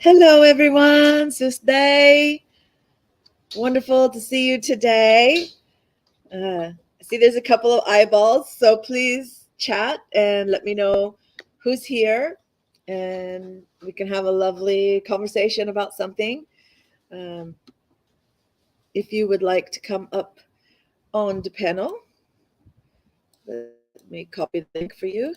Hello, everyone. Day. Wonderful to see you today. I see there's a couple of eyeballs, so please chat and let me know who's here, and we can have a lovely conversation about something. Um, if you would like to come up on the panel, let me copy the link for you.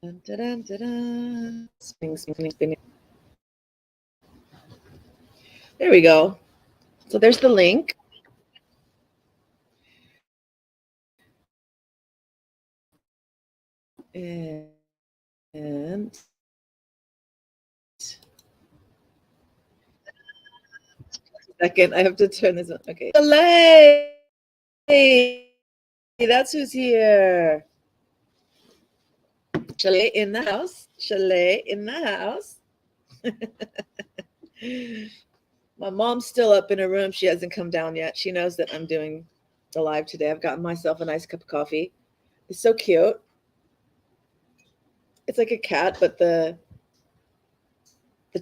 Dun, dun, dun, dun, dun. Spinning. There we go. So there's the link. And second, I have to turn this on. Okay. Delay. That's who's here. Chalet in the house. Chalet in the house. My mom's still up in her room. She hasn't come down yet. She knows that I'm doing the live today. I've gotten myself a nice cup of coffee. It's so cute. It's like a cat, but the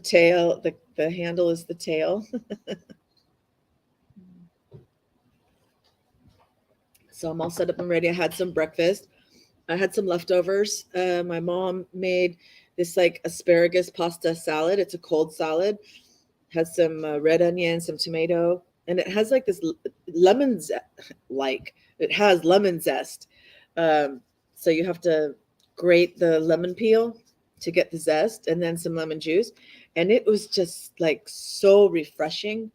tail, the handle is the tail. So I'm all set up and ready. I had some breakfast. I had some leftovers. My mom made this like asparagus pasta salad. It's a cold salad. Has some red onion, some tomato, and it has like this lemon it has lemon zest. So you have to grate the lemon peel to get the zest, and then some lemon juice, and it was just like so refreshing,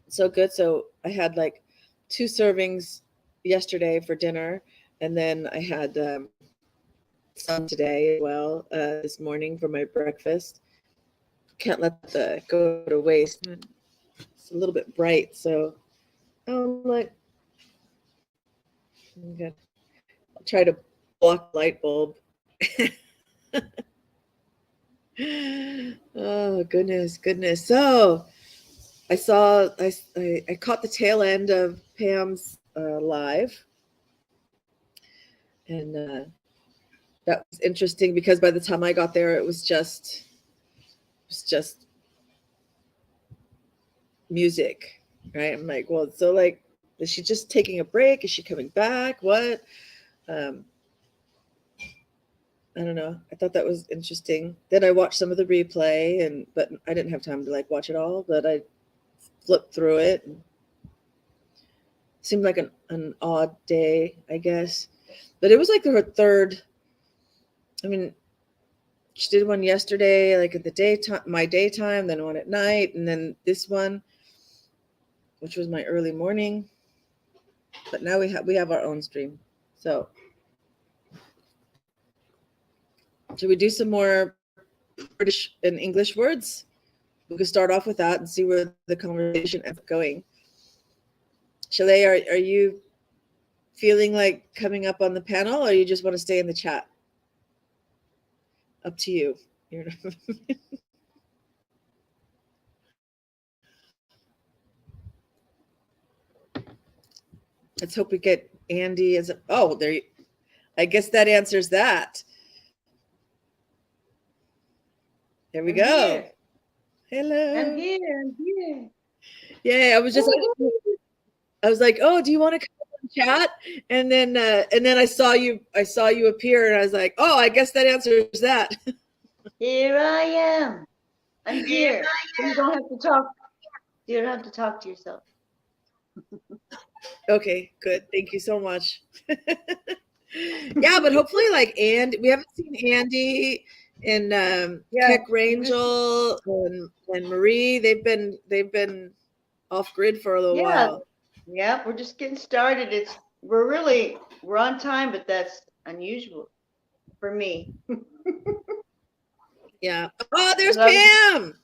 so good. So I had like 2 servings yesterday for dinner, and then I had some today as well, this morning for my breakfast. Can't let that go to waste. It's a little bit bright, so I'm like, okay. I'll try to block the light bulb. Oh goodness. So I caught the tail end of Pam's live, and that was interesting because by the time I got there, it was just music, right? I'm like, well, so like, is she just taking a break? Is she coming back? What? I don't know. I thought that was interesting. Then I watched some of the replay, but I didn't have time to like watch it all. But I flipped through it. And seemed like an odd day, I guess. But it was like her third. I mean, she did one yesterday, like at the daytime, my daytime, then one at night, and then this one, which was my early morning. But now we have our own stream. So should we do some more British and English words? We could start off with that and see where the conversation ends up going. Chalet, are you feeling like coming up on the panel, or you just want to stay in the chat? Up to you. Let's hope we get Andy as there. I guess that answers that. There we go. Here. Hello. I'm here. Yeah, I was like, oh, do you want to come and chat? And then I saw you appear, and I was like, oh, I guess that answers that. Here I am. I'm here. You don't have to talk. You don't have to talk to yourself. Okay, good. Thank you so much. Yeah, but hopefully, like, we haven't seen Andy and Keck Rangel and Marie. They've been off grid for a little while. Yeah, we're just getting started. We're on time, but that's unusual for me. Yeah. Oh, there's Pam.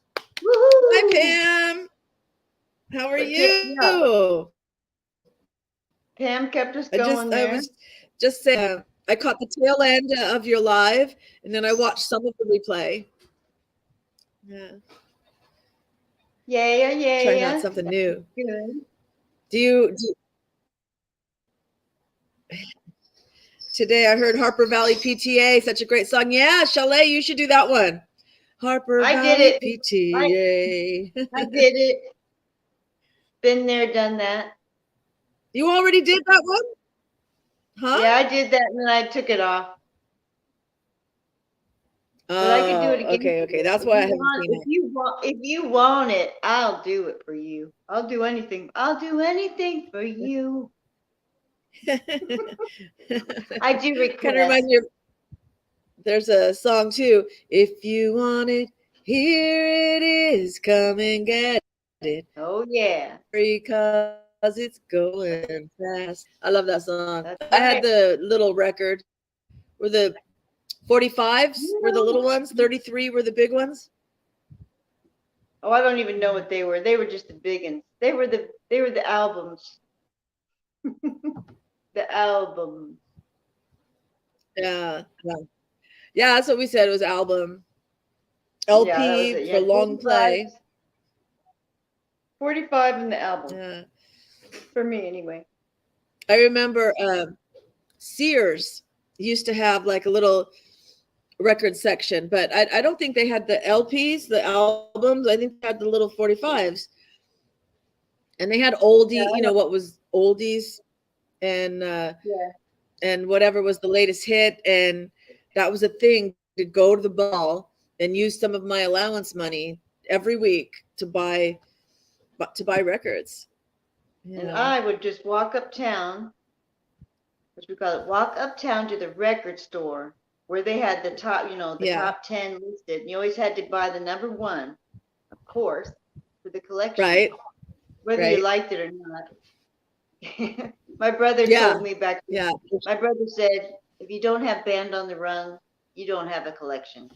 Woo-hoo. Hi, Pam. How are you? Pam kept us going there. I was just saying, I caught the tail end of your live, and then I watched some of the replay. Yeah. Yeah. Trying out something new. Good. Do you Today I heard Harper Valley PTA, such a great song. Yeah, Chalet, you should do that one. Harper I did Valley it. PTA. I did it. Been there, done that. You already did that one? Huh? Yeah, I did that and then I took it off. But I could do it again. Okay. That's why I haven't seen it. If you want it, I'll do it for you. I'll do anything. I'll do anything for you. I do request. Kind of reminds me of, there's a song too. If you want it, here it is. Come and get it. Oh yeah. Because it's going fast. I love that song. That's I had right. the little record. Were the 45s were the little ones, 33 were the big ones. Oh, I don't even know what they were. They were just the big ones. They were the albums. The album. Yeah. That's what we said. It was album. LP yeah, for long 45, play. 45 in the album. Yeah. For me, anyway. I remember Sears used to have like a little record section, but I don't think they had the LPs, the albums. I think they had the little 45s. And they had oldie, what was oldies and and whatever was the latest hit. And that was a thing, to go to the ball and use some of my allowance money every week to buy records. And I would just walk uptown, as we call it, walk uptown to the record store where they had the top, top 10 listed. And you always had to buy the number 1, of course, for the collection. Right. Whether you liked it or not. My brother told me back then, my brother said, if you don't have Band on the Run, you don't have a collection.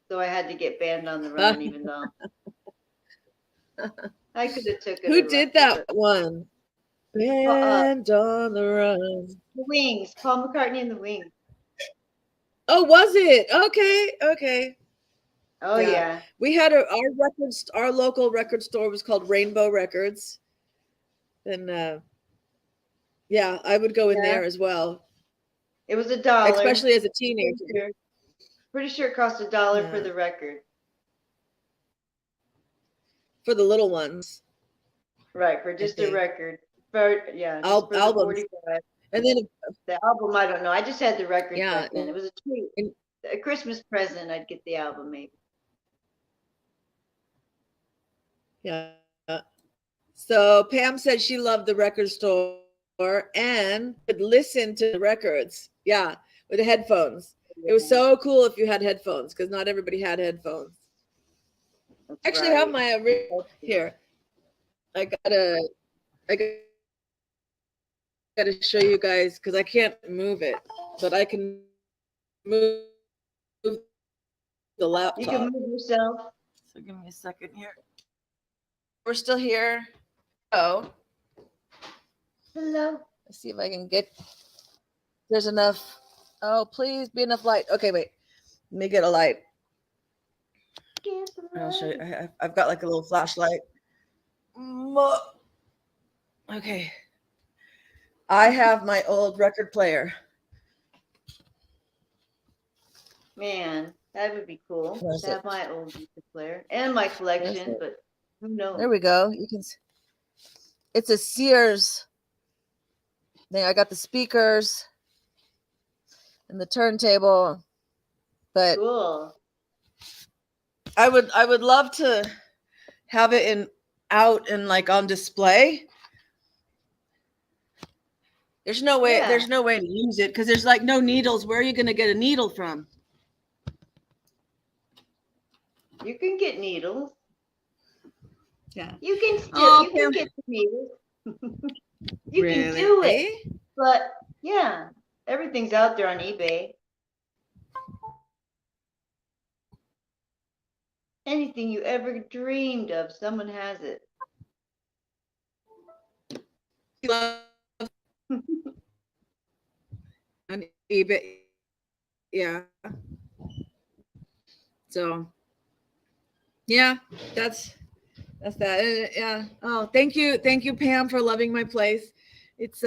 So I had to get Band on the Run, even though I could have took it. Who did that one? Band on the Run. The Wings, Paul McCartney and the Wings. Oh, was it? Okay. Oh yeah. We had our local record store was called Rainbow Records. And I would go in there as well. It was $1. Especially as a teenager. Pretty sure it cost $1 for the record. For the little ones. Right, for just a record. For albums. And then the album, I don't know. I just had the record back then. It was a treat. A Christmas present, I'd get the album maybe. Yeah. So Pam said she loved the record store and could listen to the records. Yeah, with the headphones. It was so cool if you had headphones, because not everybody had headphones. I actually have my here. I gotta show you guys, because I can't move it, but I can move the laptop. You can move yourself. So give me a second here. We're still here. Oh. Hello. Let's see if I can get. There's enough. Oh, please be enough light. Okay, wait. Let me get a light. I'll show you. I've got like a little flashlight. Okay. I have my old record player. Man, that would be cool to have my old record player and my collection, but who knows? There we go. You can. It's a Sears thing. I got the speakers and the turntable, but cool. I would love to have it out and like on display. There's no way to use it because there's like no needles. Where are you going to get a needle from? You can get needles. Yeah. You can still get the needles. You can do it. But yeah, everything's out there on eBay. Anything you ever dreamed of, someone has it. On eBay. Yeah. So yeah, that's that. Yeah. Oh, thank you, Pam, for loving my place. It's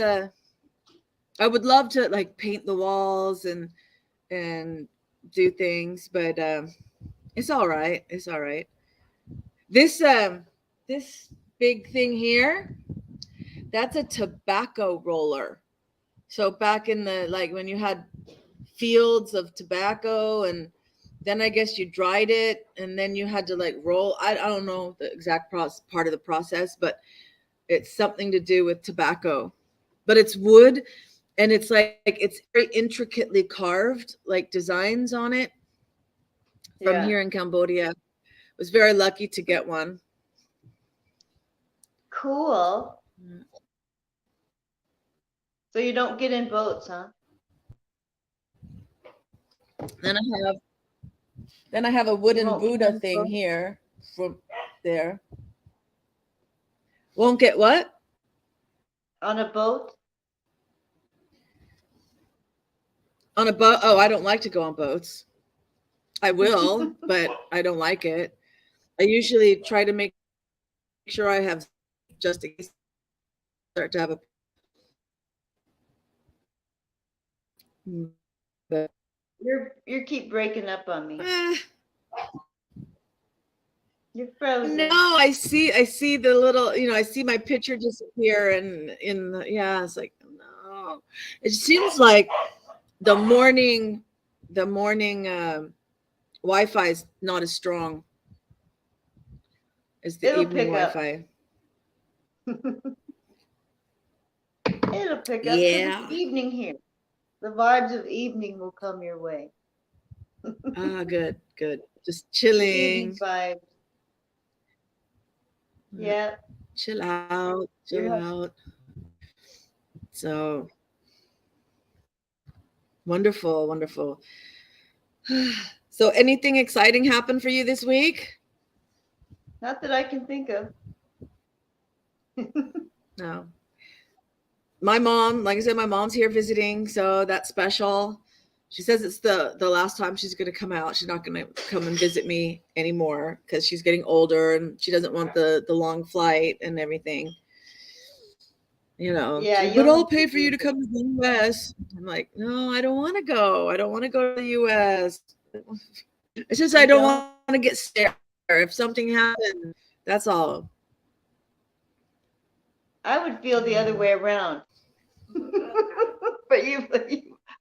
I would love to like paint the walls and do things, but it's all right. It's all right. This big thing here, that's a tobacco roller. So back in the like when you had fields of tobacco, and then I guess you dried it and then you had to like roll. I don't know the exact part of the process, but it's something to do with tobacco. But it's wood, and it's like it's very intricately carved, like designs on it from Yeah. here in Cambodia. Was very lucky to get one. Cool. So you don't get in boats, huh? Then I have a You wooden won't get Buddha in thing boats here from there. Won't get what? on a boat? On a boat? Oh, I don't like to go on boats. I will, but I don't like it. I usually try to make sure I have just in case start to have a. But You keep breaking up on me. eh, You're frozen. no, I see the little, I see my picture disappear, and yeah, it's like no. It seems like the morning Wi-Fi is not as strong as the It'll evening pick up. Wi-Fi. It'll pick up because it's Yeah. evening here. The vibes of evening will come your way. Good, good. Just The evening chilling. vibes. Yeah. Chill out, chill You're out. So wonderful, wonderful. So anything exciting happened for you this week? not that I can think of. No. My mom, like I said, my mom's here visiting, so that's special. She says it's the last time she's going to come out. She's not going to come and visit me anymore because she's getting older and she doesn't want the long flight and everything. Yeah, She's like, but you'll I'll have to pay for you do to this. come to the US. I'm like, no, I don't want to go. I don't want to go to the US. It's just I You don't don't? want to get scared. If something happens, that's all. I would feel the other way around. But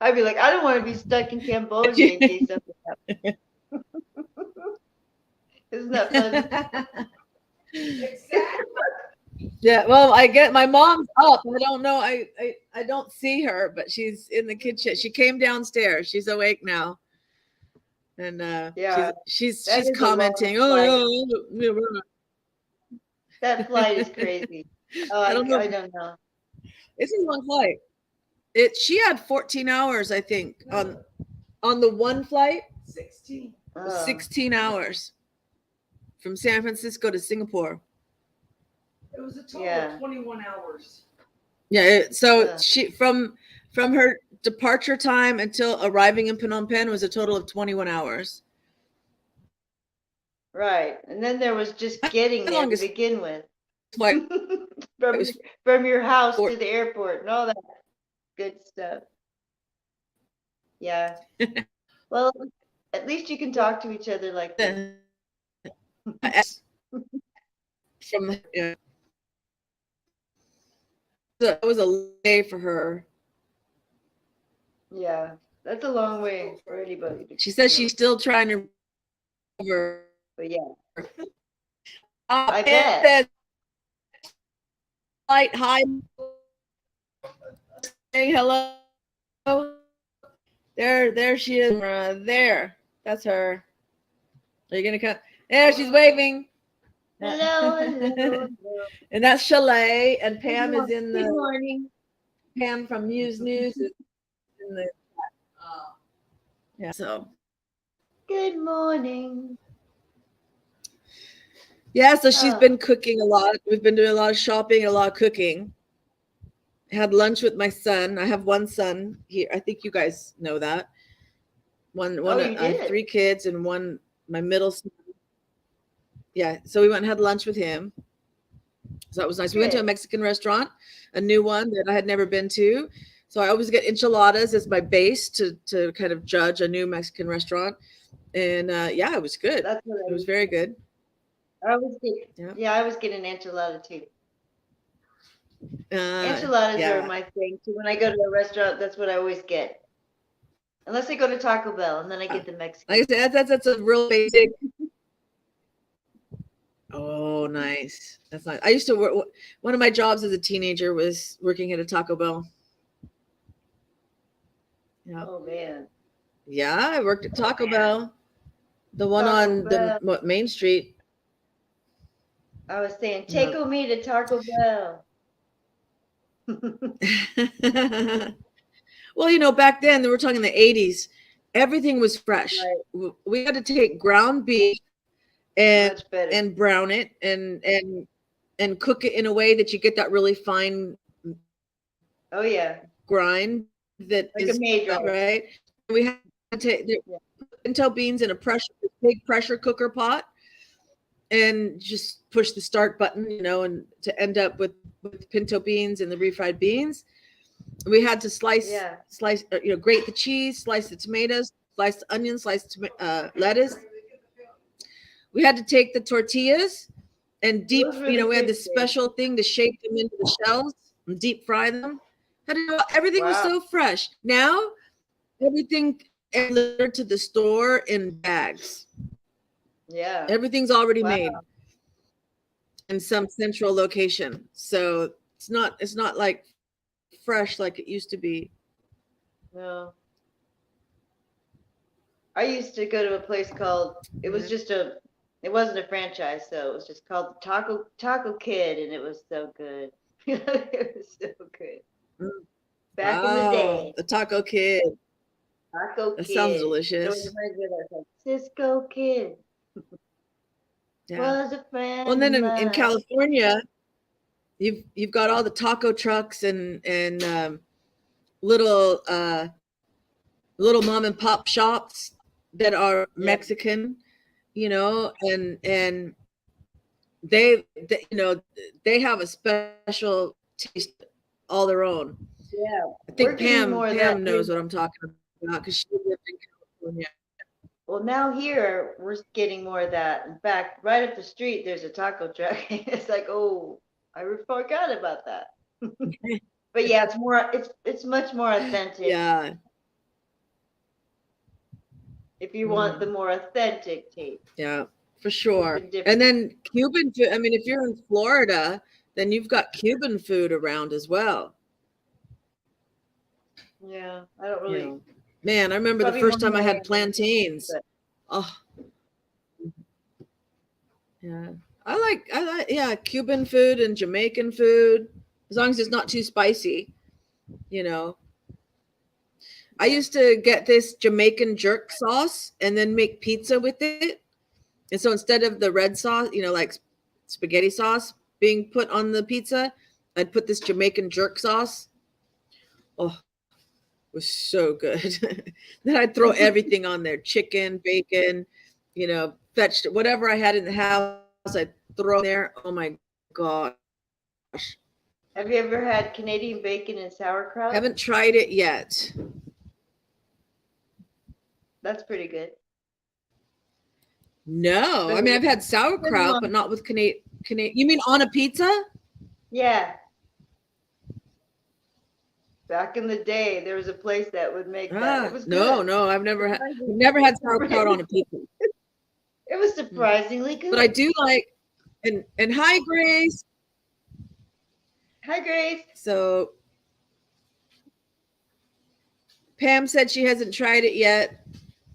I'd be like, I don't want to be stuck in Cambodia in case something happens. Isn't that funny? Yeah, well, I get my mom's up. I don't know. I don't see her, but she's in the kitchen. She came downstairs. She's awake now, and Yeah, that she's is a long commenting. Oh flight. yeah, yeah, That flight is crazy. Oh, I don't know. I don't know. It's a long flight. She had 14 hours, I think, on the one flight. 16. Oh, 16 hours from San Francisco to Singapore. It was a total yeah. of 21 hours. Yeah, so Ugh. she from her departure time until arriving in Phnom Penh was a total of 21 hours. Right. And then there was just getting My there to longest begin with. flight from was from your house four. to the airport and all that good stuff. Yeah. Well, at least you can talk to each other like this. From yeah. So it was a day for her. Yeah. That's a long way for anybody to She says go. she's still trying to recover. But yeah, I bet. said flight high. Say hello. There she is. There. That's her. Are you gonna come? There, she's waving. Hello, hello. And that's Chalet, and Pam is in Good the morning. Pam from Muse News is in the yeah. So Good morning. yeah, so she's Oh, been cooking a lot. We've been doing a lot of shopping, a lot of cooking. Had lunch with my son. I have one son here. I think you guys know that. One. you I have did. 3 kids and one. My middle son. Yeah, so we went and had lunch with him. So that was nice. We went to a Good. Mexican restaurant, a new one that I had never been to. So I always get enchiladas as my base to kind of judge a new Mexican restaurant. And yeah, it was good. That's what It was very good. I always get. Yeah. Yeah, I always get an enchilada too. Uh, Enchiladas are yeah. my thing. So when I go to a restaurant, that's what I always get. Unless I go to Taco Bell, and then I get the Mexican. Like I said, that's a real basic. Oh, nice. That's nice. I used to work. One of my jobs as a teenager was working at a Taco Bell. Yeah. Oh man. Yeah, I worked at Taco Bell, the one Taco on Bell. the Main Street. I was saying, take me to Taco Bell. Well, you know, back then, we're talking the 80s, everything was fresh. Right. We had to take ground beef and Much better. and brown it and cook it in a way that you get that really fine Oh yeah. grind that Like is a major. right. We had to take pinto beans in a big pressure cooker pot and just push the start button, you know, and to end up with pinto beans and the refried beans. We had to slice, you know, grate the cheese, slice the tomatoes, slice the onions, slice lettuce. We had to take the tortillas and deep, you know, we had this special thing to shape them into the shells and deep fry them. Everything was so fresh. Now, everything delivered to the store in bags. Yeah. Everything's already made in some central location. So it's not like fresh like it used to be. No. I used to go to a place called, it wasn't a franchise, so it was just called the Taco Kid, and it was so good. It was so good. Back in the day. The Taco Kid. Taco That Kid. sounds delicious. It reminds me of that Cisco Kid. Yeah. Was a friend. Well, and then in California, you've got all the taco trucks and little mom and pop shops that are Mexican, you know, and they you know, they have a special taste all their own. Yeah, I think Pam knows what I'm talking about because she lived in California. Well, now here we're getting more of that. In fact, right up the street there's a taco truck. It's like, oh, I forgot about that. But yeah, it's much more authentic. Yeah. If you want the more authentic taste. Yeah, for sure. And then Cuban food. I mean, if you're in Florida, then you've got Cuban food around as well. Yeah, I don't really. You know, man, I remember the first time I had plantains. Oh, yeah. I like, yeah, Cuban food and Jamaican food, as long as it's not too spicy, you know. I used to get this Jamaican jerk sauce and then make pizza with it. And so instead of the red sauce, you know, like spaghetti sauce being put on the pizza, I'd put this Jamaican jerk sauce. Oh, it was so good. Then I'd throw everything on there, chicken, bacon, you know, vegetable, whatever I had in the house, I'd throw there. Oh my gosh. Have you ever had Canadian bacon and sauerkraut? Haven't tried it yet. That's pretty good. No, I mean, I've had sauerkraut, but not with Canadian. You mean on a pizza? Yeah. Back in the day, there was a place that would make that. It was good. No, I've never had sauerkraut on a pizza. It was surprisingly good. But I do like, and hi, Grace. Hi, Grace. So Pam said she hasn't tried it yet.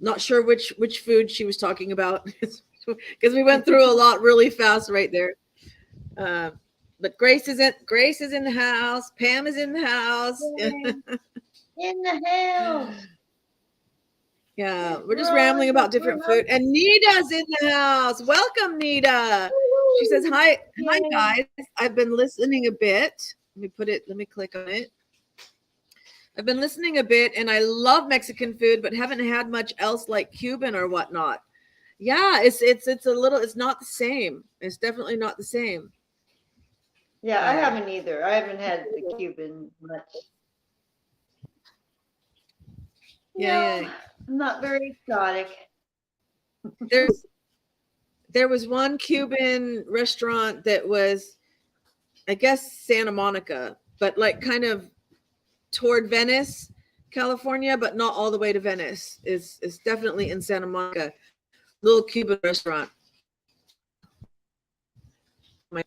Not sure which food she was talking about because we went through a lot really fast right there. But Grace is in the house. Pam is in the house. In the house. Yeah, we're just rambling about different food. And Nita's in the house. Welcome, Nita. She says, hi guys. I've been listening a bit. Let me click on it. I've been listening a bit and I love Mexican food, but haven't had much else like Cuban or whatnot. Yeah, it's not the same. It's definitely not the same. Yeah, I haven't either. I haven't had the Cuban much. I'm not very exotic. There was one Cuban restaurant that was, I guess, Santa Monica, but like kind of toward Venice, California, but not all the way to Venice. It's definitely in Santa Monica. Little Cuban restaurant.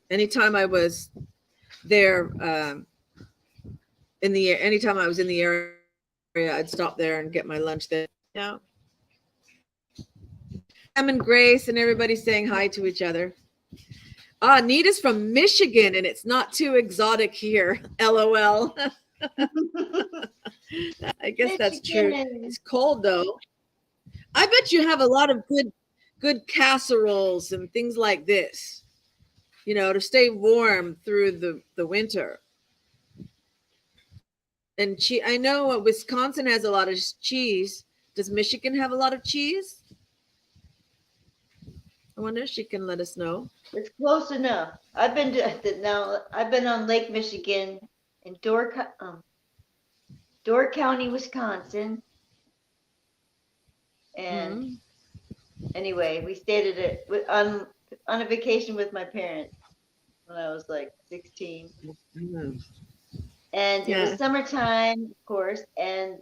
Anytime I was there, anytime I was in the area, I'd stop there and get my lunch there. Yeah. Sam and Grace and everybody saying hi to each other. Nita's from Michigan and it's not too exotic here. LOL. I guess that's true. It's cold though. I bet you have a lot of good casseroles and things like this, to stay warm through the winter. And I know Wisconsin has a lot of cheese. Does Michigan have a lot of cheese? I wonder if she can let us know. It's close enough. I've been on Lake Michigan in Door County, Wisconsin. And anyway, we stayed at it on a vacation with my parents when I was like 16. Mm-hmm. And it was summertime, of course, and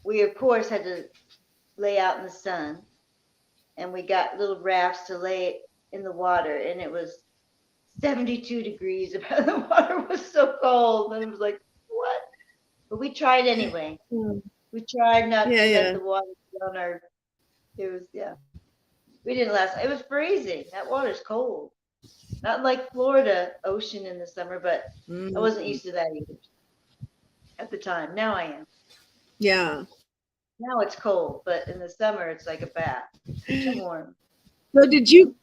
we of course had to lay out in the sun, and we got little rafts to lay in the water, and it was 72 degrees. The water was so cold, and it was like, what? But we tried anyway. We tried not to let the water get on our. It was we didn't last. It was freezing. That water's cold. Not like Florida ocean in the summer, but I wasn't used to that either at the time. Now I am. Yeah. Now it's cold, but in the summer it's like a bath. It's warm. So did you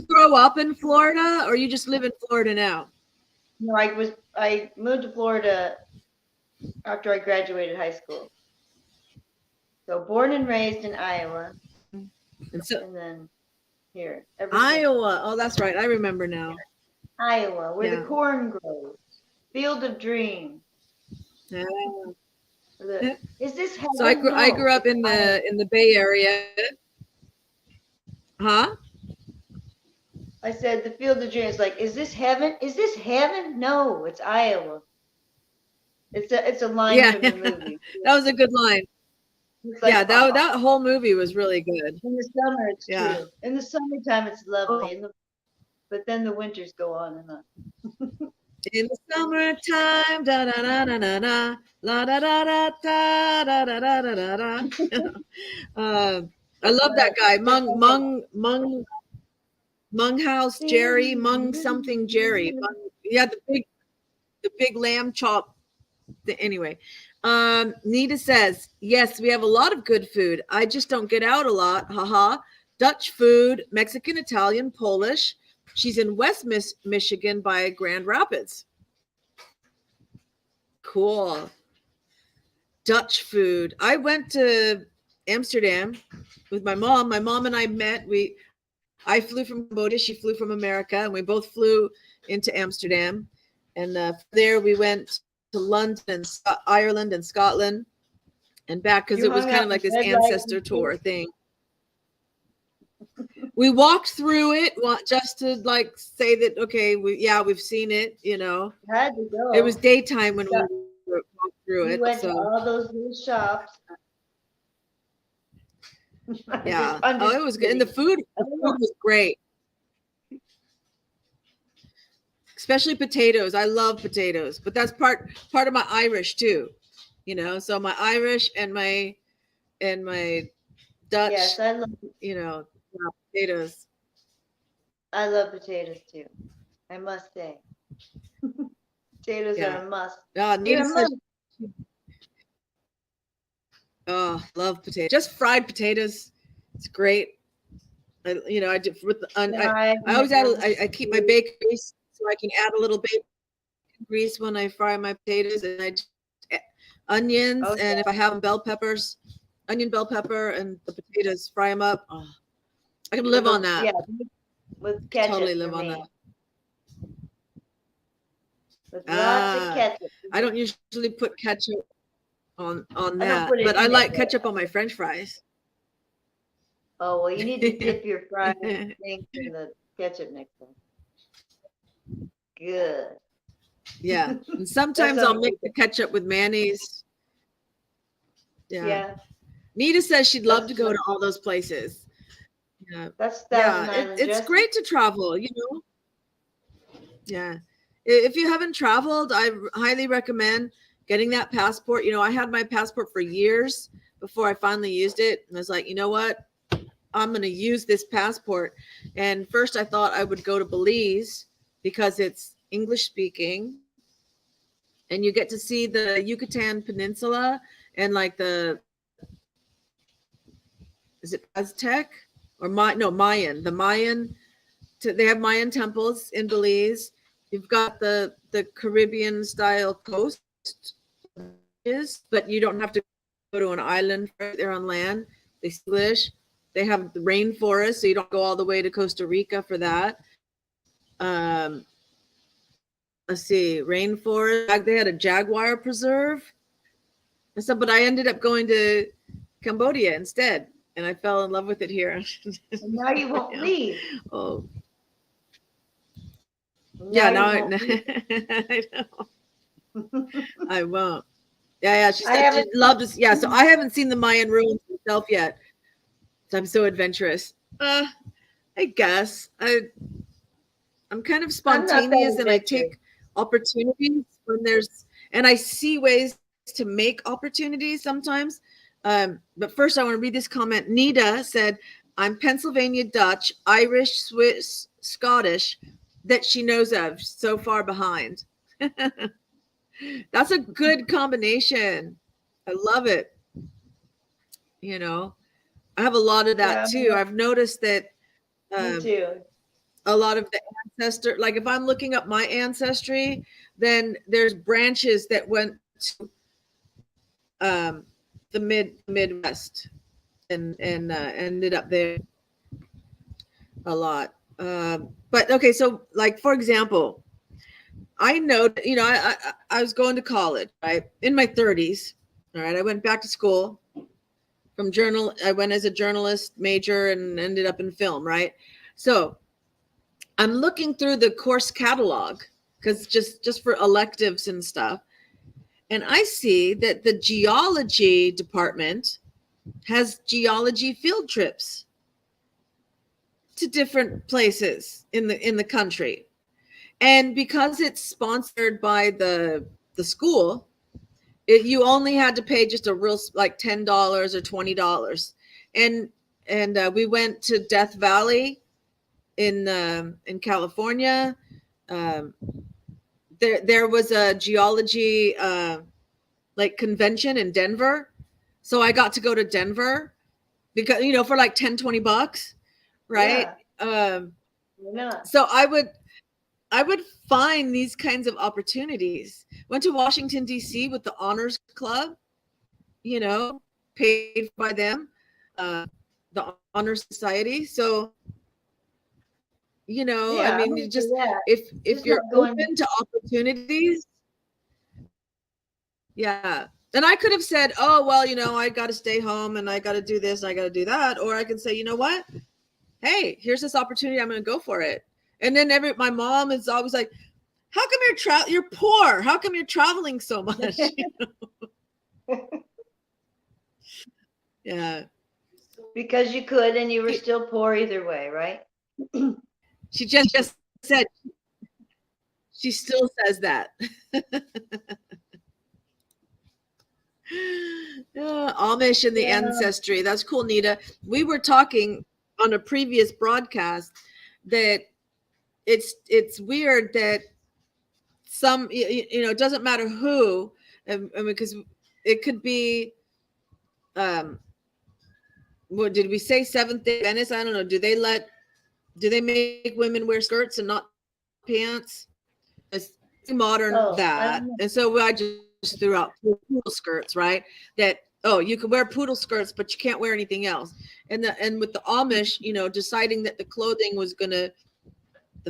grow up in Florida, or you just live in Florida now? No, I moved to Florida after I graduated high school. So born and raised in Iowa, and then here. Iowa. Oh, that's right. I remember now. Iowa, where the corn grows. Field of Dreams. Yeah. Is this heaven? So I grew up in the Bay Area. Huh? I said the Field of Dreams. Like, is this heaven? Is this heaven? No, it's Iowa. It's a line from the movie. That was a good line. Like, that whole movie was really good. In the summer, it's true. In the summertime, it's lovely. But then the winters go on and on. In the summertime, da da da da da da, la da da da da da da da da da. I love that guy, Munghouse Jerry, Mung something Jerry. The big lamb chop. Anyway, Nita says, yes, we have a lot of good food. I just don't get out a lot. Haha. Dutch food, Mexican, Italian, Polish. She's in West Michigan by Grand Rapids. Cool. Dutch food. I went to Amsterdam with my mom. My mom and I met. I flew from Cambodia. She flew from America, and we both flew into Amsterdam. And there we went to London and Ireland and Scotland and back, because it was kind of like this ancestor tour thing. We walked through it just to like say that, okay, we've seen it, Had to go. It was daytime when we walked through it. We went to all those little shops. Yeah. Oh, it was good. And the food was great. Especially potatoes. I love potatoes, but that's part of my Irish too, so my Irish and my Dutch, yes, I love potatoes. I love potatoes too, I must say. Potatoes are a must. Oh, love potatoes. Just fried potatoes. It's great. I do with I always I keep my bacon grease so I can add a little bacon grease when I fry my potatoes, and I just onions, and if I have bell peppers, onion, bell pepper, and the potatoes, fry them up. Oh, I can live on that. Yeah, with ketchup. Totally live on that. With lots of ketchup. I don't usually put ketchup on I don't that. put it But I in like it. ketchup on my French fries. Oh, well, you need to dip your fried things in the ketchup next time. Good. Yeah. And sometimes I'll mix the ketchup with mayonnaise. Yeah. Yeah, Nita says she'd love to that's go to all those places. Yeah. that's Yeah. Thousand Island It's dressing. great to travel, you know? Yeah. If you haven't traveled, I highly recommend getting that passport. You know, I had my passport for years before I finally used it. And I was like, you know what? I'm going to use this passport. And first I thought I would go to Belize because it's English speaking. And you get to see the Yucatan Peninsula and like is it Aztec or Mayan? The Mayan, they have Mayan temples in Belize. You've got the Caribbean style coast, but you don't have to go to an island. They're on land. They speak English. They have the rainforest, so you don't go all the way to Costa Rica for that. Let's see, rainforest. They had a jaguar preserve. And so, but I ended up going to Cambodia instead, and I fell in love with it here. And now you won't leave. Oh, Now yeah. Now you won't leave. I know. I won't. Yeah. She I said she haven't. loved us. Yeah. So I haven't seen the Mayan ruins myself yet. So I'm so adventurous. I guess I'm kind of I'm not that spontaneous, and I adventurous. take opportunities when and I see ways to make opportunities sometimes. But first, I want to read this comment. Nita said, "I'm Pennsylvania Dutch, Irish, Swiss, Scottish that she knows of. So far behind." That's a good combination. I love it. You know, I have a lot of that too. I've noticed that Me too. a lot of the ancestor, like if I'm looking up my ancestry, then there's branches that went to the Midwest and ended up there a lot. But okay, so like for example, I know, you know, I was going to college, right, in my 30s. All right, I went back to school from journal. I went as a journalist major and ended up in film, right? So I'm looking through the course catalog because just for electives and stuff, and I see that the geology department has geology field trips to different places in the country, and because it's sponsored by the school, you only had to pay just a real like $10 or $20, and we went to Death Valley in California. Um, there was a geology like convention in Denver, so I got to go to Denver because you know for like $10-20, right? Yeah. Yeah. So I would find these kinds of opportunities. Went to Washington D.C. with the Honors Club, you know, paid by them, the Honor Society. So you know, Yeah, I mean, you just if just you're going open to opportunities, yeah. And I could have said, oh well, you know, I got to stay home and I got to do this and I got to do that, or I can say, you know what, hey, here's this opportunity, I'm going to go for it. And then my mom is always like, how come you're poor? How come you're traveling so much? Yeah. Because you could, and you were still poor either way, right? She just said, she still says that. Amish and the ancestry. That's cool, Nita. We were talking on a previous broadcast that it's weird that some, you know, it doesn't matter who, because it could be, what did we say, Seventh-day Adventists? I don't know. Do they make women wear skirts and not pants? It's modern that. And so I just threw out poodle skirts, right? That, oh, you can wear poodle skirts, but you can't wear anything else. And with the Amish, you know, deciding that the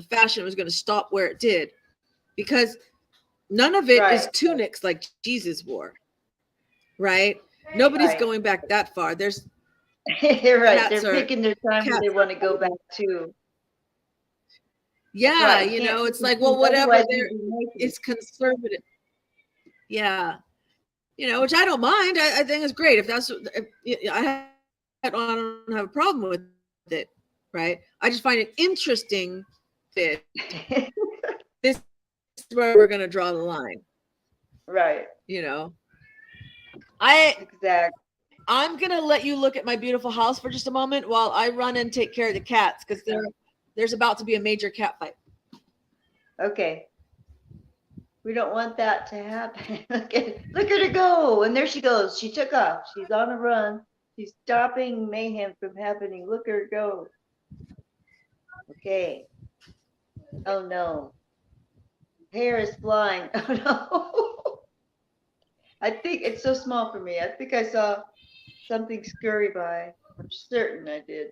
fashion was going to stop where it did, because none of it is tunics like Jesus wore. right? Nobody's Right. going back that far. There's You're right. cats They're are picking their time when cats. they want to go back to. Yeah, Right. you Can't know, pick it's and like, choose, well, whatever otherwise there you'd be naked. is conservative. Yeah. You know, which I don't mind. I think it's great. If that's, I don't have a problem with it, right? I just find it interesting that this is where we're going to draw the line, Right. you know. Exactly. I'm going to let you look at my beautiful house for just a moment while I run and take care of the cats, because there's about to be a major cat fight. Okay. We don't want that to happen. Look at her go. And there she goes. She took off. She's on a run. She's stopping mayhem from happening. Look at her go. Okay. Oh no. Hair is flying. Oh no. I think it's so small for me. I think I saw something scurry by. I'm certain I did.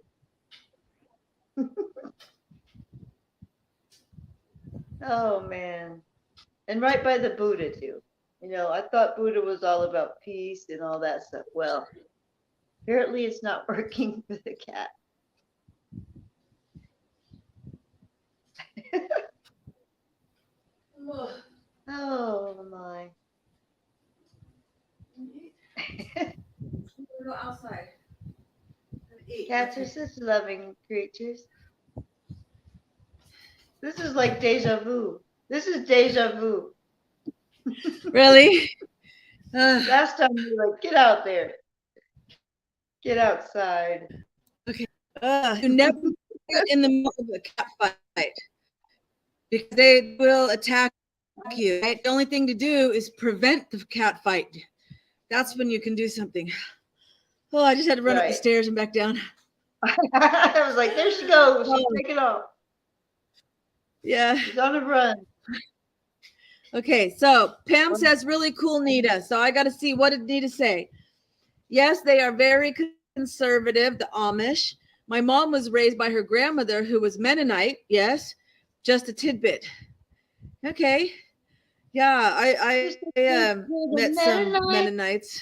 Oh man. And right by the Buddha too. You know, I thought Buddha was all about peace and all that stuff. Well, apparently it's not working for the cat. Oh my. Go outside. Cats are such loving creatures. This is like deja vu. This is deja vu. Really? Last time you were like, get out there. Get outside. Okay. You never get in the middle of a cat fight because they will attack you. Right? The only thing to do is prevent the cat fight. That's when you can do something. Oh, I just had to run up the stairs and back down. I was like, there she goes. She's taking off. Yeah. She's on a run. Okay, so Pam says, really cool, Nita. So I got to see, what did Nita say? Yes, they are very conservative, the Amish. My mom was raised by her grandmother, who was Mennonite. Yes, just a tidbit. Okay. Yeah, I met some Mennonites.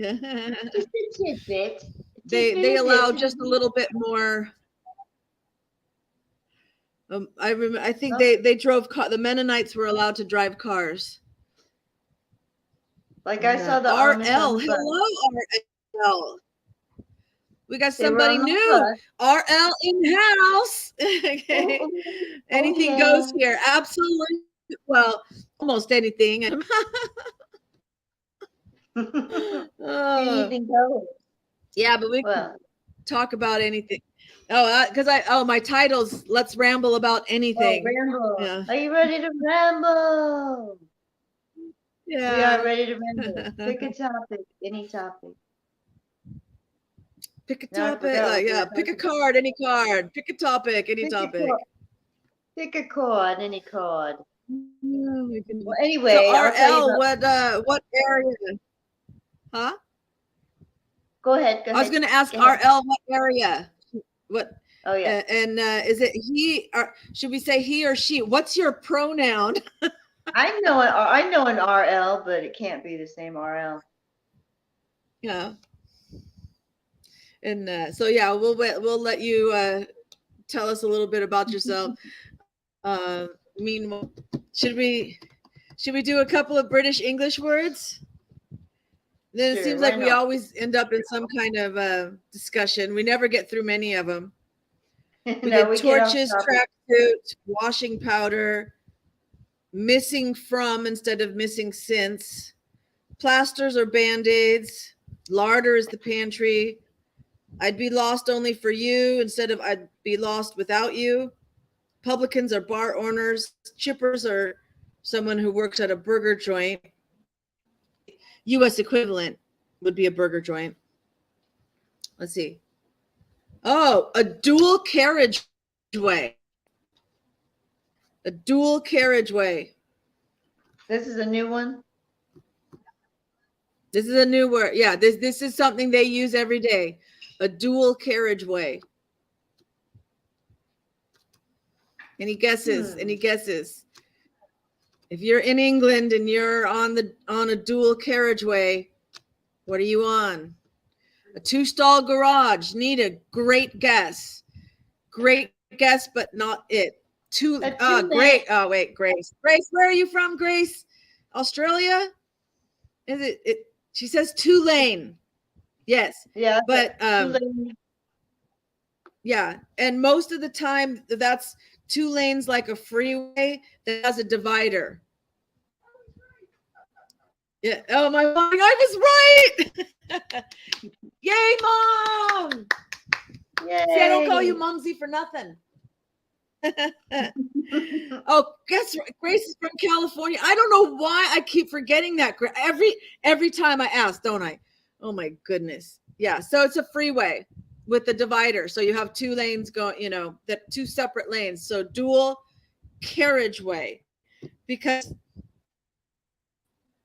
Just a tidbit. They allow just a little bit more. I think they drove the Mennonites were allowed to drive cars. Like I saw the RL. Hello, RL. We got somebody new. RL in house. Okay. Anything goes here. Absolutely. Well, almost anything. Anything goes. Yeah, but we can talk about anything. Oh, because my title's Let's Ramble About Anything. Oh, ramble. Yeah. Are you ready to ramble? Yeah. We are ready to ramble. Pick a topic, any topic. Pick a topic. Pick a card, any card. Pick a topic, any topic. Pick a chord, any chord. Well, anyway, so RL, what area? Huh? Go ahead. I was going to ask RL what area. What? Oh yeah. And is it he or should we say he or she? What's your pronoun? I know an RL, but it can't be the same RL. Yeah. And so yeah, we'll let you tell us a little bit about yourself. Meanwhile, should we do a couple of British English words? Then it seems like we always end up in some kind of discussion. We never get through many of them. We did torches, tracksuits, washing powder, missing from instead of missing since, plasters or band-aids, larder is the pantry, I'd be lost only for you instead of I'd be lost without you, publicans are bar owners, chippers are someone who works at a burger joint. U.S. equivalent would be a burger joint. Let's see. Oh, a dual carriageway. A dual carriageway. This is a new one? This is a new word. Yeah, this is something they use every day. A dual carriageway. Any guesses? Any guesses? If you're in England and you're on a dual carriageway, what are you on? A 2-stall garage. Nita, great guess. Great guess, but not it. Great. Oh, wait, Grace. Grace, where are you from, Grace? Australia? Is it? She says 2-lane. Yes. Yeah. But 2-lane. yeah, and most of the time that's 2 lanes like a freeway that has a divider. Yeah. Oh my God, I was right. Yay, Mom! Yay. See, I don't call you Mumsy for nothing. Oh, guess what? Grace is from California. I don't know why I keep forgetting that. Every time I ask, don't I? Oh my goodness. Yeah. So it's a freeway with the divider. So you have 2 lanes going, that 2 separate lanes. So dual carriageway, because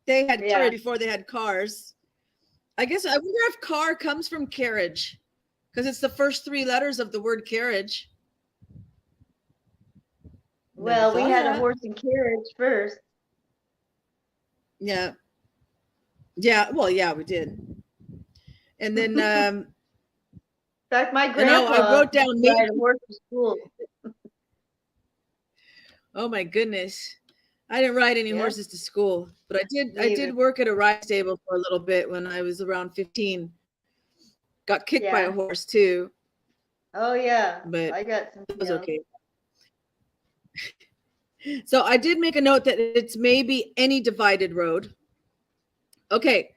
they had carriage before they had cars. I guess I wonder if car comes from carriage, because it's the first 3 letters of the word carriage. Well, we had a horse and carriage first. Yeah. Yeah. Well, yeah, we did. And then, in fact, my grandpa I wrote down ride a horse to school. Oh my goodness. I didn't ride any horses to school, but I did work at a ride stable for a little bit when I was around 15. Got kicked by a horse too. Oh yeah. But I got some. It was okay. So I did make a note that it's maybe any divided road. Okay.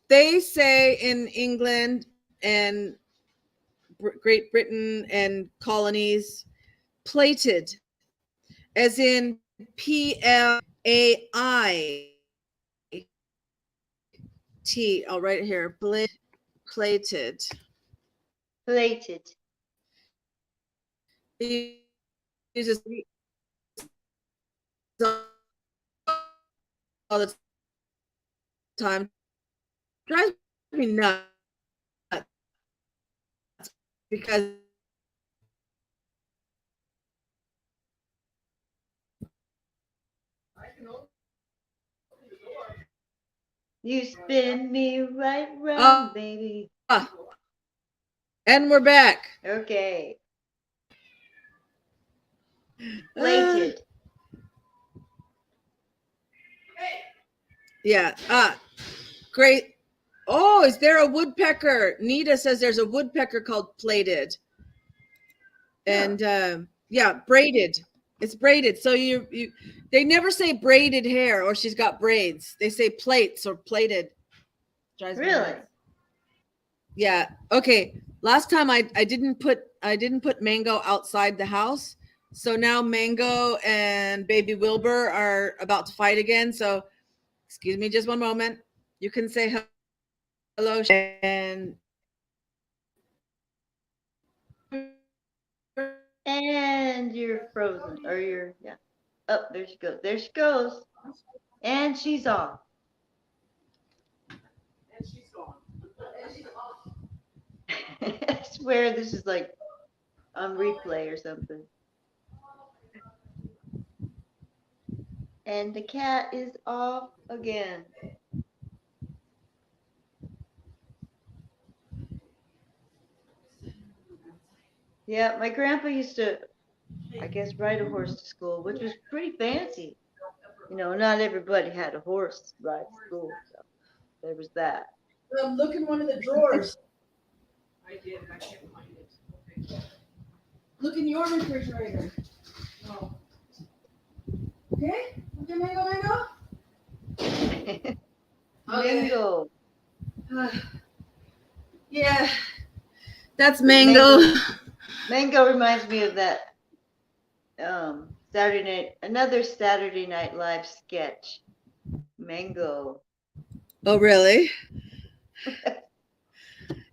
They say in England and Great Britain and colonies, plated, as in P-L-A-I-T. I'll write it here. Plated. Plated. It uses all the time. Drives me nuts because you spin me right round, baby. And we're back. Okay. Plated. Yeah. Great. Oh, is there a woodpecker? Nita says there's a woodpecker called plated. And braided. It's braided. So they never say braided hair or she's got braids. They say plaits or plated. Really? Yeah. Okay. Last time I didn't put Mango outside the house. So now Mango and baby Wilbur are about to fight again. So excuse me just one moment. You can say hello and you're frozen, or oh, there she goes. There she goes. And she's off. And she's gone. And she's off. I swear this is like on replay or something. And the cat is off again. Yeah, my grandpa used to, I guess, ride a horse to school, which was pretty fancy. Not everybody had a horse to ride to school, so there was that. Look in one of the drawers. I did. I can't find it. Okay. Look in your refrigerator. No. Okay? Okay, Mango? Mango. Yeah. That's Mango. Mango reminds me of that another Saturday Night Live sketch. Mango. Oh, really?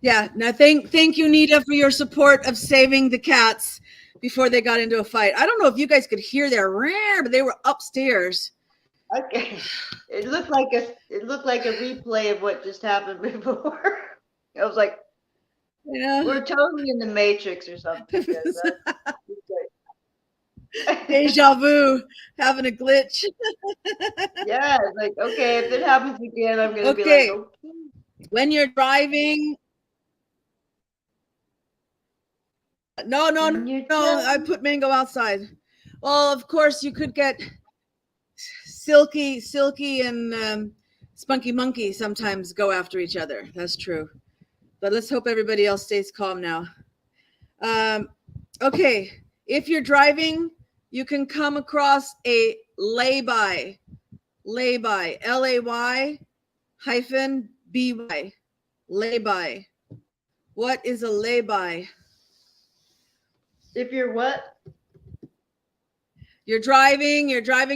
Yeah. Now, thank you, Nita, for your support of saving the cats before they got into a fight. I don't know if you guys could hear their rare, but they were upstairs. Okay. It looked like a replay of what just happened before. I was like, we're totally in the Matrix or something. Deja vu, having a glitch. Yeah, it's like, okay, if it happens again, I'm gonna be like, Okay. okay. When you're driving, no, When you're I driving. put mango outside. Well, of course, you could get silky, and spunky monkey sometimes go after each other. That's true. But let's hope everybody else stays calm now. Okay, if you're driving, you can come across a lay-by, Lay hyphen by, lay-by. What is a lay-by? If you're what? You're driving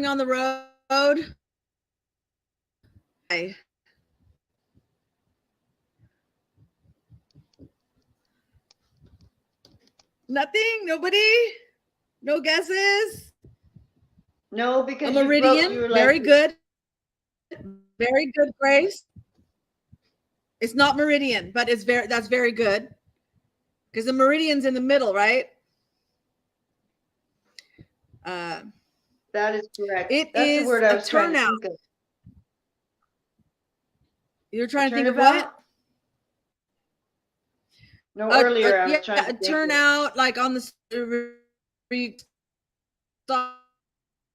on the road. Nothing? Nobody? No guesses? No, because A meridian. you were like, Very good. Very good, Grace. It's not meridian, but that's very good. Because the meridian's in the middle, right? that is correct. It That's is the word I a was trying to turnout. think of. You're trying to think of what? No, earlier I was Yeah, trying to a think turnout, like on the.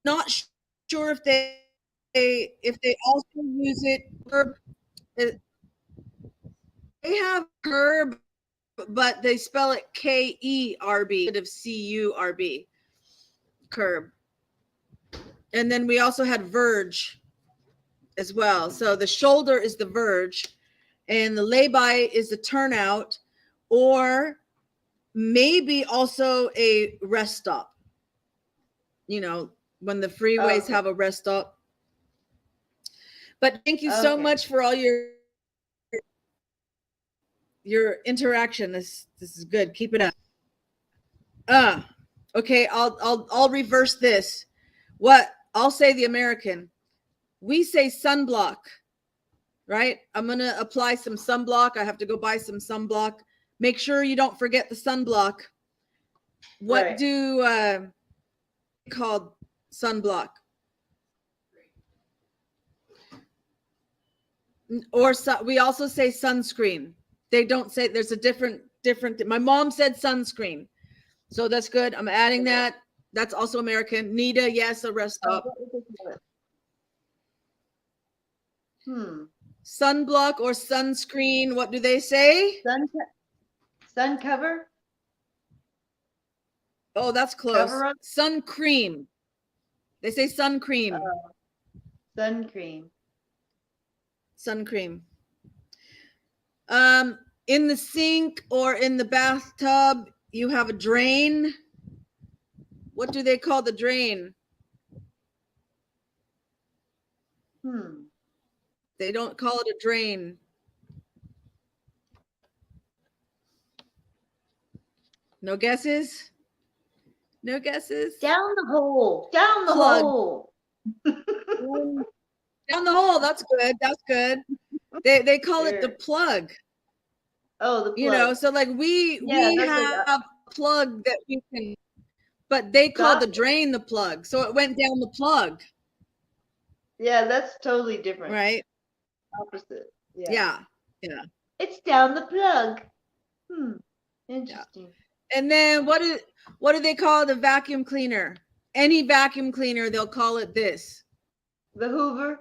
Not sure if they also use it. They have curb, but they spell it Kerb instead of Curb. Curb. And then we also had verge as well. So the shoulder is the verge, and the lay-by is the turnout, or maybe also a rest stop. You know, when the freeways have a rest stop. But thank you so much for all your interaction. This is good. Keep it up. Okay, I'll reverse this. What I'll say the American. We say sunblock, right? I'm gonna apply some sunblock. I have to go buy some sunblock. Make sure you don't forget the sunblock. What do called sunblock? Or we also say sunscreen. They don't say, there's a different. My mom said sunscreen, so that's good. I'm adding that. That's also American. Nita, yes, a rest stop. Sunblock or sunscreen. What do they say? Sun cover. Oh, that's close. Sun cream. They say sun cream. Sun cream. Sun cream. In the sink or in the bathtub, you have a drain. What do they call the drain? They don't call it a drain. No guesses? No guesses? Down the hole. Down the hole. Down the hole. That's good. That's good. They call it the plug. Oh, the plug. You know, so like we have a plug that we can, but they call the drain the plug. So it went down the plug. Yeah, that's totally different. Right? Opposite. Yeah. Yeah. It's down the plug. Interesting. Yeah. And then what do they call the vacuum cleaner? Any vacuum cleaner, they'll call it this. The Hoover.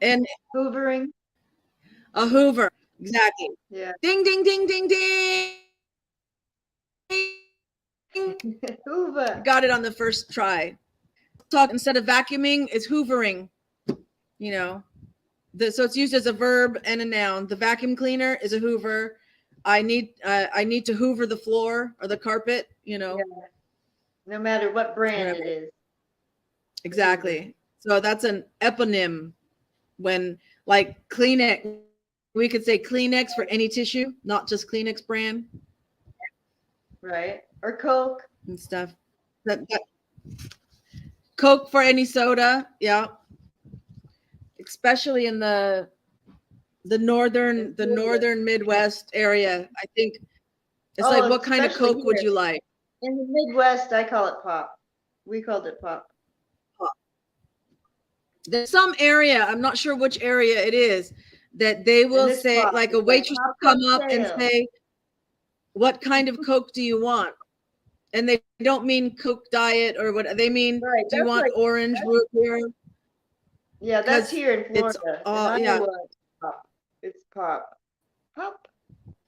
And hoovering. A Hoover. Exactly. Yeah. Ding, ding, ding, ding, ding. Hoover. Got it on the first try. Talk instead of vacuuming is hoovering. You know, so it's used as a verb and a noun. The vacuum cleaner is a Hoover. I need to hoover the floor or the carpet. You know, no matter what brand it is. Exactly. So that's an eponym. When like Kleenex, we could say Kleenex for any tissue, not just Kleenex brand. Right. Or Coke. And stuff. Coke for any soda. Yeah. Especially in the northern Midwest area. I think it's like, what kind of Coke would you like? In the Midwest, I call it pop. We called it pop. There's some area, I'm not sure which area it is, that they will say, pop. like a It's waitress pop will come Coke up and sale. say, what kind of Coke do you want? And they don't mean Coke Diet or what, they mean, Right, do you that's want like- orange root beer? Yeah, that's 'Cause here in it's, Florida. In yeah. Iowa, it's pop. It's pop. Pop.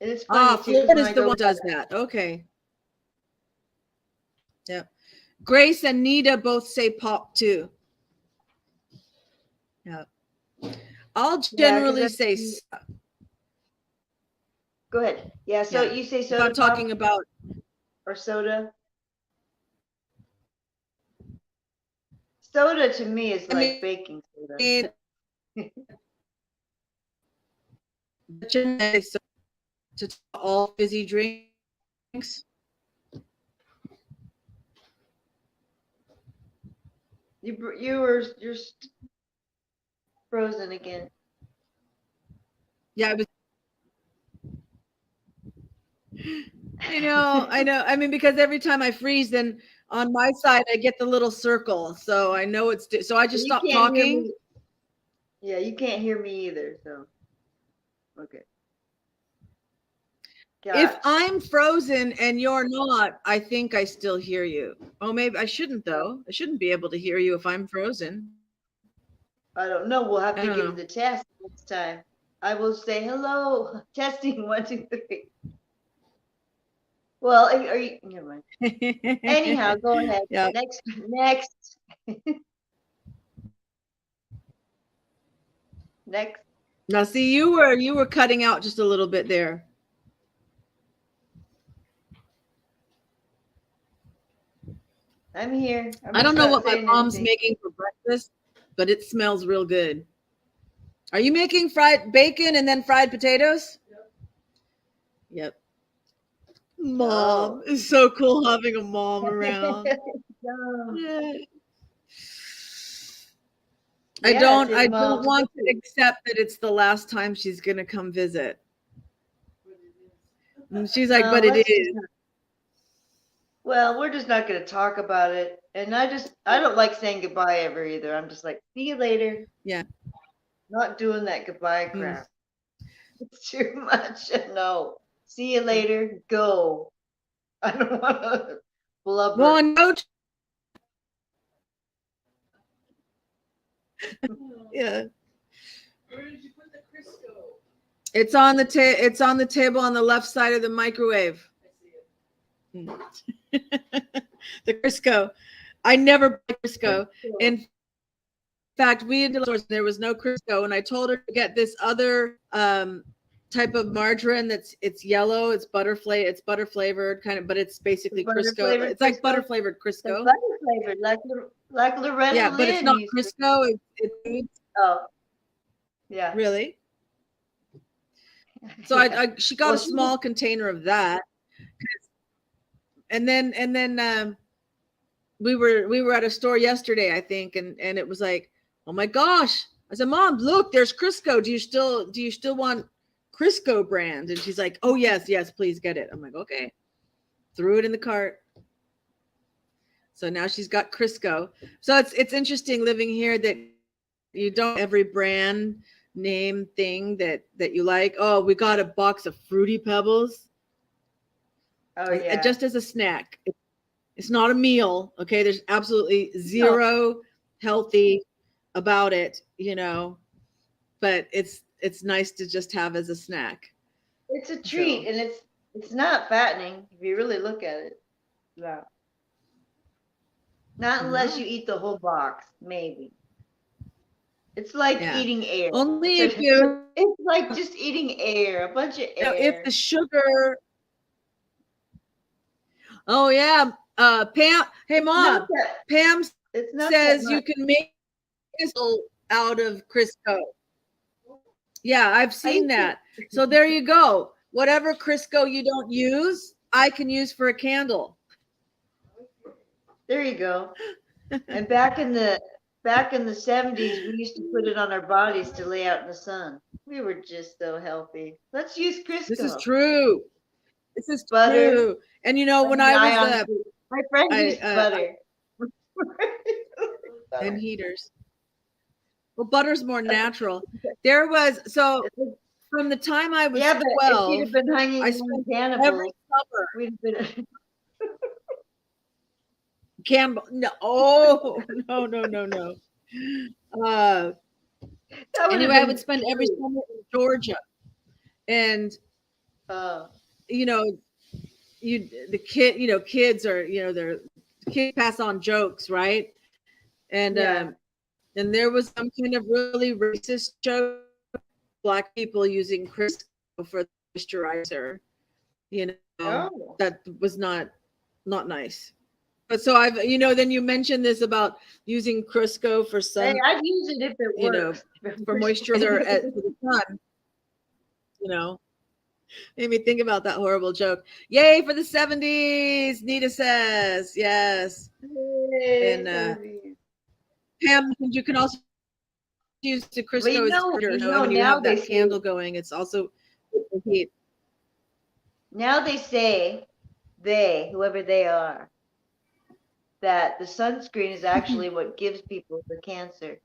And it's funny too. 'cause Florida when is I the go one that does that. Okay. Yep. Grace and Nita both say pop too. Yeah. I'll generally say, Go ahead. Yeah, so yeah. you say If soda I'm talking pop about, or soda? Soda to me is I like mean, baking soda. to all fizzy drinks. You're frozen again. Yeah, I was. I know. I mean, because every time I freeze, then on my side I get the little circle, so I know it's. So I just stop talking. Yeah, you can't hear me either. So, okay. If I'm frozen and you're not, I think I still hear you. Oh, maybe I shouldn't though. I shouldn't be able to hear you if I'm frozen. I don't know. We'll have to give know. it the test next time. I will say hello. Testing 1, 2, 3. Well, are you? Never mind. Anyhow, go ahead. Yeah. Next. Next. Now, see, you were cutting out just a little bit there. I'm here. I don't know what my mom's making for breakfast, but it smells real good. Are you making fried bacon and then fried potatoes? Yep. Mom. It's so cool having a mom around. Yeah. I don't want to accept that it's the last time she's going to come visit. And she's like, but it is. Well, we're just not going to talk about it. And I don't like saying goodbye ever either. I'm just like, see you later. Yeah. Not doing that goodbye crap. It's too much. No. See you later. Go. I don't want to blubber. Well, no. Yeah. Where did you put the Crisco? It's on the table on the left side of the microwave. I see it. The Crisco. I never buy Crisco. In fact, there was no Crisco, and I told her to get this other type of margarine it's yellow, it's butter flavored kind of, but it's basically Crisco. It's like butter flavored Crisco. Butter flavored, like Loretta. Yeah, but it's not Crisco. It's yeah. Really? So she got a small container of that, and then we were at a store yesterday, I think, and it was like, oh my gosh! I said, Mom, look, there's Crisco. Do you still want Crisco brand? And she's like, oh yes, please get it. I'm like, okay. Threw it in the cart. So now she's got Crisco. So it's interesting living here that you don't every brand name thing that you like. Oh, we got a box of Fruity Pebbles. Oh yeah. Just as a snack. It's not a meal. Okay. There's absolutely zero healthy about it, but it's nice to just have as a snack. It's a treat, and it's not fattening if you really look at it. No. Not unless you eat the whole box, maybe. It's like eating air. Only if you. It's like just eating air, a bunch of air. If the sugar. Oh yeah, Pam. Hey Mom, Pam says you can make this out of Crisco. Yeah, I've seen that. So there you go. Whatever Crisco you don't use, I can use for a candle. There you go. And back in the 70s, we used to put it on our bodies to lay out in the sun. We were just so healthy. Let's use Crisco. This is true. This is butter. true. And you know, when I was my friend I, used butter. and heaters. Well, butter's more natural. There was from the time I was Yeah, but if 12, you'd have been hanging I on spent cannibals, every summer. we'd have been. Campbell, no, oh no, no, no, no. Anyway, I would spend every summer in Georgia, and you know, kids are, their kids pass on jokes, right? And and there was some kind of really racist joke, Black people using Crisco for moisturizer, that was not nice. But so then you mentioned this about using Crisco for sun. Hey, I'd use it if it works. For moisturizer for the sun. Made me think about that horrible joke. Yay for the 70s, Nita says. Yes. Yay, and Pam, you can also use the Crisco as burner. So when you have that candle going, it's also with the heat. Now they say, whoever they are, that the sunscreen is actually what gives people the cancer.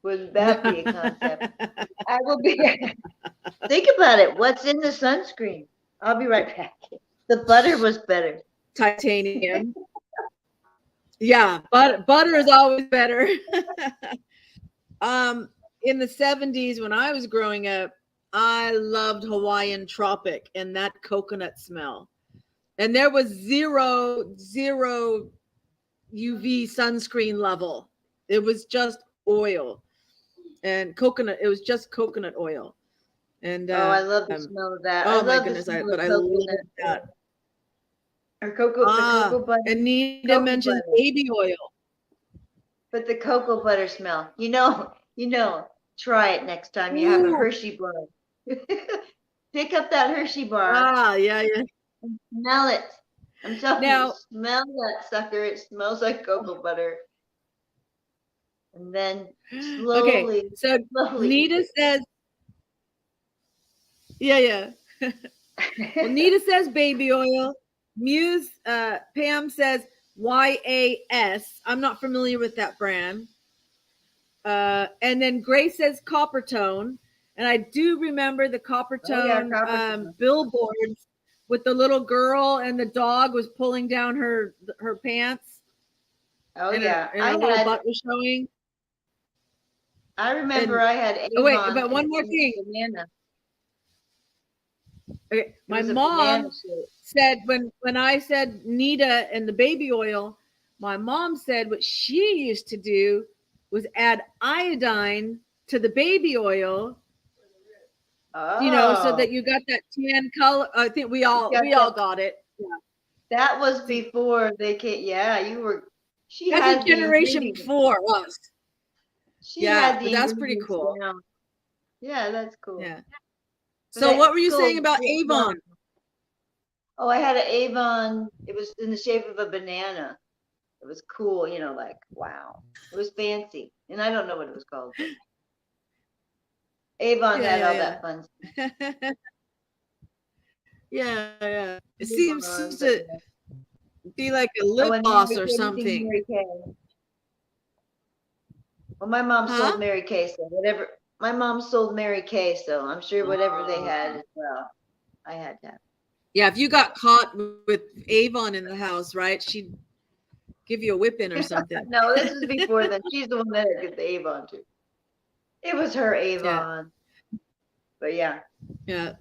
Would that be a concept? I will be. Think about it. What's in the sunscreen? I'll be right back. The butter was better. Titanium. Yeah, butter is always better. In the 70s, when I was growing up, I loved Hawaiian Tropic and that coconut smell. And there was zero UV sunscreen level. It was just oil and coconut. It was just coconut oil. And I love the smell of that. Oh my goodness! I love that. Or cocoa butter. And Nita mentioned baby oil. But the cocoa butter smell, try it next time you have a Hershey bar. Pick up that Hershey bar. Yeah. And smell it. I'm telling you, smell that sucker. It smells like cocoa butter. And then slowly. Okay, so Nita says, yeah. Well, Nita says baby oil. Muse, Pam says YAS. I'm not familiar with that brand. And then Grace says Coppertone. And I do remember the Coppertone billboards with the little girl and the dog was pulling down her pants. Oh, and yeah. Her little butt was showing. I remember I had Avon. Oh, wait, but one more thing. Banana. Okay, my mom said when I said Nita and the baby oil, my mom said what she used to do was add iodine to the baby oil. So that you got that tan color. I think we all got it. Yeah. That was before they came. Yeah, you were. She that's had a generation before us. But that's pretty cool. Yeah, that's cool. Yeah. So what were you saying about Avon? Oh, I had an Avon. It was in the shape of a banana. It was cool, like, wow. It was fancy. And I don't know what it was called. Avon had all that fun stuff. Yeah. It seems to be like a lip gloss or something. Well, my mom sold Mary Kay, so whatever. My mom sold Mary Kay, so I'm sure whatever they had as well, I had that. Yeah, if you got caught with Avon in the house, right? She'd give you a whipping or something. No, this is before then. She's the one that did the Avon too. It was her Avon. Yeah. But yeah. Yeah.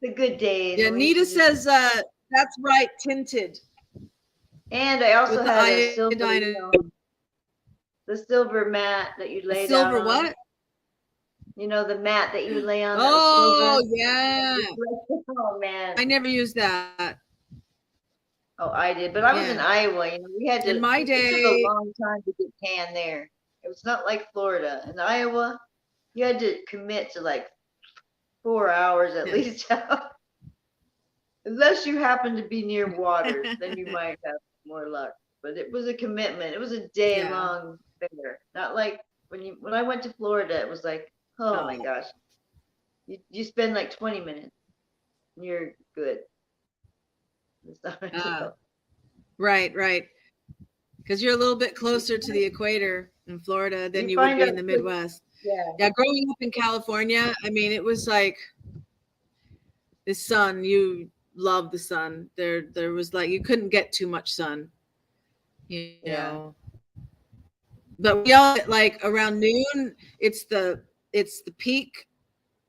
The good days. Yeah, Nita says that's right, tinted. And I also had a silver, the silver mat that you lay down. Silver what? The mat that you lay on. Oh, yeah. Oh, man. I never used that. Oh, I did. But I was in Iowa. We had to. In my day. It took a long time to get tan there. It was not like Florida. In Iowa, you had to commit to like 4 hours at least. Unless you happen to be near water, then you might have more luck. But it was a commitment. It was a day-long fair. Not like when I went to Florida, it was like, oh my gosh, you spend like 20 minutes. you're good. Right. Because you're a little bit closer to the equator in Florida than you would find be out in the Midwest. Yeah. Growing up in California, I mean, it was like the sun. You love the sun. There was like you couldn't get too much sun, you know. But we all like around noon. It's the peak,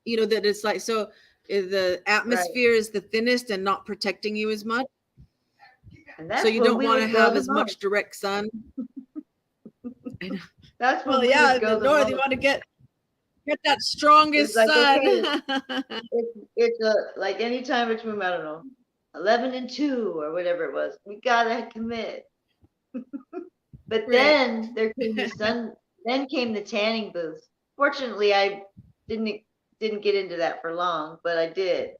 you know, that it's like so. The atmosphere is the thinnest and not protecting you as much. And that's so you when don't we want to would go have the as much most. direct sun. That's when Well, we yeah, would in go the the north, most. you want to get that It's strongest like, sun. okay, it's like anytime between, I don't know, 11 and 2 or whatever it was, we gotta commit. But Right. then there came the sun, then came the tanning booth. Fortunately, I didn't get into that for long, but I did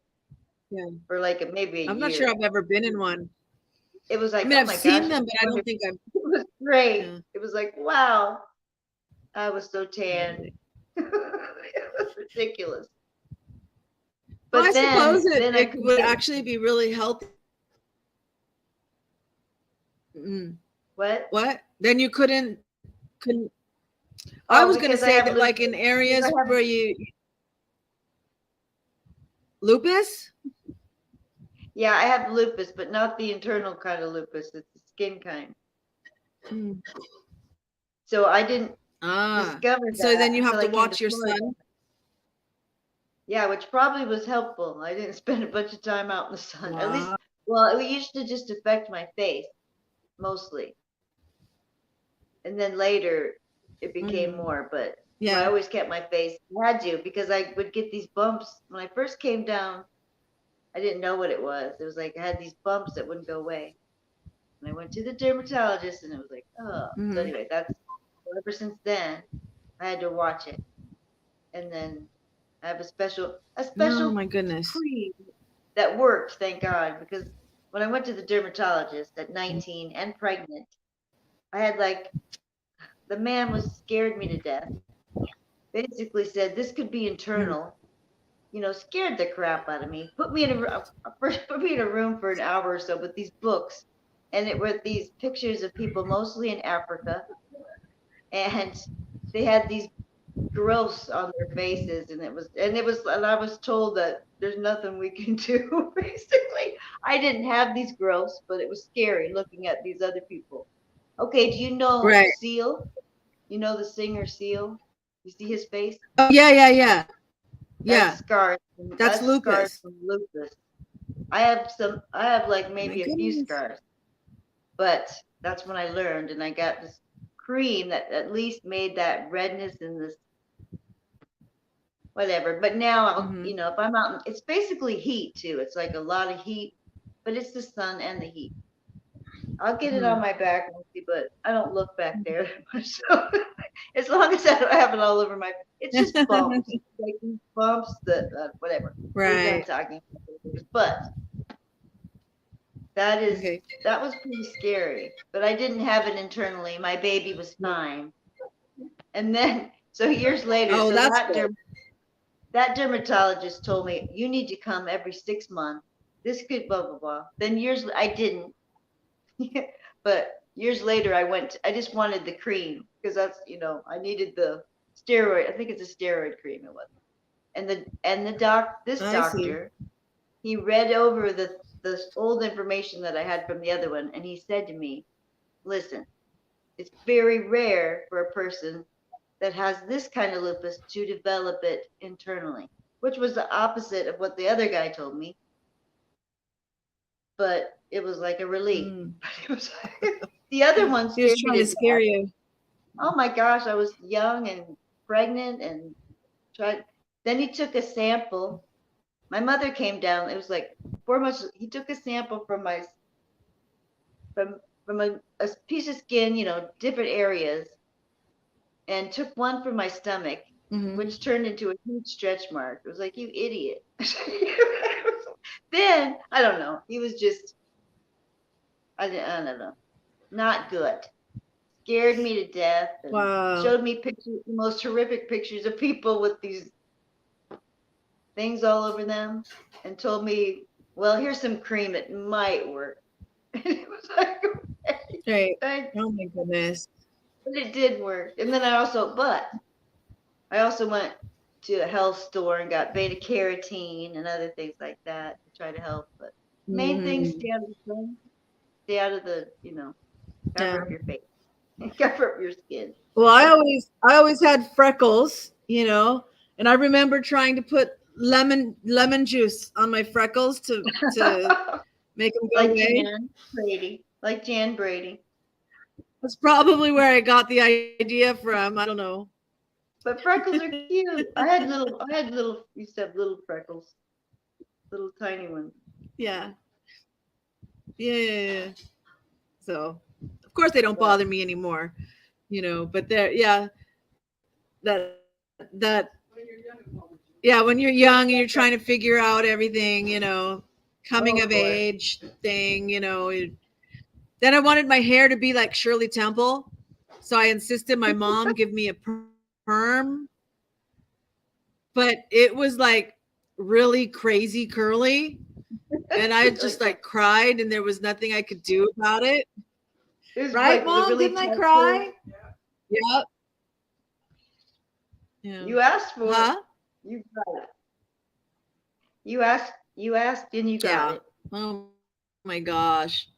Yeah. for like maybe a I'm year. not sure I've ever been in one. It was like, I mean, oh I've my seen gosh, them, but I don't think I've. it was great. Yeah. It was like, wow, I was so tan. It was ridiculous. Well, But I suppose then I it would get actually be really healthy. what? What? Then you couldn't. I Oh, was going to because I say have that, like in lupus. areas Because I have where you lupus. Yeah, I have lupus, but not the internal kind of lupus. It's the skin kind. Mm. So I didn't discover that So then you have until to I came watch to your Florida. sun. Yeah, which probably was helpful. I didn't spend a bunch of time out in the sun. At least, Wow. well, it used to just affect my face mostly. And then later it became more, but I Yeah. always kept my face. I had to because I would get these bumps. When I first came down, I didn't know what it was. It was like I had these bumps that wouldn't go away. And I went to the dermatologist and it was like, oh. So anyway, that's ever since then I had to watch it. And then I have a special Oh my goodness. cream that worked, thank God, because when I went to the dermatologist at 19 and pregnant, I had like the man was scared me to death. Basically said this could be internal. You know, scared the crap out of me. Put me in a room for an hour or so with these books, and it were these pictures of people mostly in Africa, and they had these growths on their faces, and I was told that there's nothing we can do. Basically, I didn't have these growths, but it was scary looking at these other people. Okay, do you know Right. Seal? You know the singer Seal? You see his face? Oh yeah. That's scars. That's Scars lupus. from lupus. I have like maybe a few scars, but that's when I learned, and I got this cream that at least made that redness and this whatever. But now I'll, if I'm out, it's basically heat too. It's like a lot of heat, but it's the sun and the heat. I'll get it on my back, but I don't look back there much. So as long as I don't have it all over my, it's just bumps, like these bumps that whatever. Right. I'm talking about. But that was pretty scary. But I didn't have it internally. My baby was fine. And then so years later, Oh, that's good. That dermatologist told me you need to come every 6 months. This could blah blah blah. Then I didn't. But years later I went, I just wanted the cream because that's, I needed the steroid. I think it's a steroid cream it was. And this doctor, he read over the old information that I had from the other one, and he said to me, listen, it's very rare for a person that has this kind of lupus to develop it internally, which was the opposite of what the other guy told me. But it was like a relief. It was the other one He was trying to scare you. Oh my gosh, I was young and pregnant and tried. Then he took a sample. My mother came down. It was like 4 months. He took a sample from a piece of skin, different areas, and took one from my stomach, which turned into a huge stretch mark. It was like, you idiot. Then I don't know. He was just, I don't know, not good. Scared me to death and showed me pictures, the most horrific pictures of people with these things all over them and told me, well, here's some cream. It might work. And it was like, Right. okay. Oh my goodness. But it did work. And then I also went to a health store and got beta carotene and other things like that to try to help. But main thing, Mhm. stay out of the sun, stay out of the, cover Yeah. up your face, cover up your skin. Well, I always had freckles, and I remember trying to put lemon juice on my freckles to make them go Like away. Jan Brady, like Jan Brady. That's probably where I got the idea from. I don't know. But freckles are cute. Used to have little freckles, little tiny ones. Yeah. Yeah. So, of course, they don't bother me anymore, but yeah, that, yeah, when you're young and you're trying to figure out everything, coming of age thing, then I wanted my hair to be like Shirley Temple. So I insisted my mom give me a perm, but it was like really crazy curly. And I just like cried and there was nothing I could do about it. Right, like Mom? really Didn't I cry? Yep. Yeah. You asked for it. You got it. You asked and you got it. Oh my gosh.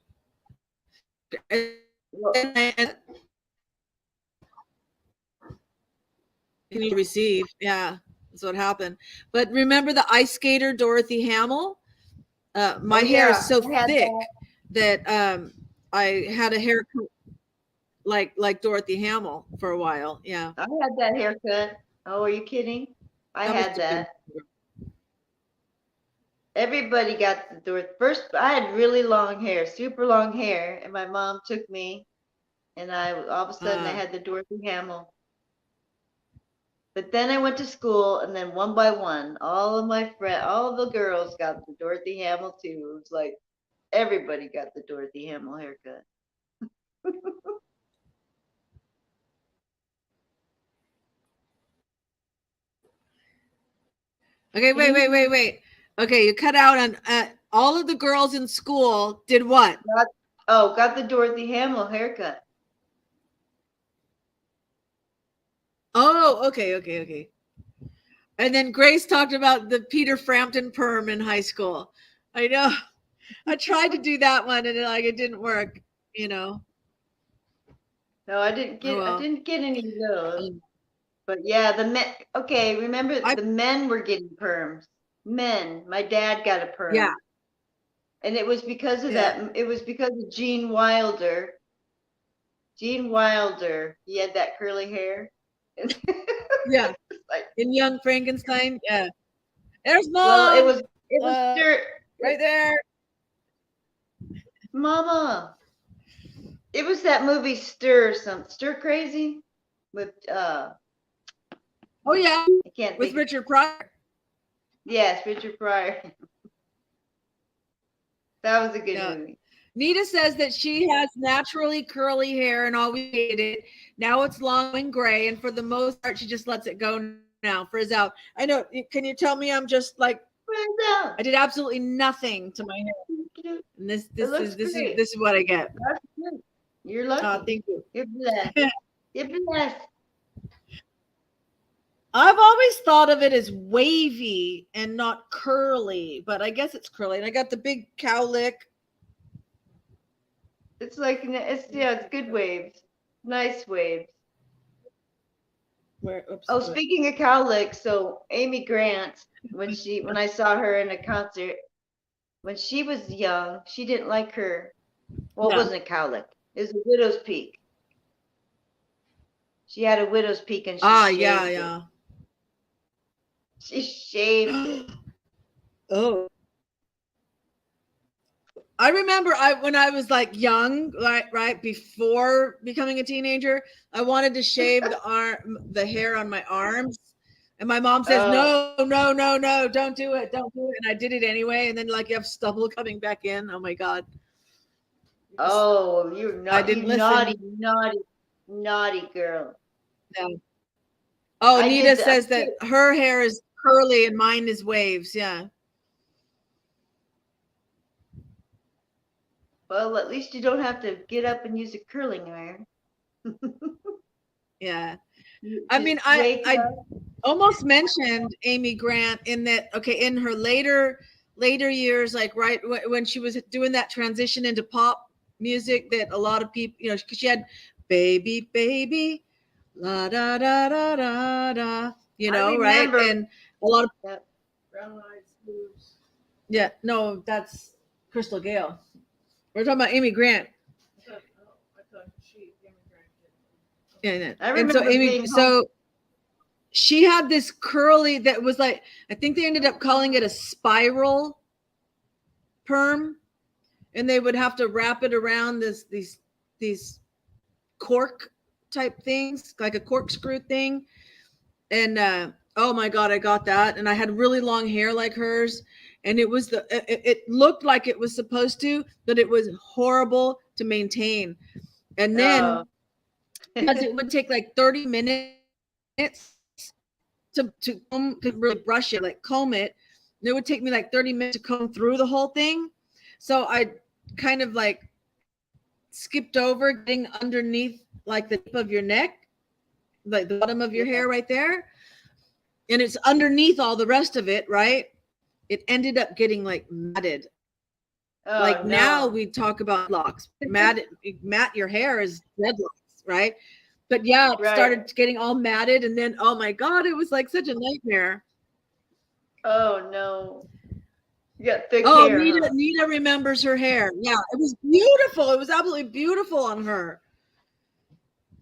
Well, you receive. Yeah, that's what happened. But remember the ice skater Dorothy Hamill? My hair is so thick that I had a haircut like Dorothy Hamill for a while. Yeah, I had that haircut. Oh, are you kidding? I had that. Everybody got the Dorothy. First, I had really long hair, super long hair, and my mom took me, and all of a sudden I had the Dorothy Hamill. But then I went to school, and then one by one, all the girls got the Dorothy Hamill too. It was like everybody got the Dorothy Hamill haircut. Okay, wait. Okay, you cut out on all of the girls in school did what? Got the Dorothy Hamill haircut. Oh, okay. And then Grace talked about the Peter Frampton perm in high school. I know. I tried to do that one and it didn't work, No, I didn't get any of those. But yeah, the men. Okay, remember the men were getting perms. Men. My dad got a perm. Yeah. And it was because of that. It was because of Gene Wilder. Gene Wilder. He had that curly hair. Yeah. In Young Frankenstein. Yeah. There's Mom. Well, it was right there. Mama. It was that movie Stir Crazy with Oh yeah. I can't with think. Richard Pryor. Yes, Richard Pryor. That was a good movie. Nita says that she has naturally curly hair and always hated it. Now it's long and gray, and for the most part, she just lets it go now. Frizz out. I know. Can you tell me I'm just like I did absolutely nothing to my hair. And this is what I get. That's good. You're lucky. Thank you. You're blessed. You're blessed. I've always thought of it as wavy and not curly, but I guess it's curly. And I got the big cowlick. It's like it's good waves, nice waves. Speaking of cowlick, so Amy Grant, when I saw her in a concert, when she was young, she didn't like her. Well, it wasn't a cowlick. It was a widow's peak. She had a widow's peak and she shaved it. She shaved it. Oh. I remember when I was like young, right before becoming a teenager, I wanted to shave the hair on my arms. And my mom says, no, don't do it. And I did it anyway. And then like you have stubble coming back in. Oh my God. Oh, you're not, you naughty girl. No. Oh, Nita says that her hair is curly and mine is waves. Yeah. Well, at least you don't have to get up and use a curling iron. Yeah. You I just mean, wake I up. almost mentioned Amy Grant in that. Okay, in her later years, like right when she was doing that transition into pop music, that a lot of people, you know, because she had "Baby, Baby," la da da da da da, you know, right? remember. And a lot of Yep. Brown eyes moves. yeah, no, that's Crystal Gale. We're talking about Amy Grant. I thought she immigrated. Yeah, I and so remember Amy, being home. so she had this curly that was like, I think they ended up calling it a spiral perm, and they would have to wrap it around these cork type things, like a corkscrew thing. And oh my god, I got that, and I had really long hair like hers, and it was it looked like it was supposed to, but it was horrible to maintain. And then because it would take like 30 minutes to comb, to really brush it, like comb it. It would take me like 30 minutes to comb through the whole thing. So I kind of like skipped over getting underneath like the tip of your neck, like the bottom of your hair right there. And it's underneath all the rest of it, right? It ended up getting like matted. Oh, Like no. now we talk about locks. Mat your hair is dreadlocks, right? But yeah, it started getting all matted, and then oh my god, it was like such a nightmare. Oh no. You got thick hair. Nita remembers her hair. Yeah, it was beautiful. It was absolutely beautiful on her.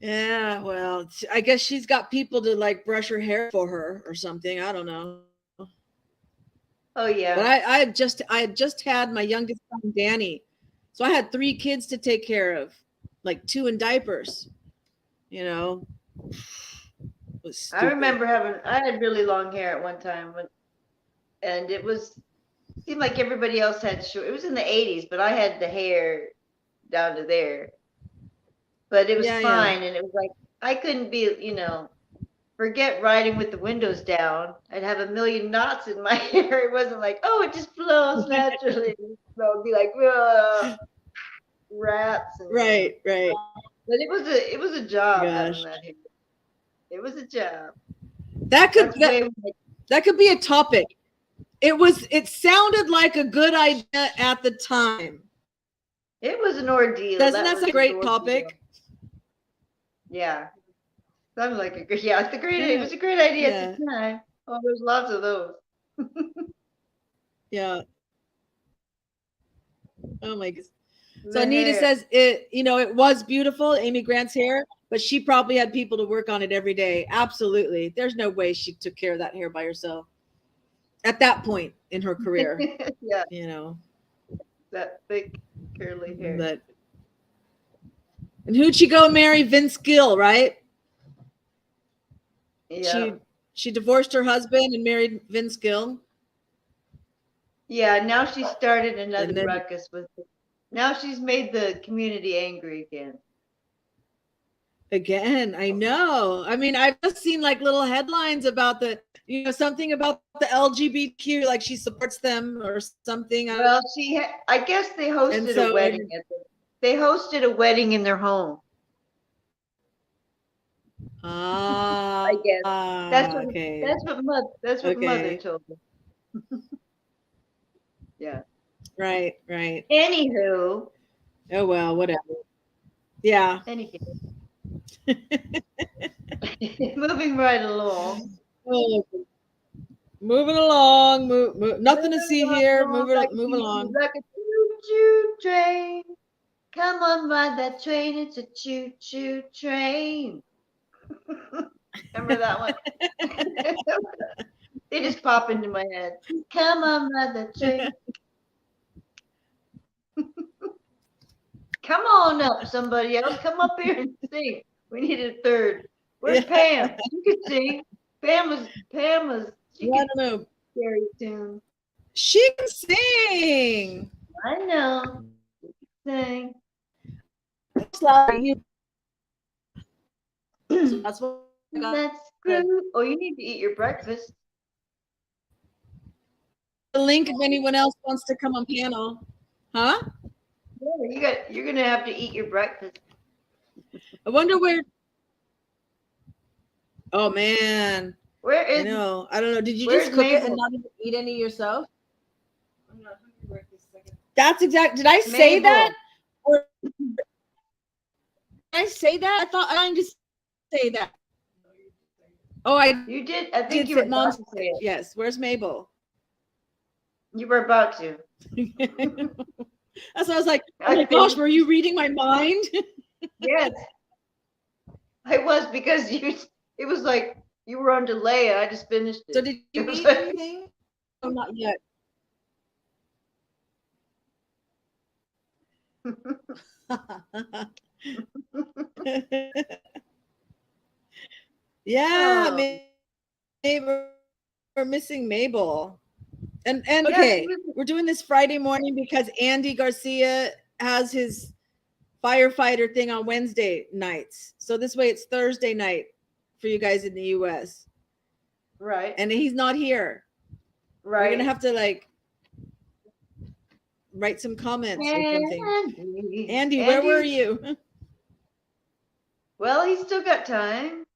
Yeah, well, I guess she's got people to like brush her hair for her or something. I don't know. Oh yeah. But I had just had my youngest son Danny, so I had 3 kids to take care of, like 2 in diapers. You know, I remember I had really long hair at one time, and it seemed like everybody else had short. It was in the 80s, but I had the hair down to there. But it was fine, and it was like I couldn't be, forget riding with the windows down. I'd have a million knots in my hair. It wasn't like, oh, it just flows naturally. So it'd be like, wraps. Right. But it was a job having that hair. It was a job. That could be a topic. It sounded like a good idea at the time. It was an ordeal. That's a great topic. Yeah. Sounded like it was a great idea at the time. Oh, there's lots of those. Yeah. Oh my goodness. So Anita says it was beautiful, Amy Grant's hair, but she probably had people to work on it every day. Absolutely. There's no way she took care of that hair by herself at that point in her career. Yeah. That thick curly hair. And who'd she go marry? Vince Gill, right? Yeah. She divorced her husband and married Vince Gill. Yeah, now she started another ruckus with it. Now she's made the community angry again. Again, I know. I mean, I've just seen like little headlines about something about the LGBTQ, like she supports them or something. Well, I guess they hosted a wedding they hosted a wedding in their home. I guess that's what mother told me. Yeah. Right. Anywho. Oh well, whatever. Yeah. Anywho. Moving right along. Moving along. Nothing to see here. Moving along. Like a choo-choo train. Come on, ride that train. It's a choo-choo train. Remember that one? They just pop into my head. Come on, ride that train. Come on up, somebody else. Come up here and sing. We need a third. Where's Pam? She could sing. Pam was. I don't know. Scary tune. She can sing. I know. Sing. That's what Let's groove. Oh, you need to eat your breakfast. link if anyone else wants to come on panel. Huh? Yeah, you're gonna have to eat your breakfast. I wonder where. Oh man. Where I is? know. I don't know. Did you Where's just cook it and Mabel? not even eat any yourself? I'm not hungry right this second. That's exact. Did I say Mabel. that? Or did I say that? I thought I didn't say that. No, you just say it. Oh, I You did. I think did you say were Mom. about to say it. Yes. Where's Mabel? You were about to. That's why I was like, oh I my think- gosh, were you reading my mind? Yes, I was because you. It was like you were on delay. And I just finished it. So did you It was eat like- anything? Oh, not yet. Yeah, Oh. maybe we're missing Mabel. And Yeah, okay, she was- we're doing this Friday morning because Andy Garcia has his firefighter thing on Wednesday nights. So this way it's Thursday night for you guys in the US. Right. And he's not here. Right. We're gonna have to like write some comments or something. Andy, where were you? Well, he's still got time.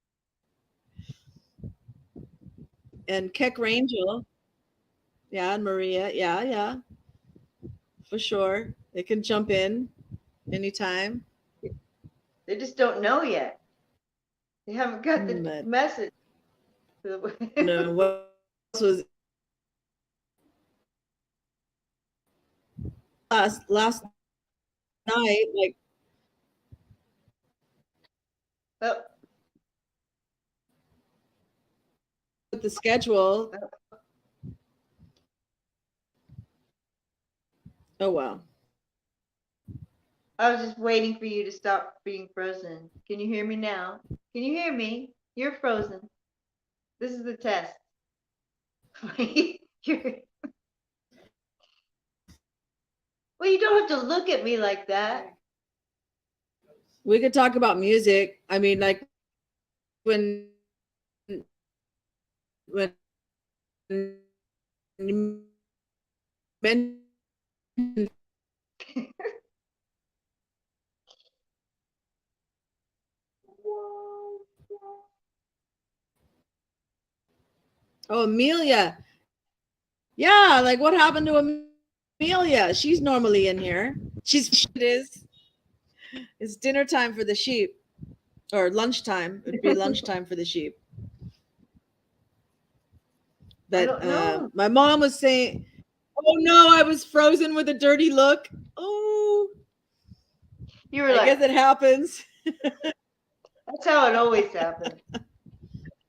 And Keck Rangel. Yeah, and Maria. Yeah. For sure. They can jump in anytime. They just don't know yet. They haven't got the But- message. No, what else was last night? Like Oh, with the schedule. Oh wow. I was just waiting for you to stop being frozen. Can you hear me now? Can you hear me? You're frozen. This is the test. You're- Well, you don't have to look at me like that. We could talk about music. I mean, like when you mentioned oh Amelia. Yeah, like what happened to Amelia? She's normally in here. It is. It's dinner time for the sheep. Or lunchtime. It'd be lunchtime for the sheep. I But don't know. my mom was saying, "Oh no, I was frozen with a dirty look." Oh, You were I like, guess it happens. that's how it always happens.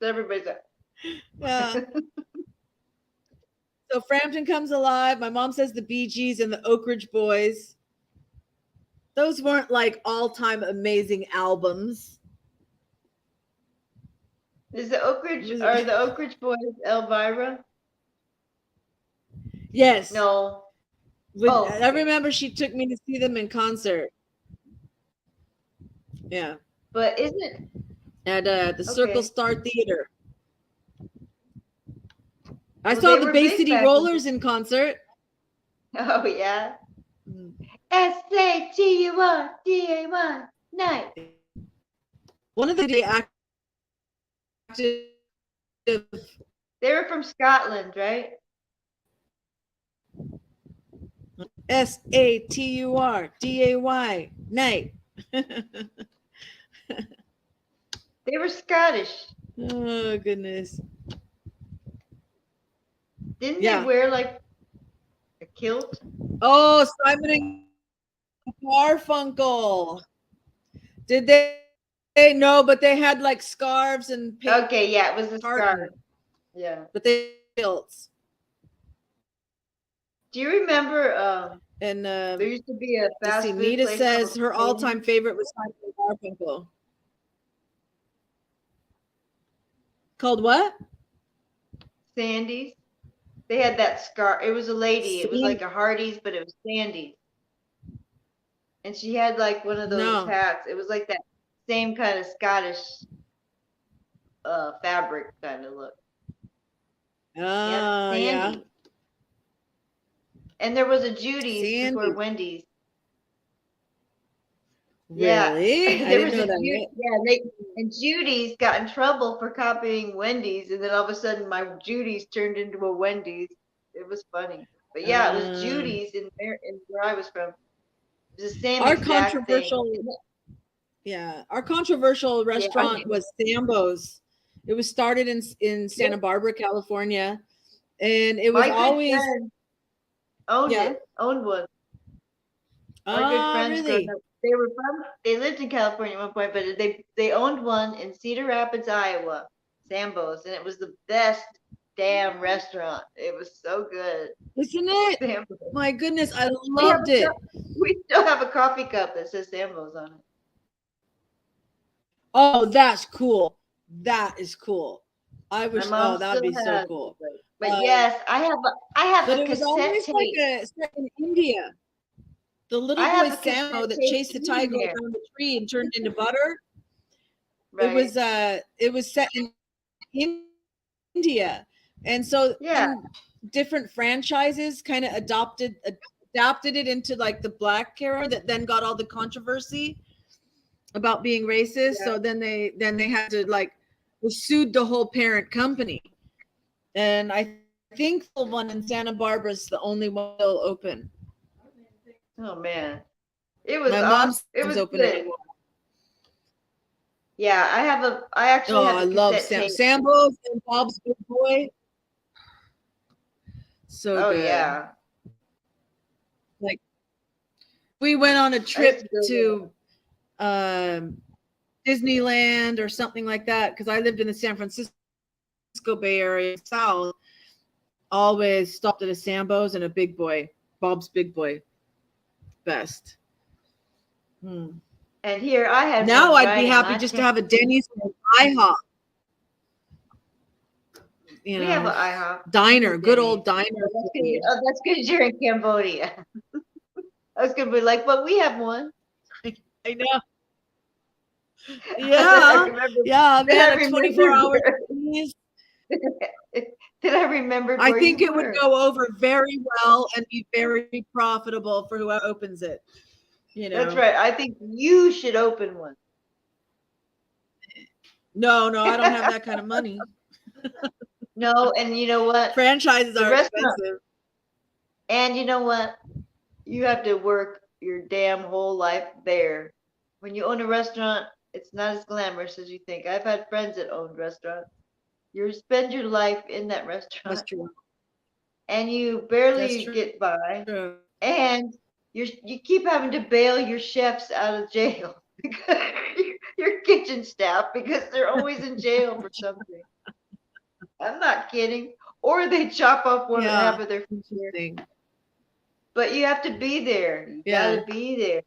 So everybody's like, Yeah. So Frampton Comes Alive. My mom says the Bee Gees and the Oak Ridge Boys. Those weren't like all-time amazing albums. is the Oak Ridge, are the Oak Ridge Boys Elvira? Yes. No. I remember she took me to see them in concert. Yeah. But isn't At the Circle Star Theater. I Well, saw they the were Bay big City back in Rollers in concert. Oh yeah. Mm. SATURDAY night. One of the active They were from Scotland, right? SATURDAY night. They were Scottish. Oh goodness. Didn't Yeah. they wear like a kilt? Oh, Simon and Garfunkel. Did they? No, but they had like scarves and Okay, yeah, it was a scarf. tartan, Yeah. but they kilts. Do you remember And there used to be a let's fast see, food Nita place says called her Sandy's? all-time favorite was Simon and Garfunkel. Called what? Sandy's. They had that scarf. It was a lady. It was Sandy. like a Hardee's, but it was Sandy's. And she had like one of those No. hats. It was like that same kind of Scottish fabric kind of look. Oh, Yep, yeah. Sandy. And there was a Judy's Sandy. before Wendy's. Really? Yeah. I didn't know that. And Judy's got in trouble for copying Wendy's, and then all of a sudden my Judy's turned into a Wendy's. It was funny. But yeah, it was Judy's in where I was from. It was the same exact thing. Our controversial restaurant was Sambo's. It was started in Santa Barbara, California, and it was always owned one. Our good friends really? growing up, they lived in California at one point, but they owned one in Cedar Rapids, Iowa, Sambo's, and it was the best damn restaurant. It was so good. Isn't it? Sambo's. My goodness, I loved it. We still have a coffee cup that says Sambo's on it. Oh, that's cool. That is cool. I wish. Oh, that'd be so cool. But yes, I have but a it was cassette always tape. like set in India. The little boy Sambo that chased the tiger around the tree and turned into butter. Right. It was set in India, and so different franchises kind of adapted it into like the black character that then got all the controversy about being racist. Yeah. So then they had to like sued the whole parent company, and I think the one in Santa Barbara is the only one still open. Oh man, it was my mom's open good. Anymore. Yeah, I actually have a love tape. Sambo's and Bob's Big Boy. So good. Yeah. Like we went on a trip to Disneyland or something like that because I lived in the San Francisco Bay Area South. Always stopped at a Sambo's and a Big Boy, Bob's Big Boy. Best. And here I have. Now I'd be happy just to have a Denny's or an IHOP. We have an IHOP diner, good old diner. That's because you're in Cambodia. I was gonna be like, but we have one. I know. Yeah, yeah, man, a 24-hour. Did I remember? I think it would go over very well and be very profitable for whoever opens it. You know. That's right. I think you should open one. No, I don't have that kind of money. No, and you know what? Franchises are expensive. And you know what? You have to work your damn whole life there. When you own a restaurant, it's not as glamorous as you think. I've had friends that owned restaurants. You spend your life in that restaurant. That's true. And you barely get by. True. And you keep having to bail your chefs out of jail. Your kitchen staff, because they're always in jail for something. I'm not kidding. Or they chop off half of their food. But you have to be there. You gotta be there,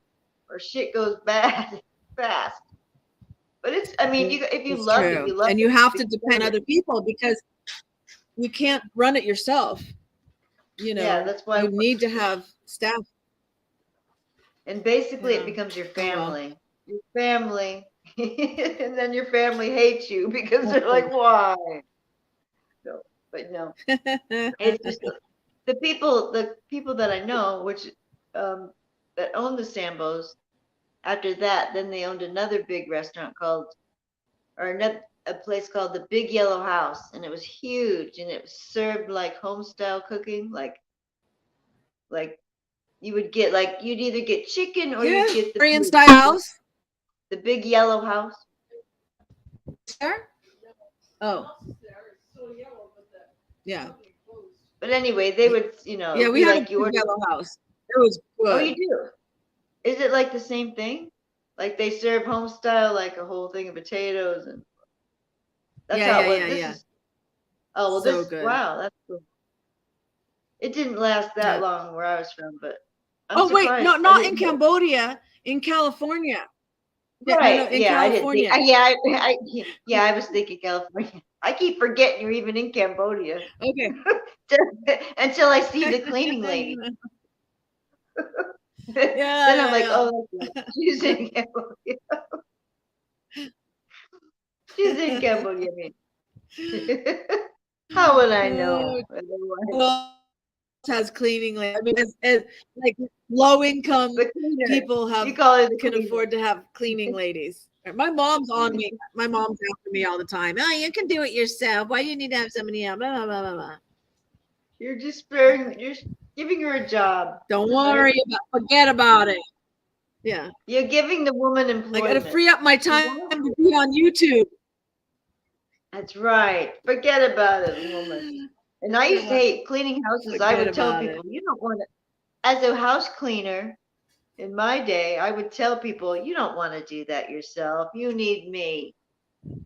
or shit goes bad fast. But if you love it, you love it. And you have to depend on other people because you can't run it yourself. You know, that's why you need to have staff. And basically, it becomes your family. Your family, and then your family hates you because they're like, why? No, but no, it's just the people that I know, which that own the Sambo's. After that, then they owned another big restaurant a place called the Big Yellow House, and it was huge, and it was served like home style cooking, like you would get you'd either get chicken or you'd get the Korean style house. The Big Yellow House. There? Oh. Yeah. But anyway, they would, Yeah, we had a Big Yellow House. It was good. Oh, you do? Is it like the same thing? Like they serve home style, like a whole thing of potatoes and that's how it was. Yeah. Oh well, so good. Wow, that's cool. It didn't last that long where I was from, but wait, no, not in Cambodia, in California. Right? No, in California. I was thinking California. I keep forgetting you're even in Cambodia. Okay. Until I see the cleaning lady. Then I'm like, oh, she's in Cambodia. She's in Cambodia. How would I know? has cleaning ladies. I mean, like low income people can afford to have cleaning ladies. My mom's on me. My mom's after me all the time. Oh, you can do it yourself. Why do you need to have somebody else? Blah, blah, blah, blah, blah. You're giving her a job. Don't worry forget about it. Yeah. You're giving the woman employment. I got to free up my time to be on YouTube. That's right. Forget about it, woman. And I used to hate cleaning houses. I would tell people, you don't want to, as a house cleaner in my day, I would tell people, you don't want to do that yourself. You need me.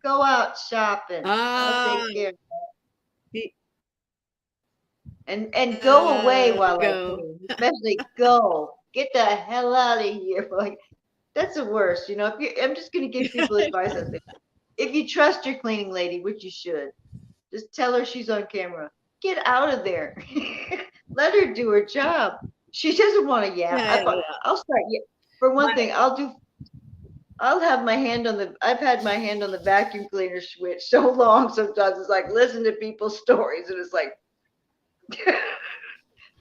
Go out shopping. I'll take care of that. And go away while I clean. Especially go. Get the hell out of here. Like, that's the worst. I'm just going to give people advice on this. If you trust your cleaning lady, which you should, just tell her she's on camera. Get out of there. Let her do her job. She doesn't want to yap. I'll start. For one thing, I'll have my hand on I've had my hand on the vacuum cleaner switch so long sometimes. It's like, listen to people's stories. And it's like,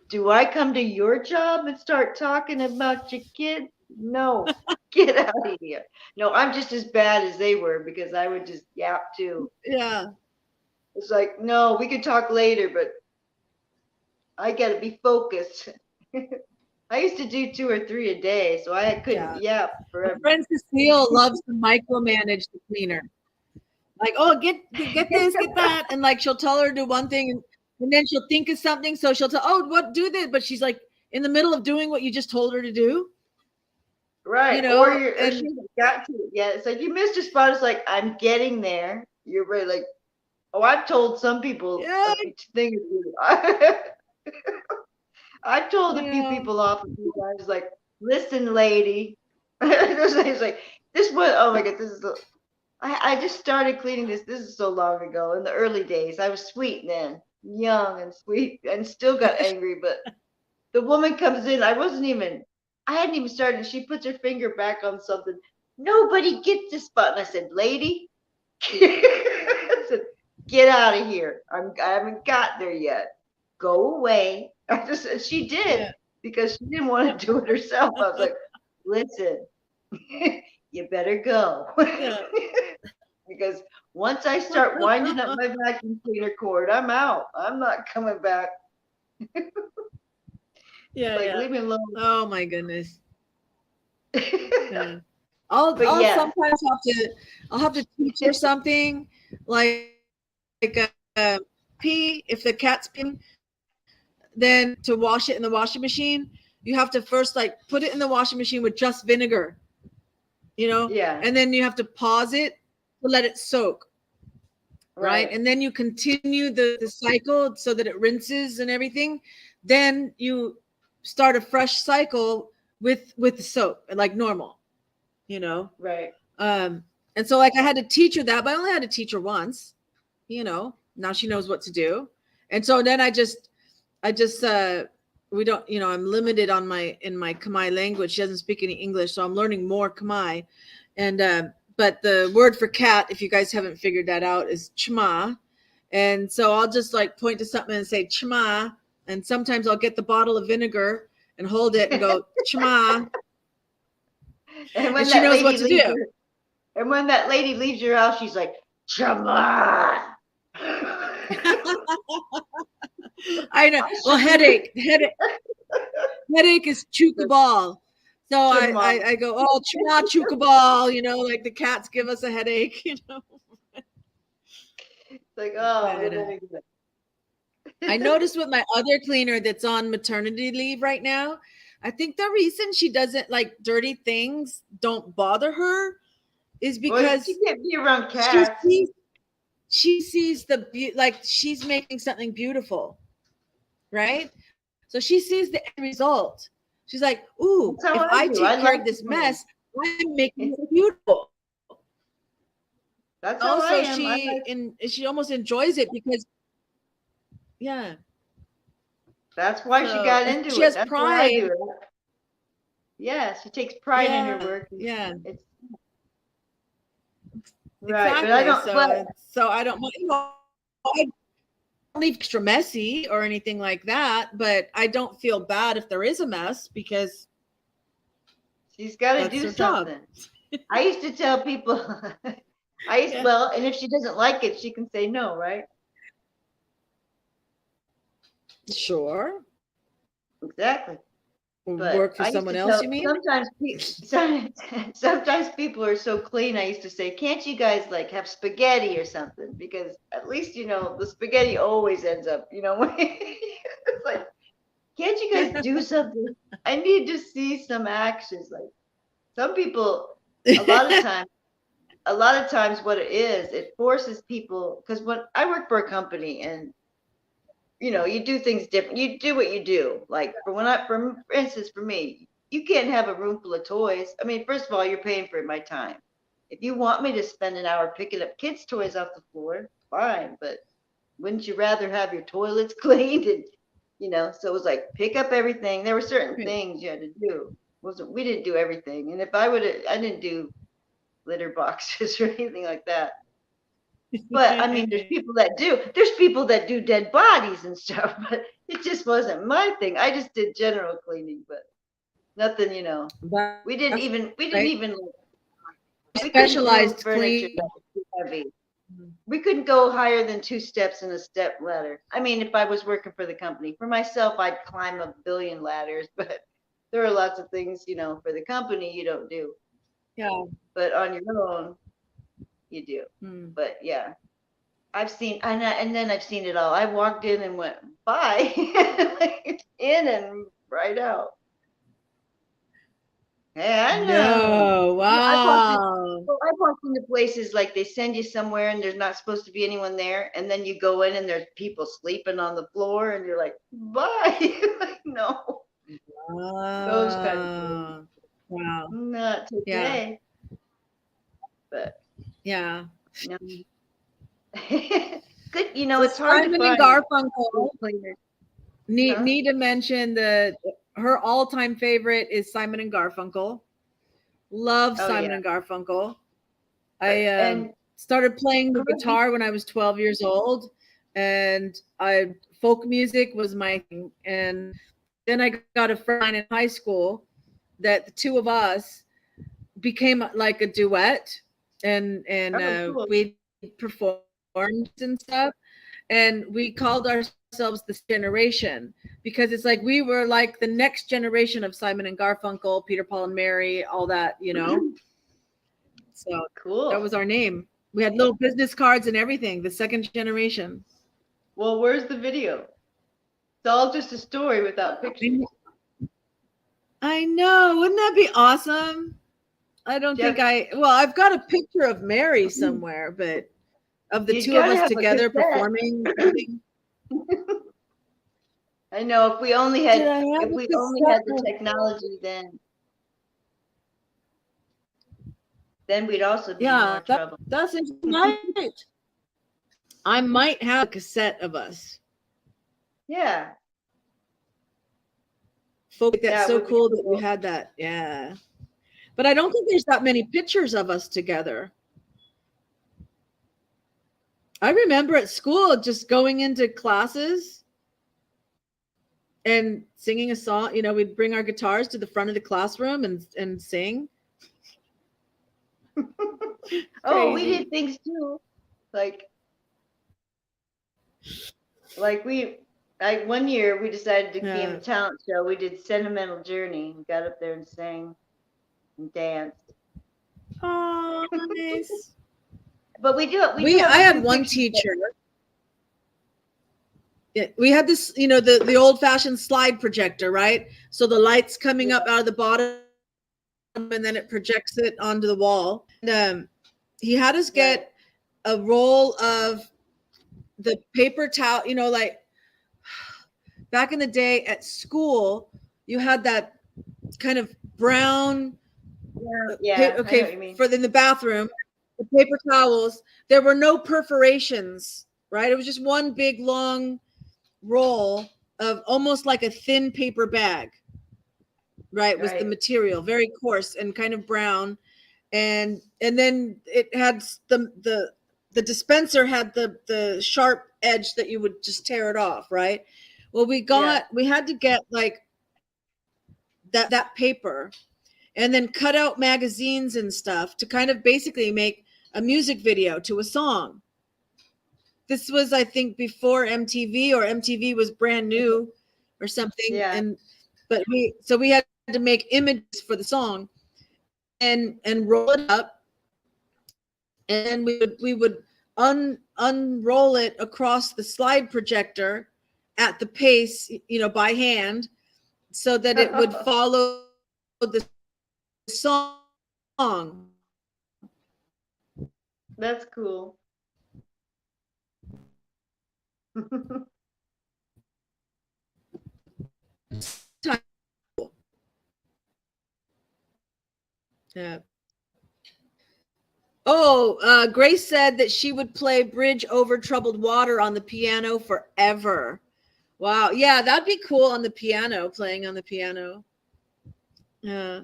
do I come to your job and start talking about your kid? No, get out of here. No, I'm just as bad as they were because I would just yap too. Yeah. It's like, no, we could talk later, but I got to be focused. I used to do 2 or 3 a day, so I couldn't yap forever. My friend Cecile loves to micromanage the cleaner. Like, oh, get this, get that. And like, she'll tell her to do one thing and then she'll think of something. So she'll tell, do this. But she's like in the middle of doing what you just told her to do. Right. Or she hasn't got to it yet. It's like, you missed a spot. It's like, I'm getting there. You're really like, oh, I've told some people things. I've told a few people off a few times, like, listen, lady. It's like, this one, oh my God, this is I just started cleaning this. This is so long ago in the early days. I was sweet then, young and sweet, and still got angry. But the woman comes in. I hadn't even started. She puts her finger back on something. Nobody gets this spot. And I said, lady, I said, get out of here. I haven't got there yet. Go away. She did because she didn't want to do it herself. I was like, listen, you better go. Because once I start winding up my vacuum cleaner cord, I'm out. I'm not coming back. Leave me alone. Oh my goodness. I'll sometimes have to teach her something like pee. If the cat's peeing, then to wash it in the washing machine, you have to first put it in the washing machine with just vinegar, and then you have to pause it to let it soak. Right. And then you continue the cycle so that it rinses and everything. Then you start a fresh cycle with the soap, like normal, Right. And so I had to teach her that, but I only had to teach her once, now she knows what to do. And so then we don't, I'm limited in my Khmer language. She doesn't speak any English, so I'm learning more Khmer. And, but the word for cat, if you guys haven't figured that out, is chma. And so I'll just point to something and say chma. And sometimes I'll get the bottle of vinegar and hold it and go chma. and she knows what to do. And when that lady leaves your house, she's like, chma. I know. Well, headache is chukabal. So I go, oh, chuma chukabal, like the cats give us a headache, It's like, oh. I noticed with my other cleaner that's on maternity leave right now, I think the reason she doesn't like dirty things don't bother her is because she can't be around cats. She sees she's making something beautiful, right? So she sees the end result. She's like, ooh, if I take care of this mess, I'm making it beautiful. That's how I am. She almost enjoys it because, that's why she got into it. She has pride. Yeah, she takes pride in her work. Yeah. Right, exactly. but I don't. So I don't. leave extra messy or anything like that, but I don't feel bad if there is a mess because she's got to that's do her job. something. I used to tell people, Yeah. well, and if she doesn't like it, she can say no, right? Sure. Exactly. But Work for I used someone to else, tell you mean? sometimes people are so clean. I used to say, can't you guys like have spaghetti or something? Because at least the spaghetti always ends up, it's like, can't you guys do something? I need to see some actions. Like some people, a lot of times. A lot of times what it is, it forces people, because when I work for a company and you do things different, you do what you do. Like for instance, for me, you can't have a room full of toys. I mean, first of all, you're paying for my time. If you want me to spend an hour picking up kids' toys off the floor, fine, but wouldn't you rather have your toilets cleaned? And so it was like pick up everything. There were certain things you had to do. We didn't do everything. And if I didn't do litter boxes or anything like that. But I mean, there's people that do. There's people that do dead bodies and stuff, but it just wasn't my thing. I just did general cleaning, but nothing, We didn't even we couldn't move Specialized furniture clean. that was too heavy. We couldn't go higher than 2 steps in a step ladder. I mean, if I was working for the company. For myself, I'd climb a billion ladders, but there are lots of things, for the company you don't do. Yeah. But on your own, you do. But yeah, I've seen, and then I've seen it all. I walked in and went, bye, in and right out. Hey, I know. No, wow. I walked into places like they send you somewhere and there's not supposed to be anyone there, and then you go in and there's people sleeping on the floor, and you're like, bye. Like, no. Those kind of things. Wow. Not today. Yeah. But yeah. No. Good, So it's hard Simon to find and Garfunkel. cleaners. Need to mention that her all-time favorite is Simon and Garfunkel. Love Simon and Garfunkel. I started playing the guitar when I was 12 years old, and folk music was my thing. And then I got a friend in high school that the two of us became like a duet, and cool. we performed and stuff, and we called ourselves this generation because it's like we were like the next generation of Simon and Garfunkel, Peter, Paul and Mary, all that, So cool. That was our name. We had little business cards and everything. The second generation. Well, where's the video? It's all just a story without pictures. I know. Wouldn't that be awesome? I don't think I've got a picture of Mary somewhere, but of the two of us together performing something. I know, if we only had the technology then we'd also be in more trouble. That's interesting. I might have a cassette of us. Yeah. Folks, that's so cool that we had that. Yeah. But I don't think there's that many pictures of us together. I remember at school just going into classes and singing a song. We'd bring our guitars to the front of the classroom and sing. Oh, we did things too. Like one year we decided to be in a talent show. We did Sentimental Journey. We got up there and sang and danced. Oh, nice. But I had one teacher. We had this, the old-fashioned slide projector, right? So the light's coming up out of the bottom, and then it projects it onto the wall. And he had us get a roll of the paper towel, like back in the day at school, you had that kind of brown. Yeah. Okay. For in the bathroom, the paper towels, there were no perforations, right? It was just one big long roll of almost like a thin paper bag, right? Was the material very coarse and kind of brown, and then it had the the dispenser had the sharp edge that you would just tear it off, right? Well, we had to get like that paper and then cut out magazines and stuff to kind of basically make a music video to a song. This was, I think, before MTV, or MTV was brand new or something. Yeah. But we had to make images for the song and roll it up, and we would unroll it across the slide projector at the pace, by hand, so that it would follow the song. That's cool. Yeah. Oh, Grace said that she would play Bridge Over Troubled Water on the piano forever. Wow. Yeah, that'd be cool on the piano, playing on the piano. Yeah.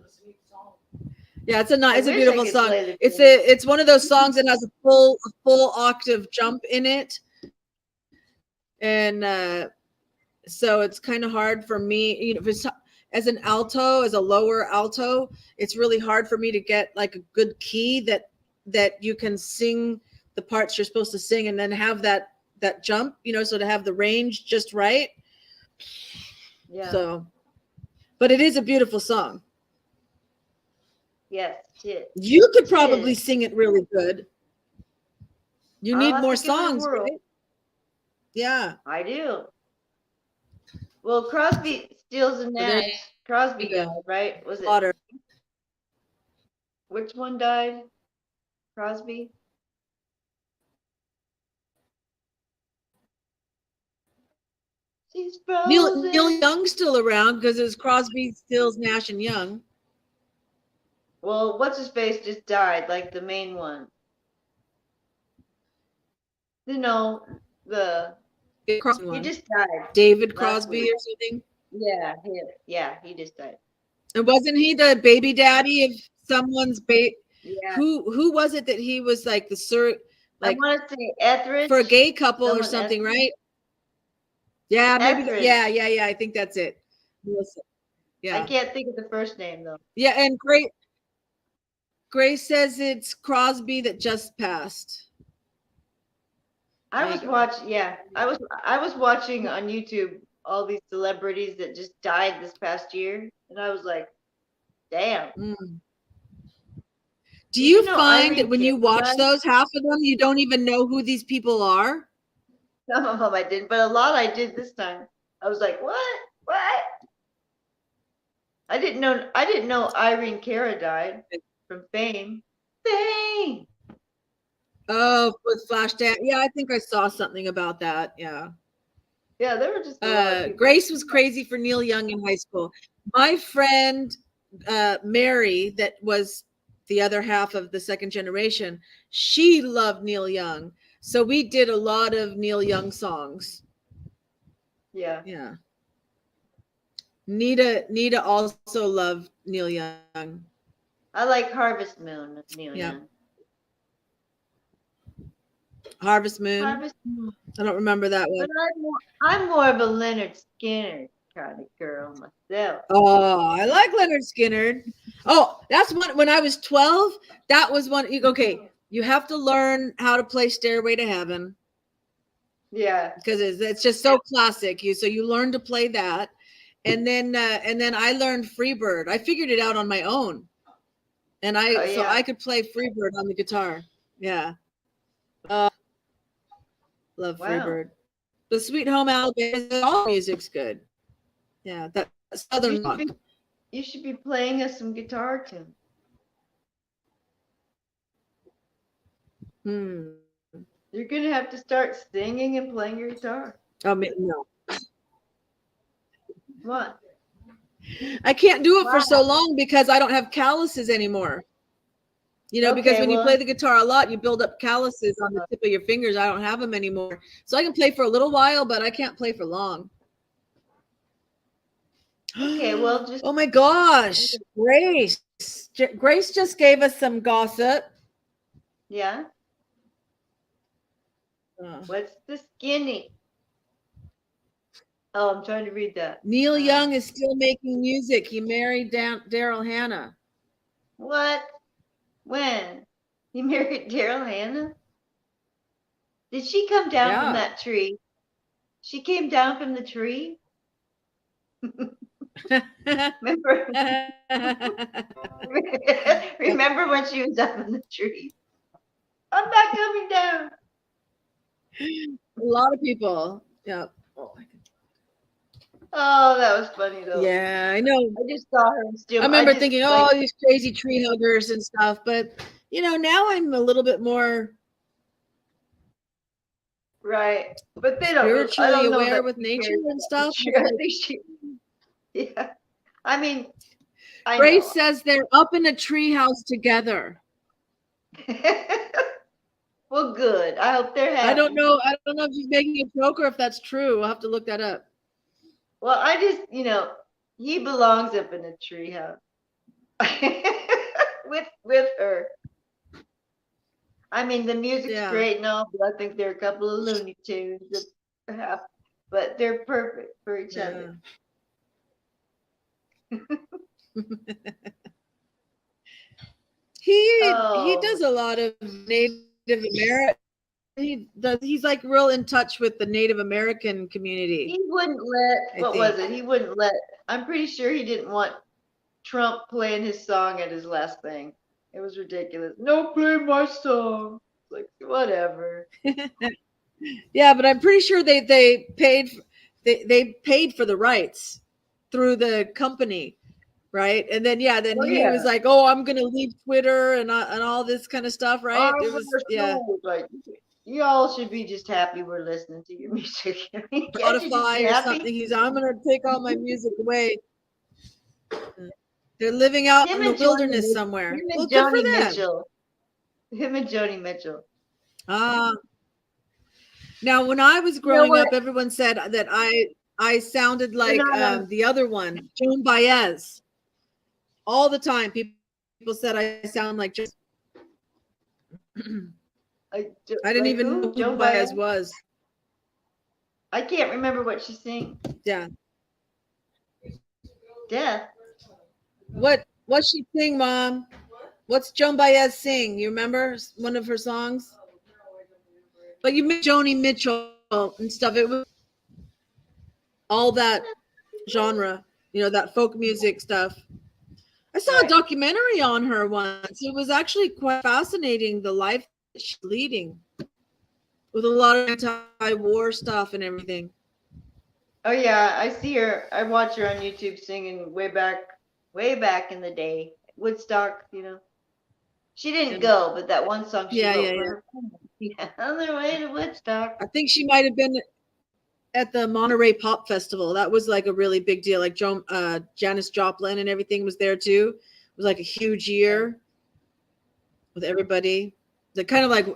Yeah, it's a beautiful song. It's one of those songs that has a full octave jump in it. And so it's kind of hard for me, as an alto, as a lower alto, it's really hard for me to get like a good key that you can sing the parts you're supposed to sing and then have that jump, so to have the range just right. Yeah. So, but it is a beautiful song. Yes, it is. You could probably sing it really good. You need more songs, right? Yeah. I do. Well, Crosby, Stills and Nash. Crosby died, right? Was it? Water. Which one died? Crosby? She's frozen. Neil Young's still around because it's Crosby, Stills, Nash, and Young. Well, what's his face just died, like the main one. He just died. David Crosby or something. Yeah, he just died. And wasn't he the baby daddy of someone's baby? Yeah. Who was it that he was like the I want to say Etheridge for a gay couple or something, right? Yeah, maybe. Yeah. I think that's it. Yeah. I can't think of the first name though. Yeah, and Grace says it's Crosby that just passed. I was watching on YouTube all these celebrities that just died this past year, and I was like, damn. Do you find that when you watch those, half of them you don't even know who these people are? Some of them I didn't, but a lot I did this time. I was like, what? I didn't know Irene Cara died from Fame. Fame. Oh, with Flashdance. Yeah, I think I saw something about that. Yeah. Yeah, they were just. Grace was crazy for Neil Young in high school. My friend Mary, that was the other half of the second generation, she loved Neil Young. So we did a lot of Neil Young songs. Yeah. Yeah. Nita also loved Neil Young. I like Harvest Moon, Neil Young. Harvest Moon. I don't remember that one. But I'm more of a Leonard Skinner kind of girl myself. Oh, I like Leonard Skinner. Oh, that's one. When I was 12, that was one. Okay, you have to learn how to play Stairway to Heaven. Yeah, because it's just so classic. So you learn to play that, and then I learned Freebird. I figured it out on my own, and I could play Freebird on the guitar. Yeah. Love Freebird. The Sweet Home Alabama, all music's good. Yeah, that Southern rock. You should be playing us some guitar tunes. You're gonna have to start singing and playing your guitar. No. What? I can't do it for so long because I don't have calluses anymore. Because when you play the guitar a lot, you build up calluses on the tip of your fingers. I don't have them anymore. So I can play for a little while, but I can't play for long. Okay, well, oh my gosh. Grace just gave us some gossip. Yeah. What's the skinny? Oh, I'm trying to read that. Neil Young is still making music. He married Daryl Hannah. What? When? He married Daryl Hannah? Did she come down from that tree? She came down from the tree? Remember? Remember when she was up in the tree? I'm not coming down. A lot of people. Yeah. Oh, that was funny though. Yeah, I know. I just saw her and still. I remember thinking, oh, these crazy tree huggers and stuff. But now I'm a little bit more right. But they don't spiritually aware with nature and stuff. Yeah. I mean, Grace says they're up in a tree house together. Well, good. I hope they're happy. I don't know if she's making a joke or if that's true. I'll have to look that up. Well, I just, he belongs up in a tree house with her. I mean, the music's great and all, but I think they're a couple of Looney Tunes that have, but they're perfect for each other. He does a lot of Native American. He's like real in touch with the Native American community. He wouldn't let He wouldn't let. I'm pretty sure he didn't want Trump playing his song at his last thing. It was ridiculous. No, play my song. Like whatever. Yeah, but I'm pretty sure they paid for the rights through the company, right? And then he was like, "Oh, I'm gonna leave Twitter and all this kind of stuff," right? It was like y'all should be just happy we're listening to your music. Spotify or something. I'm gonna take all my music away. They're living out in the wilderness somewhere. Well, good for them. Him and Joni Mitchell. Now, when I was growing up, everyone said that I sounded like the other one, Joan Baez. All the time, people said I sound like just. I didn't even know who Joan Baez was. I can't remember what she sang. Yeah. Death. What's she sing, Mom? What's Joan Baez sing? You remember one of her songs? But you made Joni Mitchell and stuff. It was all that genre, that folk music stuff. I saw a documentary on her once. It was actually quite fascinating, the life that she's leading with a lot of anti-war stuff and everything. Oh yeah, I see her. I watch her on YouTube singing way back in the day. Woodstock, She didn't go, but that one song she wrote on their way to Woodstock. I think she might have been at the Monterey Pop Festival. That was like a really big deal. Like Janis Joplin and everything was there too. It was like a huge year with everybody. The kind of like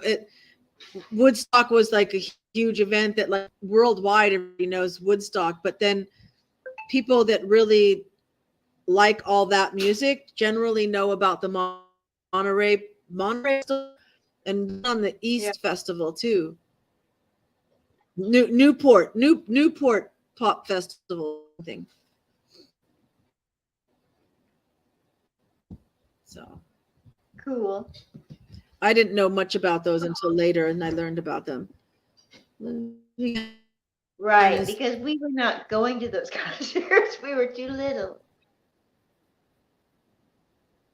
Woodstock was like a huge event that like worldwide everybody knows Woodstock. But then people that really like all that music generally know about the Monterey and on the East Festival too. Newport Pop Festival thing. So cool. I didn't know much about those until later, and I learned about them. Right, because we were not going to those concerts. We were too little.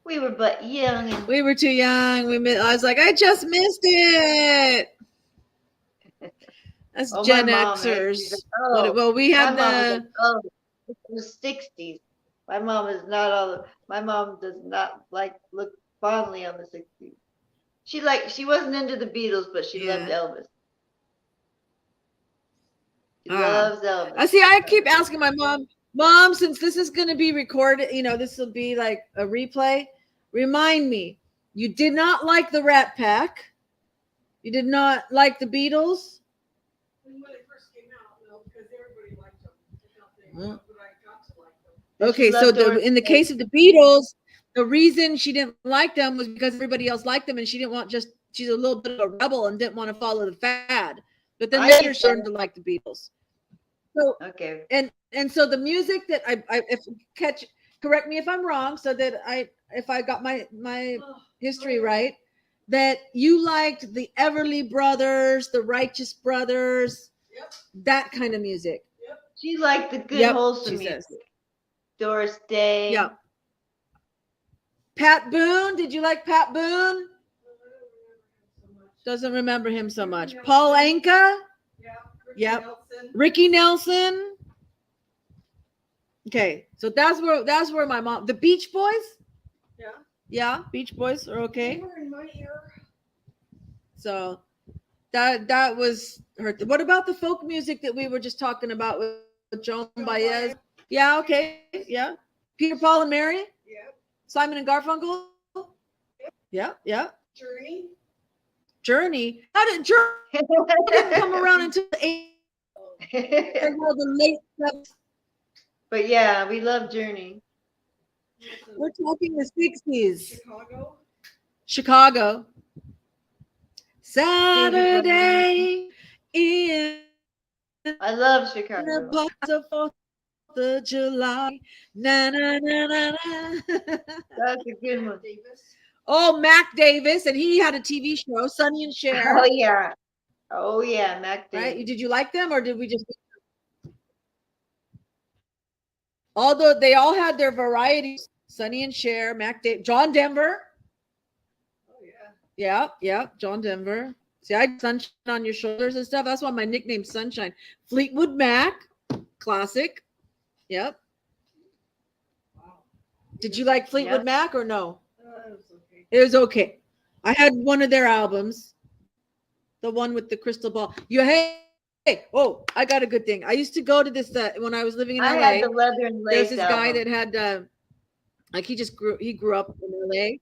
We were but young. We were too young. I was like, I just missed it. That's Gen Xers. Well, we had it was 60s. My mom is not my mom does not look fondly on the 60s. She wasn't into the Beatles, but she loved Elvis. She loves Elvis. I see. I keep asking my Mom, since this is going to be recorded, this will be like a replay. Remind me, you did not like the Rat Pack. You did not like the Beatles. When it first came out, no, because everybody liked them. But I got to like them. Okay, so in the case of the Beatles, the reason she didn't like them was because everybody else liked them, and she didn't want she's a little bit of a rebel and didn't want to follow the fad. but then I later get she learned that. to like the Beatles. So Okay. and so the music that I if correct me if I'm wrong, so that if I got my history right, that you liked the Everly Brothers, the Righteous Brothers, Yep. that kind of music. Yep. She liked the good, Yep, wholesome she says. music. Doris Day. Yep. Pat Boone, did you like Pat Boone? Doesn't remember him so much. Paul Anka? Yeah. Yep. Nelson. Ricky Nelson. Okay, so that's where my mom. The Beach Boys. Yeah. Yeah, Beach Boys are okay. They were in my ear. So that was her. What about the folk music that we were just talking about with Joan Baez? Yeah, okay, yeah. Peter, Paul, and Mary. Yeah. Simon and Garfunkel. Yeah, yeah. Journey. Journey. How did Journey didn't come around until the late 70s. But yeah, we love Journey. We're talking the 60s. Chicago. Chicago. Saturday in I love the Chicago. park of 4th of July. Na na na na na. That's a good one. Davis. Oh, Mac Davis, and he had a TV show, Sonny and Cher. Oh yeah. Oh yeah, Mac Davis. Right? Did you like them, or did we just? Although they all had their varieties, Sonny and Cher, Mac Davis, John Denver. Oh yeah. Yeah, yeah, John Denver. See, I had Sunshine on Your Shoulders and stuff. That's why my nickname's Sunshine. Fleetwood Mac, classic. Yep. Wow. Did you like Fleetwood Yep. Mac or no? It was okay. It was okay. I had one of their albums, the one with the crystal ball. Oh, I got a good thing. I used to go to this when I was living in LA. I had the Leather and Lace There's this guy album. that had like he grew up in LA.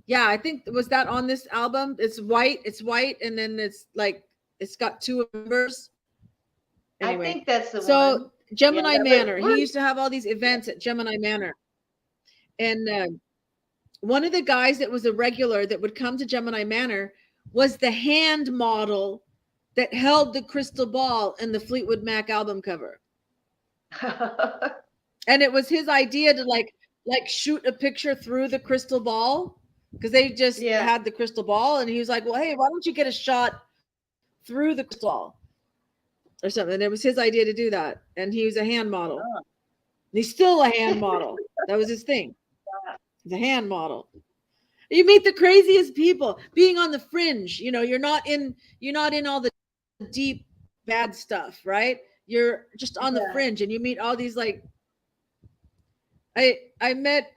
Yeah, I think was that on this album. It's white, and then it's got two members. Anyway, I think that's the so one. Gemini Yeah, Manor. He used to have all these events at Gemini Manor, and one of the guys that was a regular that would come to Gemini Manor was the hand model that held the crystal ball in the Fleetwood Mac album cover. And it was his idea to like shoot a picture through the crystal ball because they just had the crystal ball, and he was like, well, hey, why don't you get a shot through the crystal ball or something? And it was his idea to do that, and he was a hand model. And he's still a hand model. That was his thing. The hand model. You meet the craziest people. Being on the fringe, you're not in all the deep bad stuff, right? You're just on the fringe, and you meet all these like. I met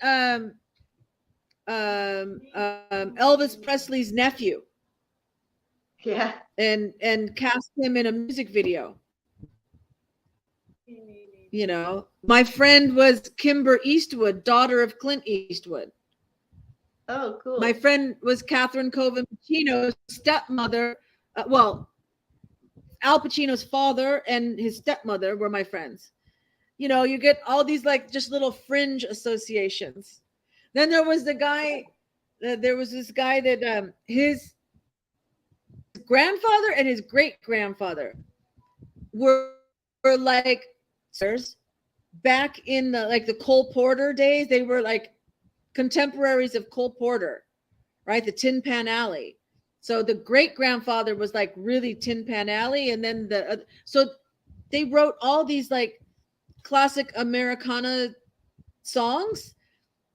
Elvis Presley's nephew. Yeah. And cast him in a music video. My friend was Kimber Eastwood, daughter of Clint Eastwood. Oh, cool. My friend was Catherine Coven Pacino's stepmother. Al Pacino's father and his stepmother were my friends. You get all these like just little fringe associations. Then there was this guy that his grandfather and his great grandfather were like back in the Cole Porter days. They were like contemporaries of Cole Porter, right? The Tin Pan Alley. So the great grandfather was like really Tin Pan Alley, and then so they wrote all these like classic Americana songs,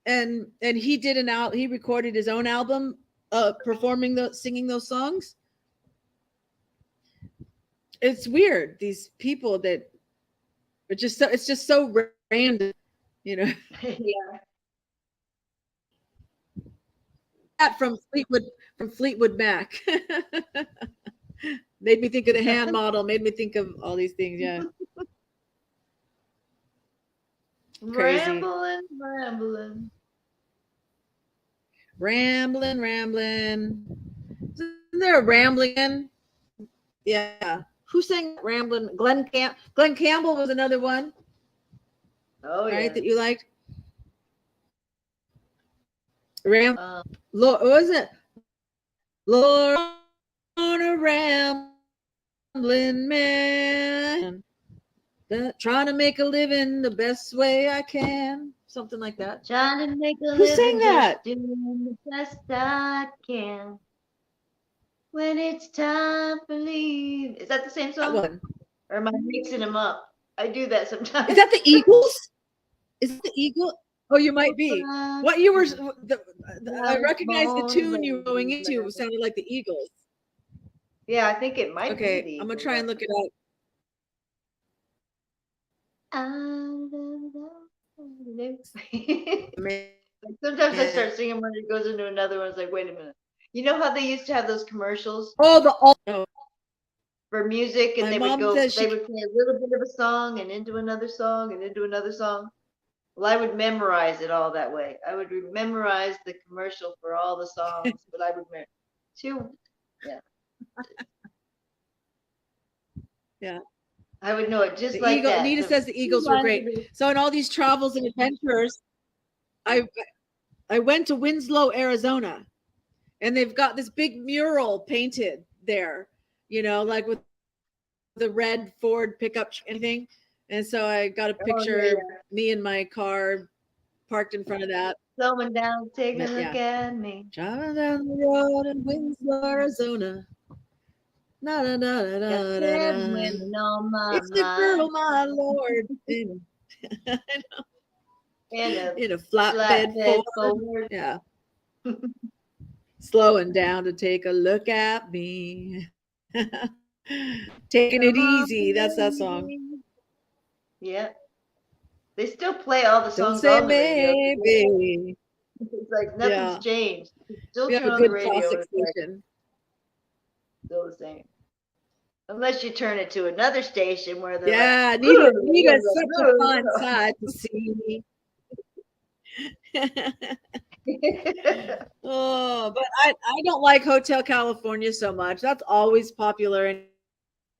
and he recorded his own album singing those songs. It's weird, these people that are it's just so random, Yeah. That from Fleetwood Mac. Made me think of the hand model, made me think of all these things. Yeah. Crazy. Rambling. Isn't there a rambling? Yeah. Who sang Ramblin'? Glenn Campbell was another one. Oh, right, yeah. that you liked. What was it? Lord a rambling man, trying to make a living the best way I can. Something like that. Trying to make a Who sang living, that? just doing the best I can. When it's time to leave. Is that the same That song? one. Or am I mixing them up? I do that sometimes. Is that the Eagles? Is it the Eagle? Oh, you might be. What you were, I recognize the tune you were going into. It sounded like the Eagles. Yeah, I think it might be the Okay, I'm gonna try and look it up. Sometimes I start singing when it goes into another one. It's like, wait a minute. You know how they used to have those commercials Oh, for music, and my they would mom go, says they would play a little bit of a song and into another song and into another song. Well, I would memorize it all that way. I would memorize the commercial for all the songs, but I would yeah. Yeah. I would know it just The like Eagle. that. Nita says the Eagles were great. So in all these travels and adventures, I went to Winslow, Arizona, and they've got this big mural painted there, you know, like with the red Ford pickup, anything. And so I got a picture of me in my car parked in front of that. Slowing down, take a look at me. Driving down the road in Winslow, Arizona. Na, na, na, na, na, na, na. It's the girl, my lord. In a flatbed Ford. Yeah. Slowing down to take a look at me. Taking it easy. That's that song. Yeah. They still play all the songs Don't say on the radio. maybe. It's like nothing's changed. Still We have turn a on the good radio. classic station. Still the same. Unless you turn it to another station where they're like, Nita's such a fun sight to see. Oh, but I don't like Hotel California so much. That's always popular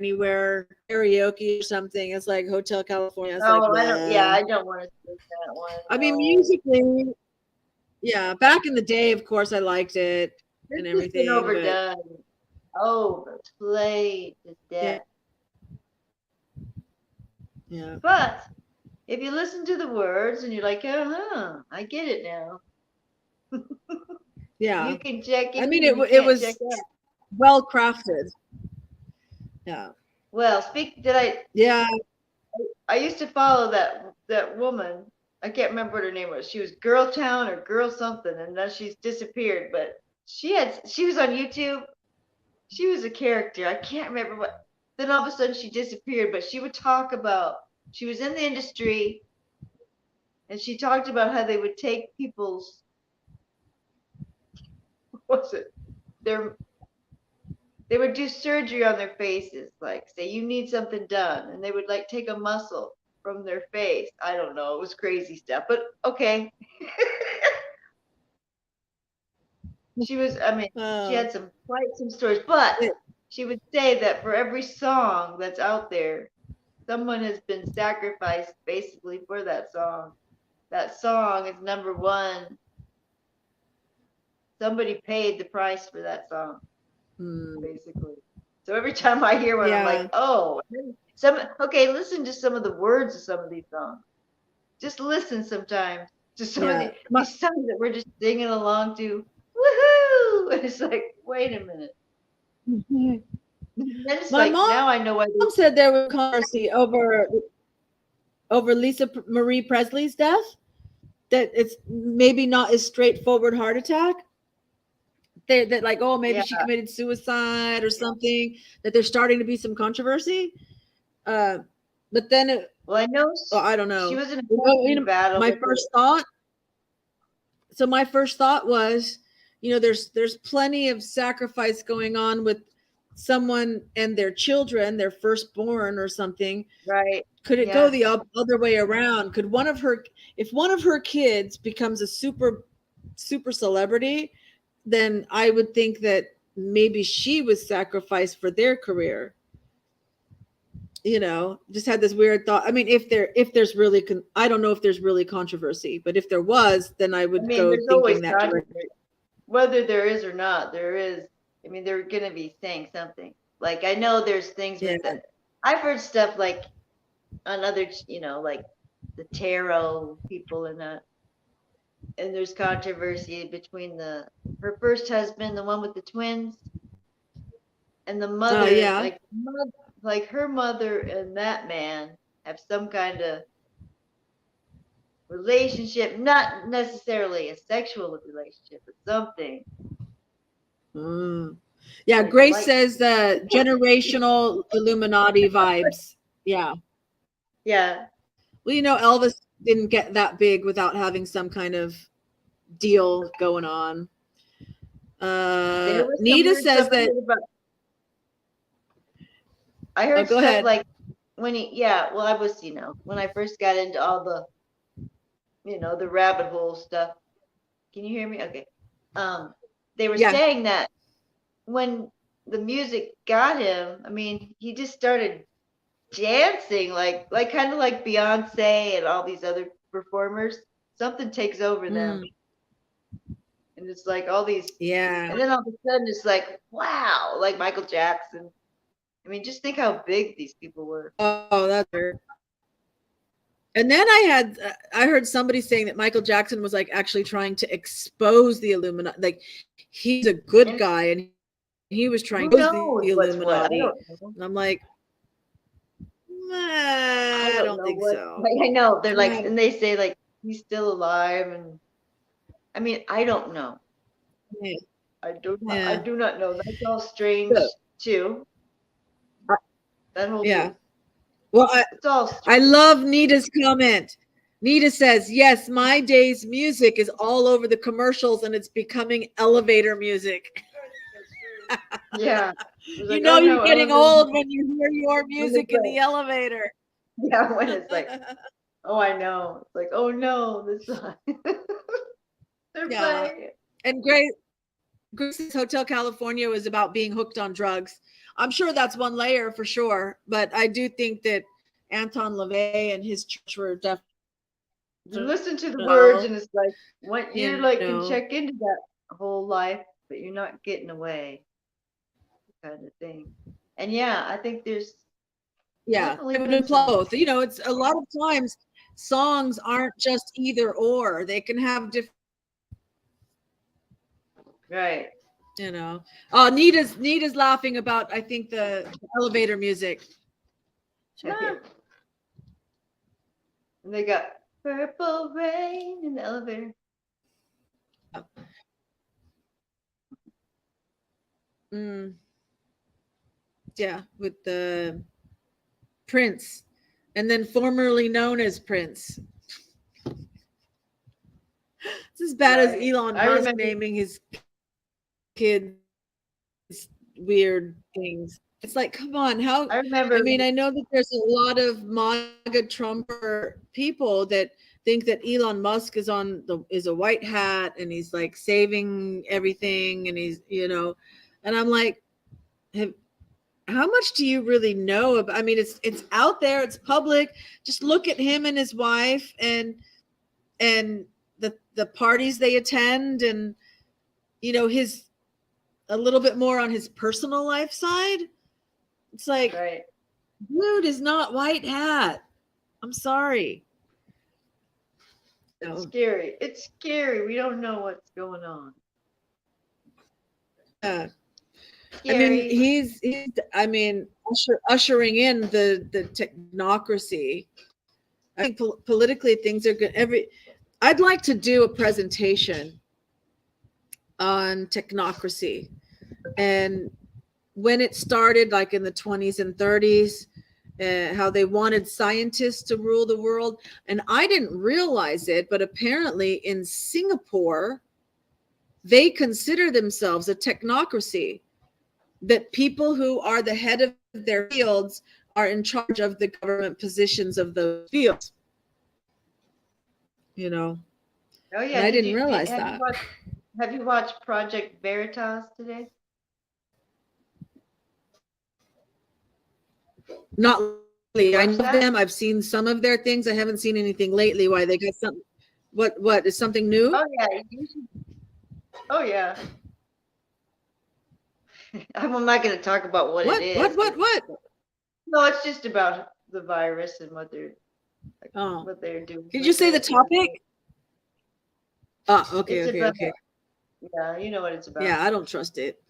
anywhere, karaoke or something. It's like Hotel California. It's like, I don't want to sing that one. I mean, musically, yeah. Back in the day, of course, I liked it and everything. Been overdone. Overplayed to death. Yeah. But if you listen to the words and you're like, I get it now. Yeah. You can check in. I mean, it was well crafted. Yeah. Well, Yeah. I used to follow that woman. I can't remember what her name was. She was Girl Town or Girl something, and then she's disappeared. But she was on YouTube. She was a character. I can't remember what. Then all of a sudden she disappeared. But she would talk about, she was in the industry, and she talked about how they would take people's, what's it? They would do surgery on their faces, like say you need something done, and they would like take a muscle from their face. I don't know. It was crazy stuff, but okay. She had quite some stories, but she would say that for every song that's out there, someone has been sacrificed basically for that song. That song is number one. Somebody paid the price for that song, basically. So every time I hear one, I'm like, oh, listen to some of the words of some of these songs. Just listen sometimes to some of these songs that we're just singing along to. Woohoo! And it's like, wait a minute. Then it's My mom, now I know why mom said there was controversy over Lisa Marie Presley's death. That it's maybe not as straightforward heart attack. That like, oh, maybe she committed suicide or something. That there's starting to be some controversy. But then, I know. I don't know. She was in a battle. My first thought was, there's plenty of sacrifice going on with someone and their children, their firstborn or something. Right. Could it go the other way around? Could if one of her kids becomes a super celebrity, then I would think that maybe she was sacrificed for their career. Just had this weird thought. I mean, if there's really, I don't know if there's really controversy, but if there was, then I would go thinking that direction. Whether there is or not, there is. I mean, they're gonna be saying something. Like I know there's things with Yeah. the. I've heard stuff like on other, like the tarot people and there's controversy between her first husband, the one with the twins, and the mother. Yeah. Like her mother and that man have some kind of relationship, not necessarily a sexual relationship, but something. Yeah, Like Grace says the generational Illuminati vibes. Yeah. Yeah. Well, Elvis didn't get that big without having some kind of deal going on. Nita says that. I heard go stuff ahead. like when I was, when I first got into all the, the rabbit hole stuff. Can you hear me? Okay. They were saying that when the music got him, I mean, he just started dancing like kind of like Beyonce and all these other performers. Something takes over them. And it's like all these, and then all of a sudden it's like, wow, like Michael Jackson. I mean, just think how big these people were. Oh, that's weird. And then I heard somebody saying that Michael Jackson was like actually trying to expose the Illuminati. Like he's a good guy and he was trying to expose the Illuminati. And I'm like, I don't think so. Like, I know they're like, and they say like he's still alive, and I mean, I don't know. Yeah. I do not know. That's all strange too. That whole thing. Well, I love Nita's comment. Nita says, yes, my day's music is all over the commercials and it's becoming elevator music. Yeah. Like, you're getting old when you hear your music in the elevator. Yeah, when it's like, oh, I know. It's like, oh no, this song. They're playing. And Grace's Hotel California was about being hooked on drugs. I'm sure that's one layer for sure, but I do think that Anton LaVey and his church were definitely. You listen to the words, and it's like what you're like can check into that whole life, but you're not getting away, kind of thing. And I think there's it would be both. It's a lot of times songs aren't just either or; they can have different. Right. Oh, Nita's laughing about, I think, the elevator music. And they got Purple Rain in the elevator. Yeah, with the Prince, and then formerly known as Prince. It's as bad as Elon Musk naming his kids weird things. It's like, come on, how? I mean, I know that there's a lot of MAGA Trumper people that think that Elon Musk is a white hat and he's like saving everything, and he's and I'm like, how much do you really know about? I mean, it's out there, it's public. Just look at him and his wife and the parties they attend, and his a little bit more on his personal life side. It's like, dude is not white hat. I'm sorry. It's scary. It's scary. We don't know what's going on. I mean, he's ushering in the technocracy. I think politically things are good. I'd like to do a presentation on technocracy and when it started, like in the 20s and 30s, how they wanted scientists to rule the world. And I didn't realize it, but apparently in Singapore, they consider themselves a technocracy, that people who are the head of their fields are in charge of the government positions of those fields. Oh yeah, and I didn't realize that. Have you watched Project Veritas today? Not really. I know them. I've seen some of their things. I haven't seen anything lately. Why they got something? What is something new? Oh yeah. Oh yeah. I'm not going to talk about what it is. What? No, it's just about the virus and what they're doing. Did you say the topic? Okay, it's okay, about, okay. Yeah, you know what it's about. Yeah, I don't trust it.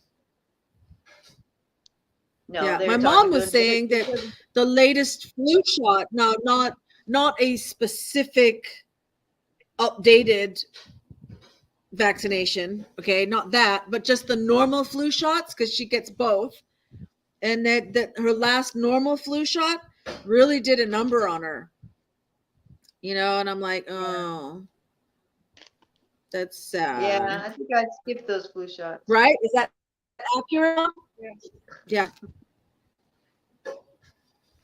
No, yeah, my mom was saying that the latest flu shot, now not a specific updated vaccination, okay, not that, but just the normal flu shots, because she gets both, and that her last normal flu shot really did a number on her, and I'm like, oh, that's sad. Yeah, I think I skipped those flu shots. Right? Is that accurate? Yeah.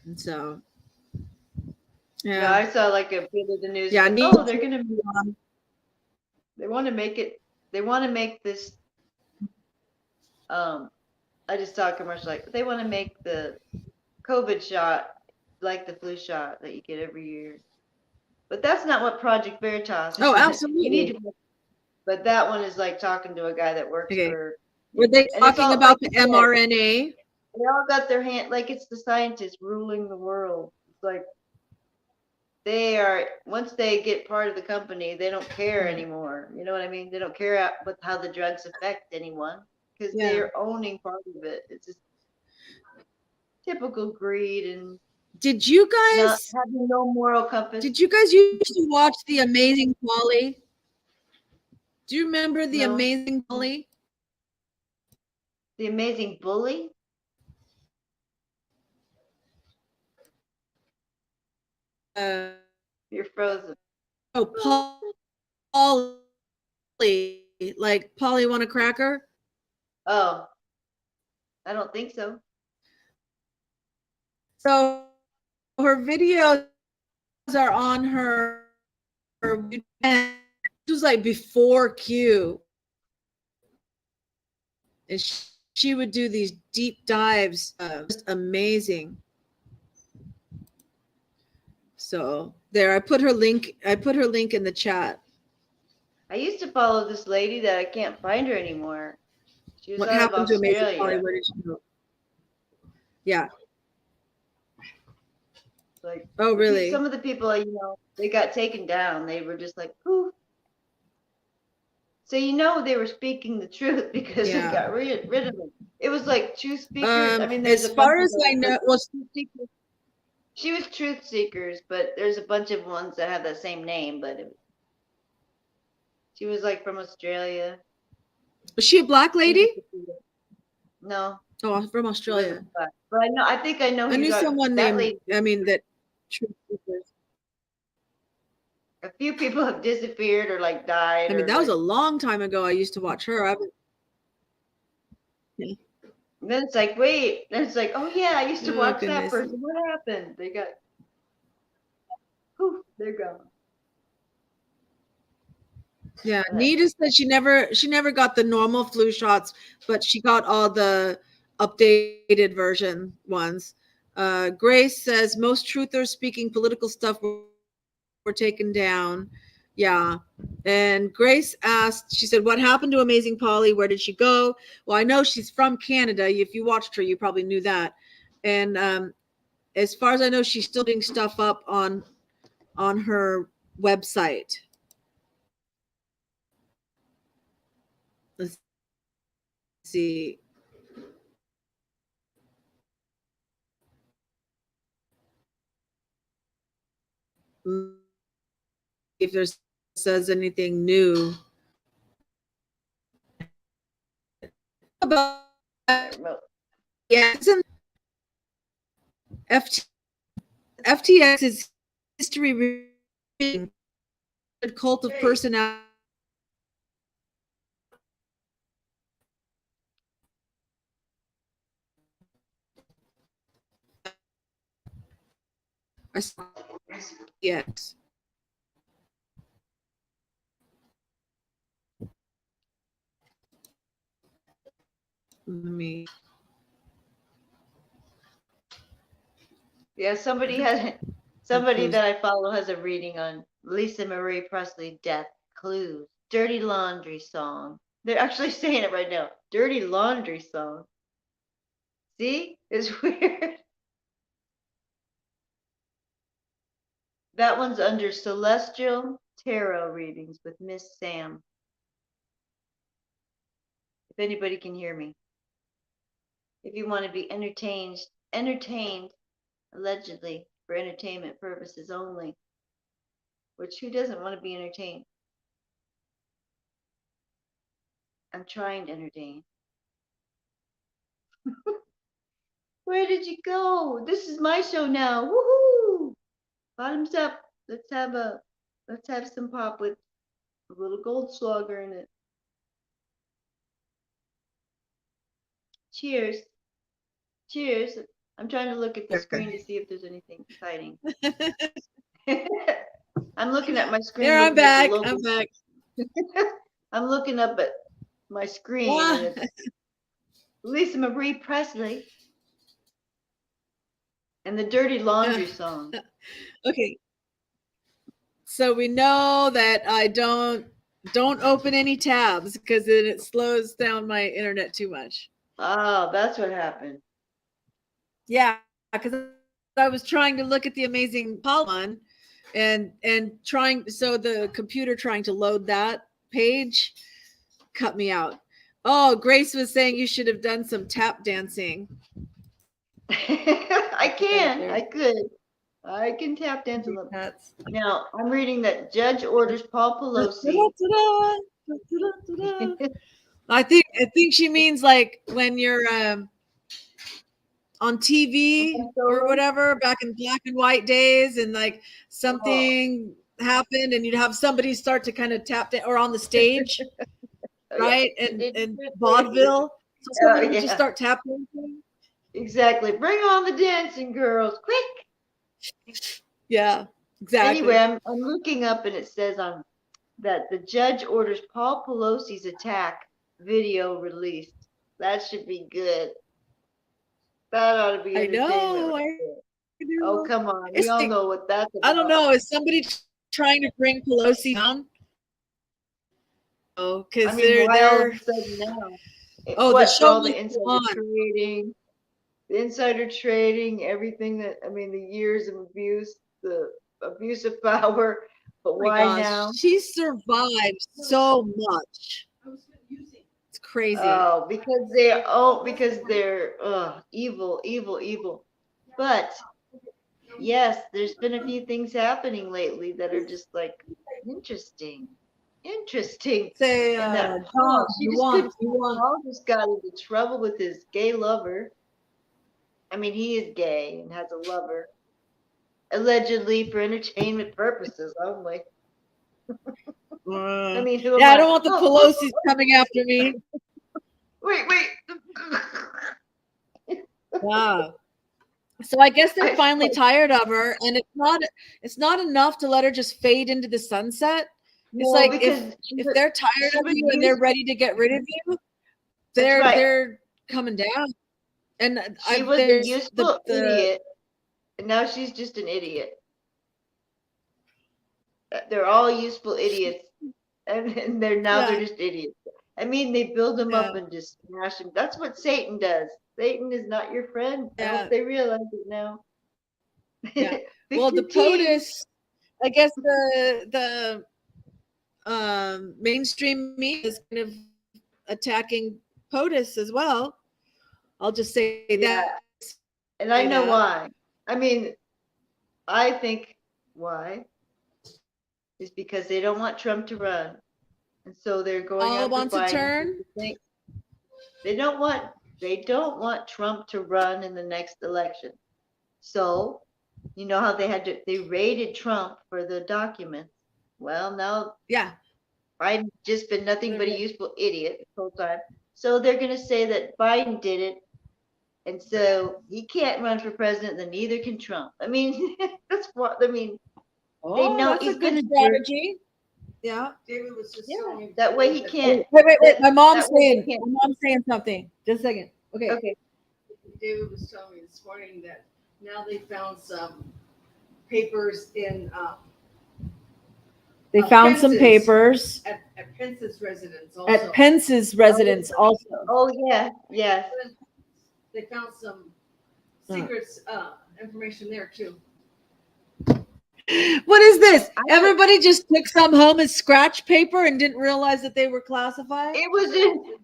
And so, yeah, I saw like a bit of the news. Yeah, like, they're gonna be on. They want to make it. They want to make this. I just saw a commercial like they want to make the COVID shot like the flu shot that you get every year. But that's not what Project Veritas is. Oh, absolutely. But that one is like talking to a guy that works for. Were they talking about the mRNA? They all got their hand, like it's the scientists ruling the world. It's like they are, once they get part of the company, they don't care anymore. You know what I mean? They don't care how the drugs affect anyone because they're owning part of it. It's just typical greed and. Did you guys having no moral compass? Did you guys used to watch The Amazing Polly? Do you remember The Amazing Polly? The Amazing Bully? You're frozen. Oh, Polly, like Polly want a cracker? Oh, I don't think so. So her videos are on her it was like before Q, and she would do these deep dives, just amazing. So there, I put her link in the chat. I used to follow this lady that I can't find her anymore. She was what out happened of to Australia. Amazing Polly? Where did she go? Yeah. Like, oh, really? Some of the people, they got taken down. They were just like, poof. So they were speaking the truth because they got rid of them. It was like truth speakers. I mean, as far as I know, she was truth seekers, but there's a bunch of ones that have the same name. But she was like from Australia. Was she a black lady? No. Oh, from Australia. But I think I know. I knew someone named. I mean that. A few people have disappeared or like died. I mean, that was a long time ago. I used to watch her. And then it's like, wait. Then it's like, oh yeah, I used to watch that person. What happened? They got. Poof, they're gone. Yeah, Nita said she never got the normal flu shots, but she got all the updated version ones. Grace says most truthers speaking political stuff were taken down. Yeah. And Grace asked, she said, what happened to Amazing Polly? Where did she go? Well, I know she's from Canada. If you watched her, you probably knew that. And as far as I know, she's still doing stuff up on her website. Let's see. If there says anything new about FTX is history cult of personality. Yes. Let me. Yeah, somebody that I follow has a reading on Lisa Marie Presley death clues. Dirty Laundry song. They're actually saying it right now. Dirty Laundry song. See? It's weird. That one's under Celestial Tarot Readings with Miss Sam. If anybody can hear me. If you want to be entertained, allegedly, for entertainment purposes only. Which, who doesn't want to be entertained? I'm trying to entertain. Where did you go? This is my show now. Woohoo! Bottoms up. Let's have some pop with a little Goldschlager in it. Cheers. Cheers. I'm trying to look at the screen to see if there's anything exciting. I'm looking at my screen. There, I'm back. I'm back. I'm looking up at my screen and it's Lisa Marie Presley and the Dirty Laundry song. Okay. So we know that I don't open any tabs because then it slows down my internet too much. Oh, that's what happened. Yeah, because I was trying to look at the amazing Paul one and the computer trying to load that page cut me out. Oh, Grace was saying you should have done some tap dancing. I can tap dance a little. Now I'm reading that judge orders Paul Pelosi. I think she means like when you're on TV or whatever back in black and white days, and like something happened, and you'd have somebody start to kind of tap or on the stage, right? And vaudeville, so somebody would just start tapping. Exactly. Bring on the dancing girls, quick. Yeah, exactly. Anyway, I'm looking up and it says that the judge orders Paul Pelosi's attack video released. That should be good. That ought to be entertainment. I know. Oh, come on. We all know what that's about. I don't know. Is somebody trying to bring Pelosi down? Oh, because why all of a sudden now? The show, all the insider trading, everything the years of abuse, the abuse of power. But why now? She survived so much. It's crazy. Oh, because they're evil. But yes, there's been a few things happening lately that are just like interesting. Say, Paul just got into trouble with his gay lover. He is gay and has a lover, allegedly for entertainment purposes only. I don't want the Pelosi's coming after me. Wait. Wow. So I guess they're finally tired of her, and it's not enough to let her just fade into the sunset. It's like if they're tired of you and they're ready to get rid of you, they're coming down. And she was a useful idiot, and now she's just an idiot. They're all useful idiots, and they're just idiots. They build them up and just smash them. That's what Satan does. Satan is not your friend. I hope they realize it now. Yeah. Well, the POTUS, I guess the mainstream media is kind of attacking POTUS as well. I'll just say that. And I know why. I think why is because they don't want Trump to run. And so they're going all wants to turn. They don't want Trump to run in the next election. So, you know how they raided Trump for the documents. Well, now Biden's just been nothing but a useful idiot the whole time. So they're going to say that Biden did it. And so he can't run for president, then neither can Trump. That's what, they know that's he's a good strategy. Yeah. David was just that way he can't. Wait. My mom's saying something. Just a second. Okay. David was telling me this morning that now they found some papers in. They found some papers at Pence's residence. Also. At Pence's residence also. Oh yeah, yes. they found some secrets information there too. What is this? Everybody just took some home as scratch paper and didn't realize that they were classified? It was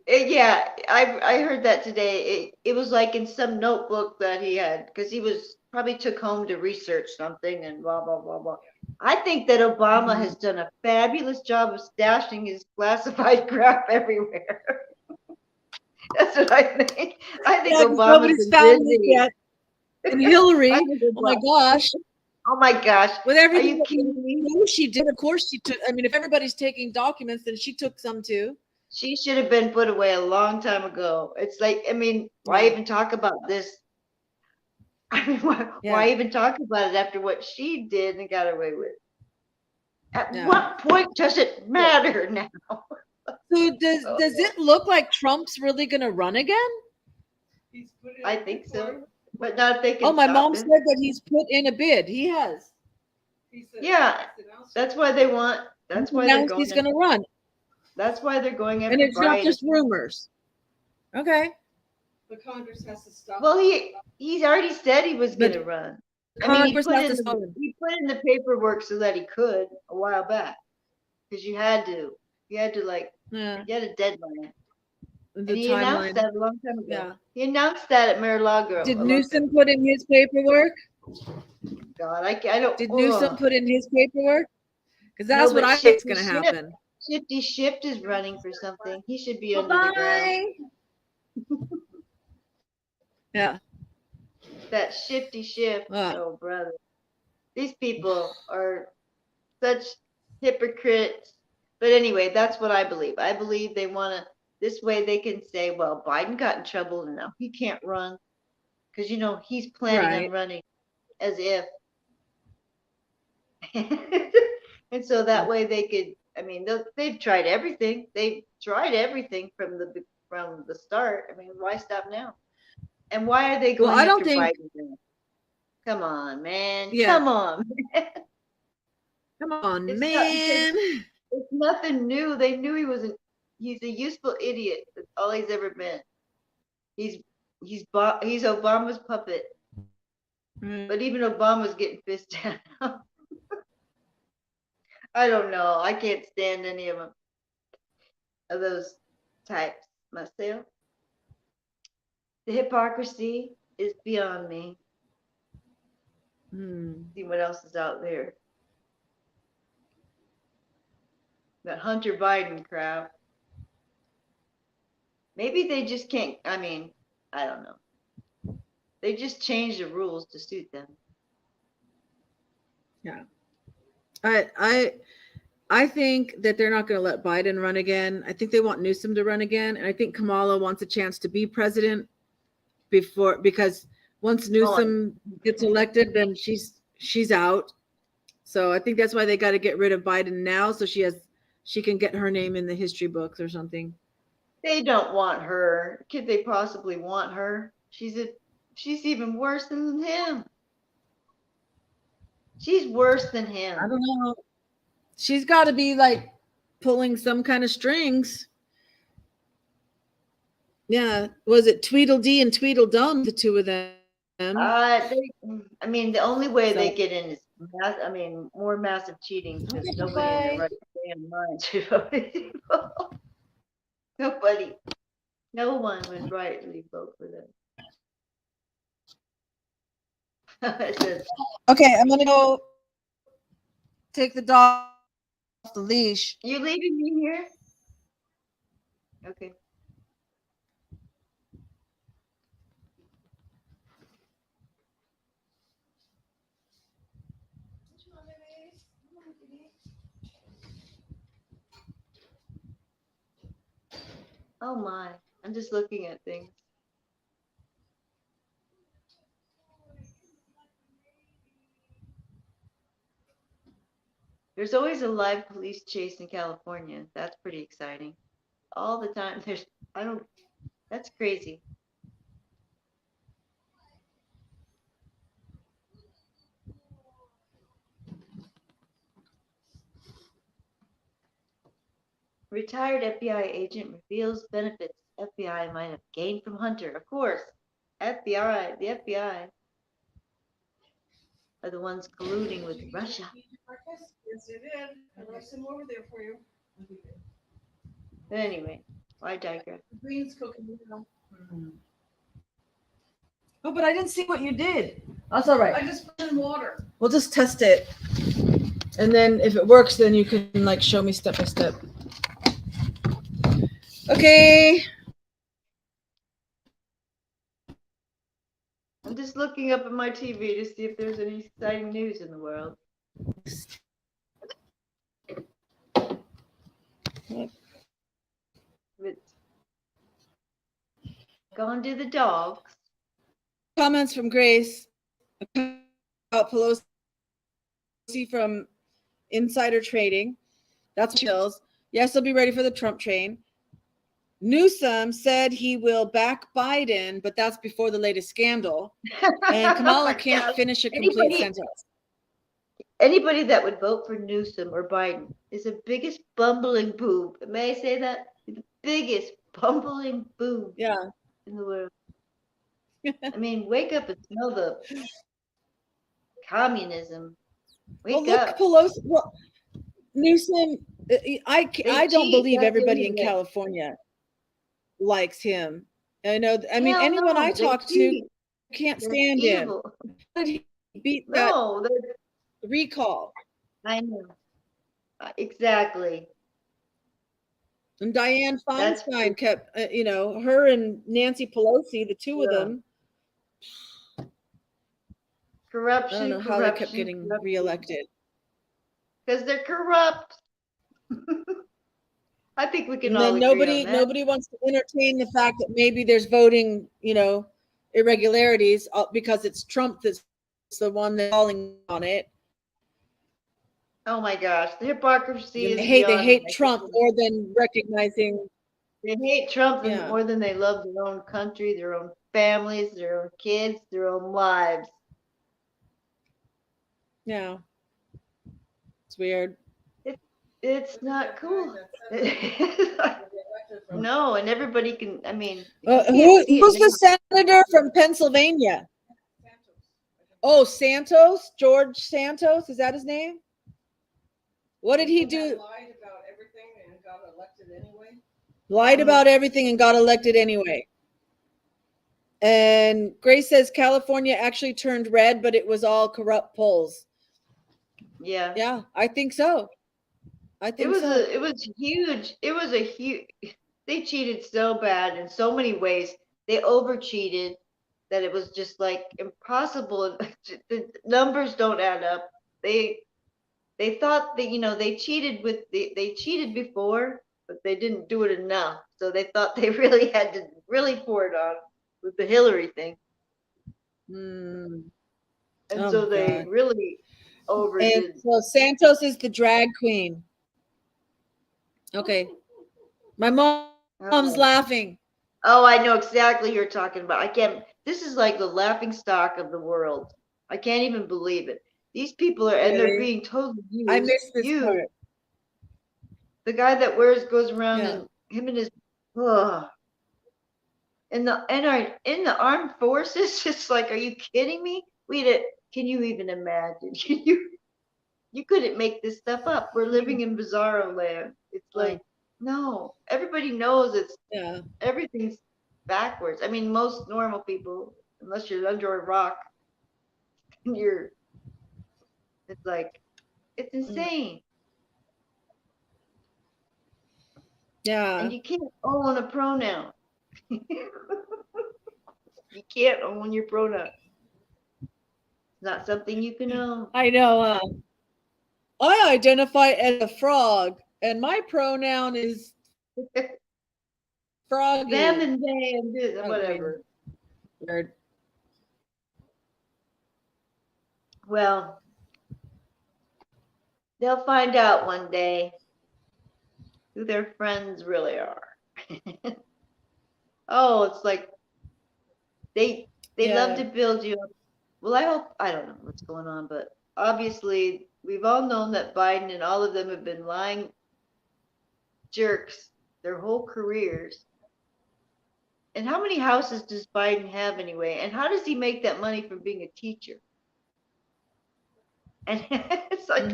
yeah, I heard that today. It was like in some notebook that he had, because he was probably took home to research something and blah, blah, blah, blah. I think that Obama has done a fabulous job of stashing his classified crap everywhere. That's what I think. I think Nobody's found it yet. And Hillary, oh my gosh. Oh my gosh. With everything Are you kidding me? She did, of course she took. I mean, if everybody's taking documents, then she took some too. She should have been put away a long time ago. It's like, I mean, why even talk about this? I mean, why even talk about it after what she did and got away with? At what point does it matter now? So does it look like Trump's really going to run again? I think so, but not if they can. Oh, my mom said that he's put in a bid. He has. Yeah, that's why they want. That's why they're going. He's going to run. That's why they're going after and it's Biden. Not just rumors. Okay. But Congress has to stop. Well, he's already said he was going to run. I mean, he put in the paperwork so that he could a while back, because you had to like get a deadline. And he announced that a long time ago. Yeah. He announced that at Mar-a-Lago. Did Newsom put in his paperwork? God, I don't. Did Newsom put in his paperwork? Because that's what I think is going to happen. Shifty Shift is running for something. He should be under the ground. Yeah. That Shifty Shift. Oh, brother. These people are such hypocrites. But anyway, that's what I believe. I believe they want to, this way they can say, well, Biden got in trouble and now he can't run. Because, he's planning on running as if. And so that way they could, I mean, they've tried everything. They've tried everything from the start. I mean, why stop now? And why are they going after Biden? Come on, man. Yeah. Come on. Come on, man. It's nothing new. They knew he's a useful idiot. That's all he's ever been. He's Obama's puppet. But even Obama's getting pissed down. I don't know. I can't stand any of them. Of those types myself. The hypocrisy is beyond me. See what else is out there. That Hunter Biden crap. Maybe they just can't. I mean, I don't know. They just change the rules to suit them. Yeah. I think that they're not going to let Biden run again. I think they want Newsom to run again, and I think Kamala wants a chance to be president because once Newsom gets elected, then she's out. So I think that's why they got to get rid of Biden now, so she can get her name in the history books or something. They don't want her. Could they possibly want her? She's even worse than him. She's worse than him. I don't know. She's got to be like pulling some kind of strings. Yeah. Was it Tweedledee and Tweedledum, the two of them? I mean, the only way they get in is more massive cheating, because nobody in their right damn mind should vote for nobody. No one would rightly vote for them. Okay, I'm gonna go take the dog off the leash. You leaving me here? Okay. Oh my, I'm just looking at things. There's always a live police chase in California. That's pretty exciting. All the time. That's crazy. Retired FBI agent reveals benefits FBI might have gained from Hunter. Of course. FBI, the FBI are the ones colluding with Russia. Yes, they did. I left some over there for you. But anyway, I digress. The beans cooking now. Oh, but I didn't see what you did. That's all right. I just put in water. We'll just test it. And then if it works, then you can like show me step by step. Okay. I'm just looking up at my TV to see if there's any exciting news in the world. It's gone to the dogs. Comments from Grace about Pelosi from insider trading. That's what she knows. Yes, they'll be ready for the Trump train. Newsom said he will back Biden, but that's before the latest scandal. And Kamala can't finish a complete sentence. Anybody that would vote for Newsom or Biden is the biggest bumbling boob. May I say that? The biggest bumbling boob in the world. I mean, wake up and smell the communism. Wake up. Pelosi. Well, Newsom. I don't believe everybody in California likes him. I know. I mean, anyone I talk to can't stand him. How did he beat that recall? I know. Exactly. And Dianne Feinstein kept, her and Nancy Pelosi, the two of them. Corruption. I don't know how they kept getting reelected. Because they're corrupt. I think we can all agree on that. Nobody wants to entertain the fact that maybe there's voting, irregularities because it's Trump that's the one that's calling on it. Oh my gosh, the hypocrisy is they hate Trump more than recognizing. They hate Trump more than they love their own country, their own families, their own kids, their own lives. Yeah, it's weird. It's not cool. No, and everybody can. I mean, who's the senator from Pennsylvania? Oh, Santos, George Santos, is that his name? What did he do? Lied about everything and got elected anyway. Lied about everything and got elected anyway. And Grace says California actually turned red, but it was all corrupt polls. Yeah. Yeah, I think so. It was huge. It was a huge. They cheated so bad in so many ways. They over cheated that it was just like impossible. The numbers don't add up. They thought that they cheated they cheated before, but they didn't do it enough. So they thought they really had to really pour it on with the Hillary thing. And so they really overdid. And so Santos is the drag queen. Okay. My mom's laughing. Oh, I know exactly who you're talking about. I can't. This is like the laughing stock of the world. I can't even believe it. These people are, and they're being totally used. I missed this part. The guy that goes around and him and his, in the armed forces. It's like, are you kidding me? Can you even imagine? You couldn't make this stuff up. We're living in bizarro land. It's like, no, everybody knows everything's backwards. I mean, most normal people, unless you're under a rock, it's like, it's insane. Yeah. And you can't own a pronoun. You can't own your pronoun. It's not something you can own. I know. I identify as a frog, and my pronoun is froggy. Them and they and this, whatever. Weird. Well, they'll find out one day who their friends really are. Oh, it's like they love to build you up. Well, I don't know what's going on, but obviously we've all known that Biden and all of them have been lying jerks their whole careers. And how many houses does Biden have anyway? And how does he make that money from being a teacher? And it's like,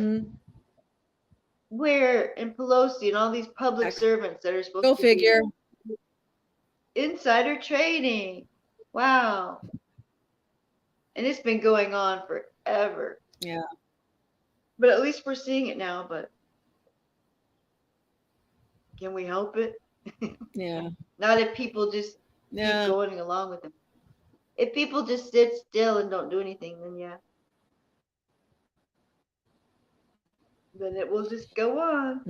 where, and Pelosi and all these public servants that are supposed Go to figure. be insider trading. Wow. And it's been going on forever. Yeah. But at least we're seeing it now. But can we help it? Yeah. Not if people just keep going along with them. If people just sit still and don't do anything, then yeah. Then it will just go on.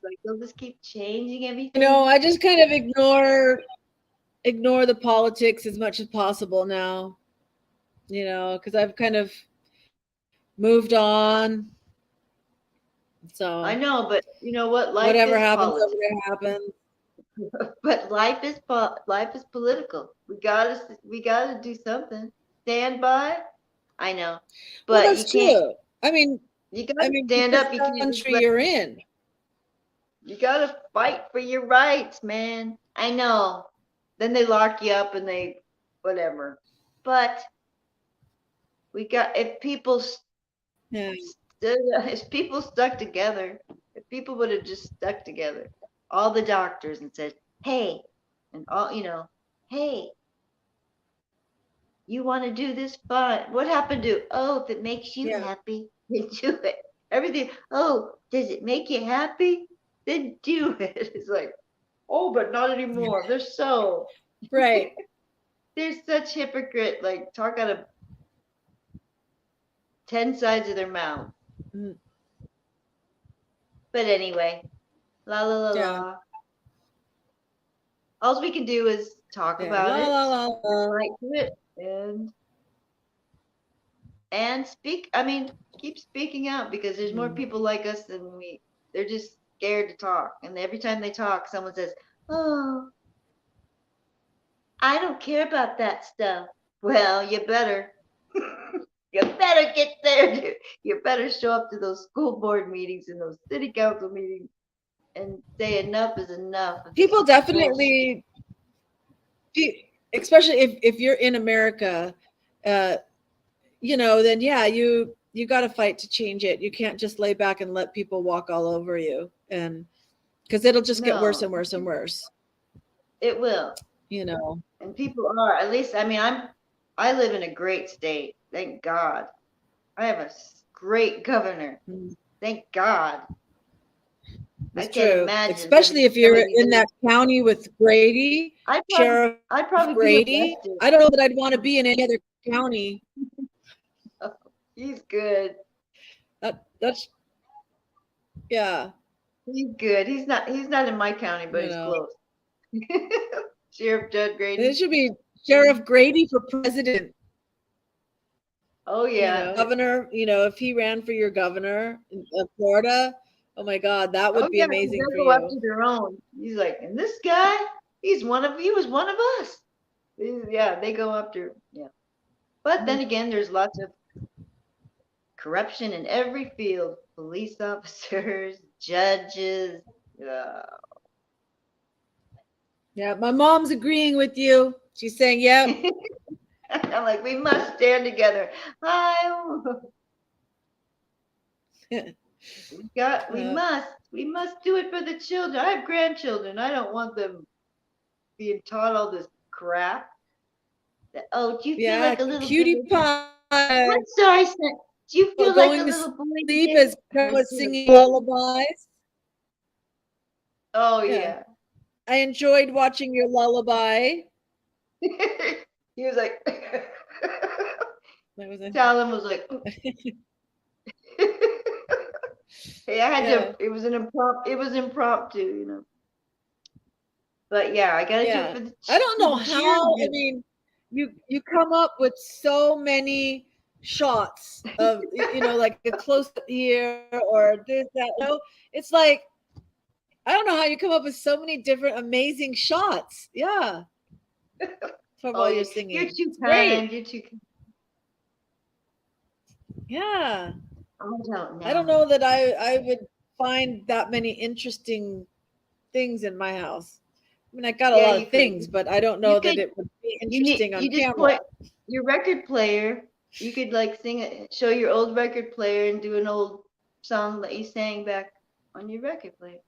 Like they'll just keep changing everything. I just kind of ignore the politics as much as possible now. Because I've kind of moved on. So I know, but you know what? Life whatever is happens politics. over there happens. But life is political. We gotta do something. Stand by. I know, but Well, that's you can't. true. I mean, You gotta stand this up. You can't just country you're in. You gotta fight for your rights, man. I know. Then they lock you up and they whatever. But if people stuck together, if people would have just stuck together, all the doctors and said, hey, and all hey, you want to do this? Fine. What happened to, oh, if it makes you happy, then do it. Everything, oh, does it make you happy? Then do it. It's like, oh, but not anymore. They're so right. They're such hypocrite, like talk out of 10 sides of their mouth. But anyway, la la la la. All we can do is talk about it, fight to it, and speak. I mean, keep speaking out because there's more people like us than we. They're just scared to talk, and every time they talk, someone says, "Oh, I don't care about that stuff." Well, you better. You better get there. You better show up to those school board meetings and those city council meetings and say enough is enough. People definitely, especially if you're in America, then yeah, you got to fight to change it. You can't just lay back and let people walk all over you, and because it'll just get worse and worse and worse. It will. And people are, at least, I mean, I live in a great state. Thank God. I have a great governor. Thank God. That's true. Especially if you're in that county with Grady, Sheriff Grady. I don't know that I'd want to be in any other county. He's good. That's yeah. He's good. He's not in my county, but he's close. Sheriff Judd Grady. It should be Sheriff Grady for president. Oh yeah. Governor, if he ran for your governor of Florida, oh my God, that would be amazing for you. Up to their own. He's like, and this guy, he was one of us. Yeah, they go up to But then again, there's lots of corruption in every field. Police officers, judges. Yeah, my mom's agreeing with you. She's saying, "Yep." I'm like, we must stand together. We must do it for the children. I have grandchildren. I don't want them being taught all this crap. Oh, do you feel like a little cutie pie? I'm sorry, son. Do you feel like a little boy? Sleep as was singing lullabies. Oh yeah. I enjoyed watching your lullaby. He was like, Talon was like, hey, I had to. It was impromptu, But yeah, I gotta do it for the. I don't know how. I mean, you come up with so many shots of like a close up here or this that. It's like I don't know how you come up with so many different amazing shots. Yeah. While you're singing. You're too kind. You're too kind. Yeah. I don't know that I would find that many interesting things in my house. I mean, I got a Yeah, lot you of things, could. but I don't You know that could. it would be You interesting on You just camera. put your record player. You could like show your old record player and do an old song that you sang back on your record player.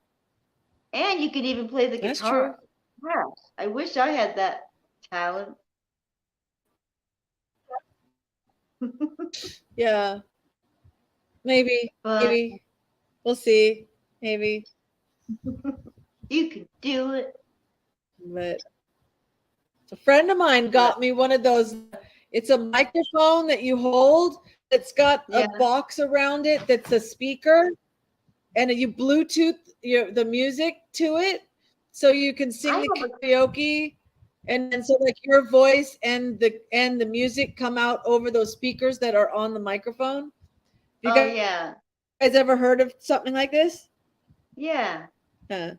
And you could even play the That's guitar. true. Wow, I wish I had that talent. Yeah, maybe, But maybe. We'll see. Maybe. you could do it. But a friend of mine But got me one of those. It's a microphone that you hold. It's got a yeah. box around it that's a speaker, and you Bluetooth the music to it, so you can I sing the have a karaoke, and then so like your voice and the music come out over those speakers that are on the microphone. You Oh yeah. guys ever heard of something like this? Yeah. Yeah,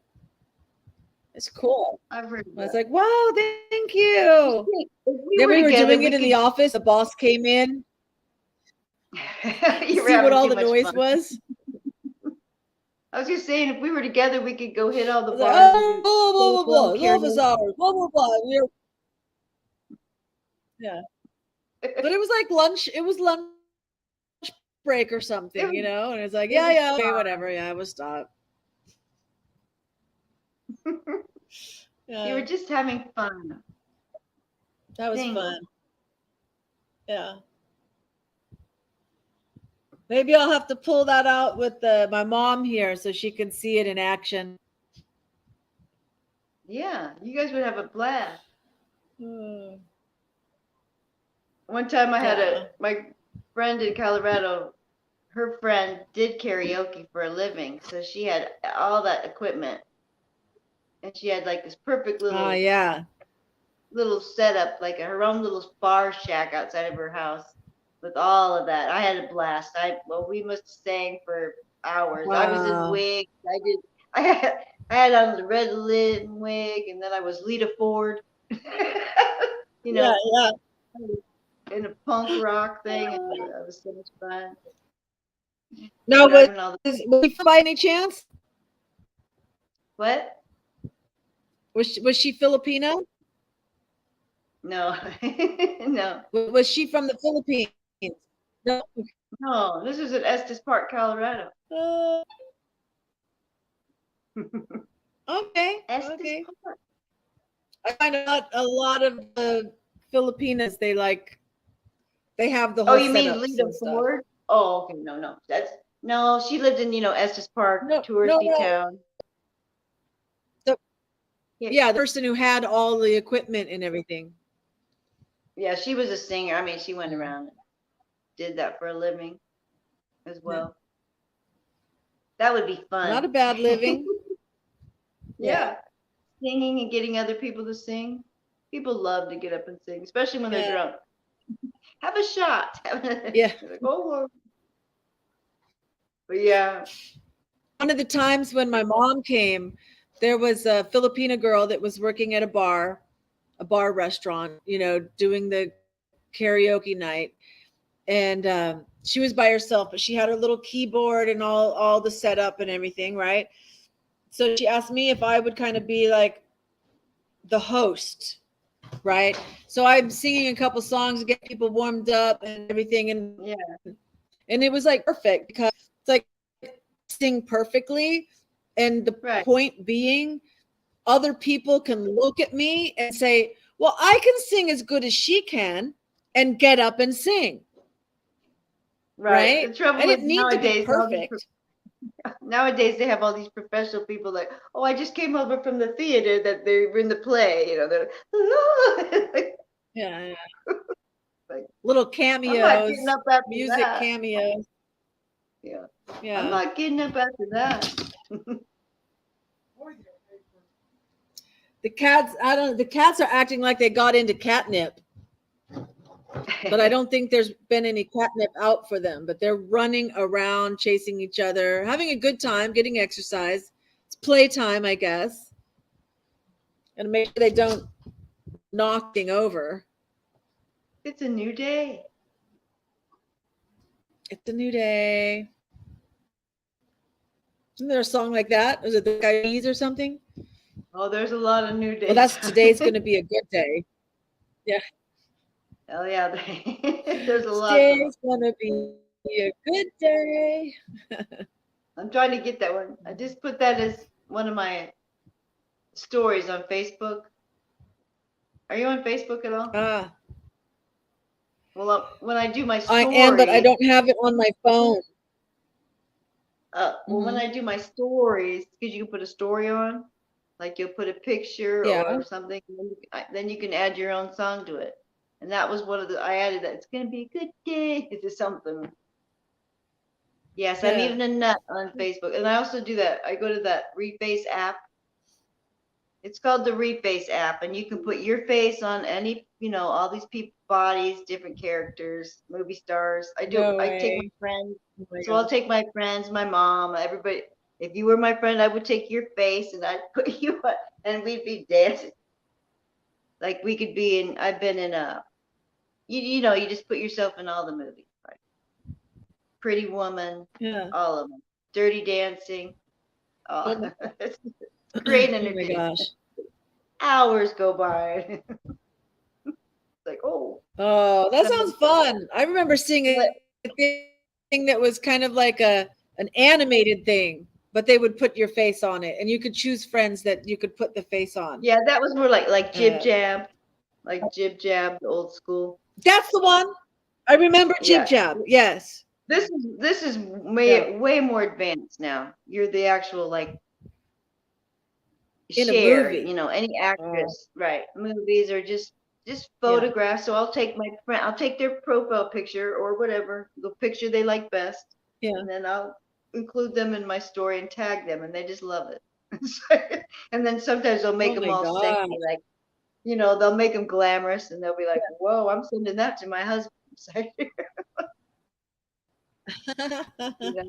it's cool. I've heard I was that. like, wow, thank you. If we Then were we were together, doing we it in the could. office. The boss came in to You were see what having all too the much noise fun. was. I was just saying, if we were together, we could go hit all I the was like, bars and oh, do blah, blah, blah, blah, full-blown office karaoke. hours, blah, blah, blah. Yeah. But it was like lunch. It was lunch break or It something, was, And it's like, it was yeah, okay, whatever. Yeah, we'll stop. fun. You were Yeah, just having fun. that was Single. fun. Yeah. Maybe I'll have to pull that out with my mom here so she can see it in action. Yeah, you guys would have a blast. Hmm. One time I had Yeah. my friend in Colorado, her friend did karaoke for a living. So she had all that equipment. And she had like this perfect Yeah. little setup, like her own little bar shack outside of her house with all of that. I had a blast. We must have sang for hours. I was in Wow. wigs. I had on the red linen wig, and then I was Lita Ford. you Yeah, know, yeah. in a punk rock thing, and that was so much fun. Now, Driving all the was she by any chance? what? Was she Filipino? No, no, Was she from the Philippines? No. no. This is at Estes Park, Colorado. Okay. Estes Okay. Park. I find a lot of the Filipinas they have the Oh, whole you mean setups Lita and stuff. Ford? Oh, okay. No, no. No, she lived in, Estes Park, No, no, touristy no. town. The, Yeah, yeah, the person who had all the equipment and everything. yeah, she was a singer. I mean, she went Yeah. around and did that for a living as Yeah. well. That would be Not fun. a bad living. Yeah. Yeah, singing and getting other people to sing. People love to get up and sing, especially when they're Yeah. drunk. Have a shot. Yeah. Like, oh, well. But yeah. One of the times when my mom came, there was a Filipina girl that was working at a bar restaurant, doing the karaoke night. And she was by herself, but she had her little keyboard and all the setup and everything, right? So she asked me if I would kind of be like the host, right? So I'm singing a couple songs to get people warmed up and everything, Yeah. and it was like perfect because it's like sing perfectly, and the Right. point being, other people can look at me and say, "Well, I can sing as good as she can," and get up and sing. Right. The Right? I trouble is didn't need to be nowadays, perfect. nowadays they have all these professional people like, oh, I just came over from the theater that they were in the play. They're like, Yeah. like, Little I'm not cameos, getting up after music that. cameos. Yeah, I'm Yeah. not getting up after that. The cats are acting like they got into catnip, but I don't think there's been any catnip out for them, but they're running around chasing each other, having a good time, getting exercise. It's playtime, I guess. And make sure they don't knock thing over. It's a new day. It's a new day. Isn't there a song like that? Was it the Guys or something? Oh, there's a lot of new Well, days. that's today's going to be a good day. Yeah. Oh yeah, there's a lot. Today's going to be a good day. I'm trying to get that one. I just put that as one of my stories on Facebook. Are you on Facebook at all? Ah, Well, when I do my I am, but I stories, don't have it on my phone. well, when Hmm. I do my stories, because you can put a story on, like you'll put a picture Yeah. or something, and then you can add your own song to it. And that was one of the, I added that. It's going to be a good day. It's something. Yes, I'm Yeah. even a nut on Facebook. And I also do that. I go to that Reface app. It's called the Reface app, and you can put your face on any, all these people, bodies, different characters, movie stars. No I take my way. friends. Oh my So I'll gosh. take my friends, my mom, everybody. If you were my friend, I would take your face and I'd put you on, and we'd be dancing. Like we could be in, I've been in you just put yourself in all the movies. Right? Pretty Woman, Yeah. all of them. Dirty Dancing. Oh Oh, my, it's great oh my entertainment. gosh. Hours go by. It's like, oh, Oh, that somebody, sounds fun. I remember seeing but a thing that was kind of like an animated thing, but they would put your face on it, and you could choose friends that you could put the face on. yeah, that was more like Jib Uh, Jab, the old school. that's the one. I remember Jib Yeah, Jab. Yes. this is Yeah. way more advanced now. You're the actual like In a share, movie. any Oh, actress, right? Movies or just yeah. photographs. So I'll take my friend, I'll take their profile picture or whatever, the picture they like best, Yeah. and then I'll include them in my story and tag them, and they just love it. And then sometimes they'll make Oh them my all sexy, gosh. like they'll make them glamorous, and they'll be like, "Whoa, I'm sending that to my husband." Yeah.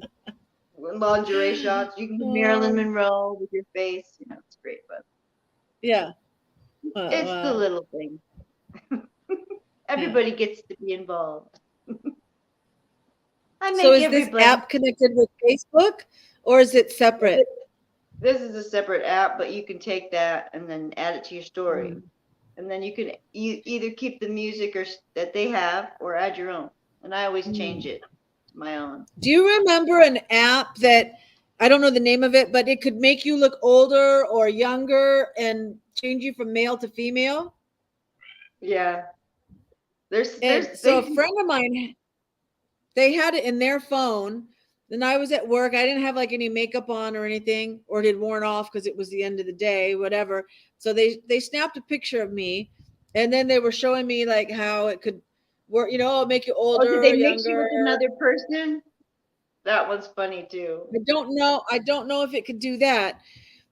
Lingerie shots. You can be Marilyn Oh, Monroe with your face. It's great, but yeah. it's the Wow. little thing. Yeah. Everybody gets to be involved. I So make is every this blend. app connected with Facebook or is it separate? This is a separate app, but you can take that and then add it to your story. Mm. And then you either keep the music that they have or add your own. And I always change Mm. it to my own. Do you remember an app that I don't know the name of it, but it could make you look older or younger and change you from male to female? Yeah. There's And so a they friend of mine, they had it in their phone. Then I was at work. I didn't have like any makeup on or anything, or it had worn off because it was the end of the day, whatever. So they snapped a picture of me, and then they were showing me like how it could work. Make you Oh, did they older, mix you younger. with another person? That one's funny too. I don't know. I don't know if it could do that.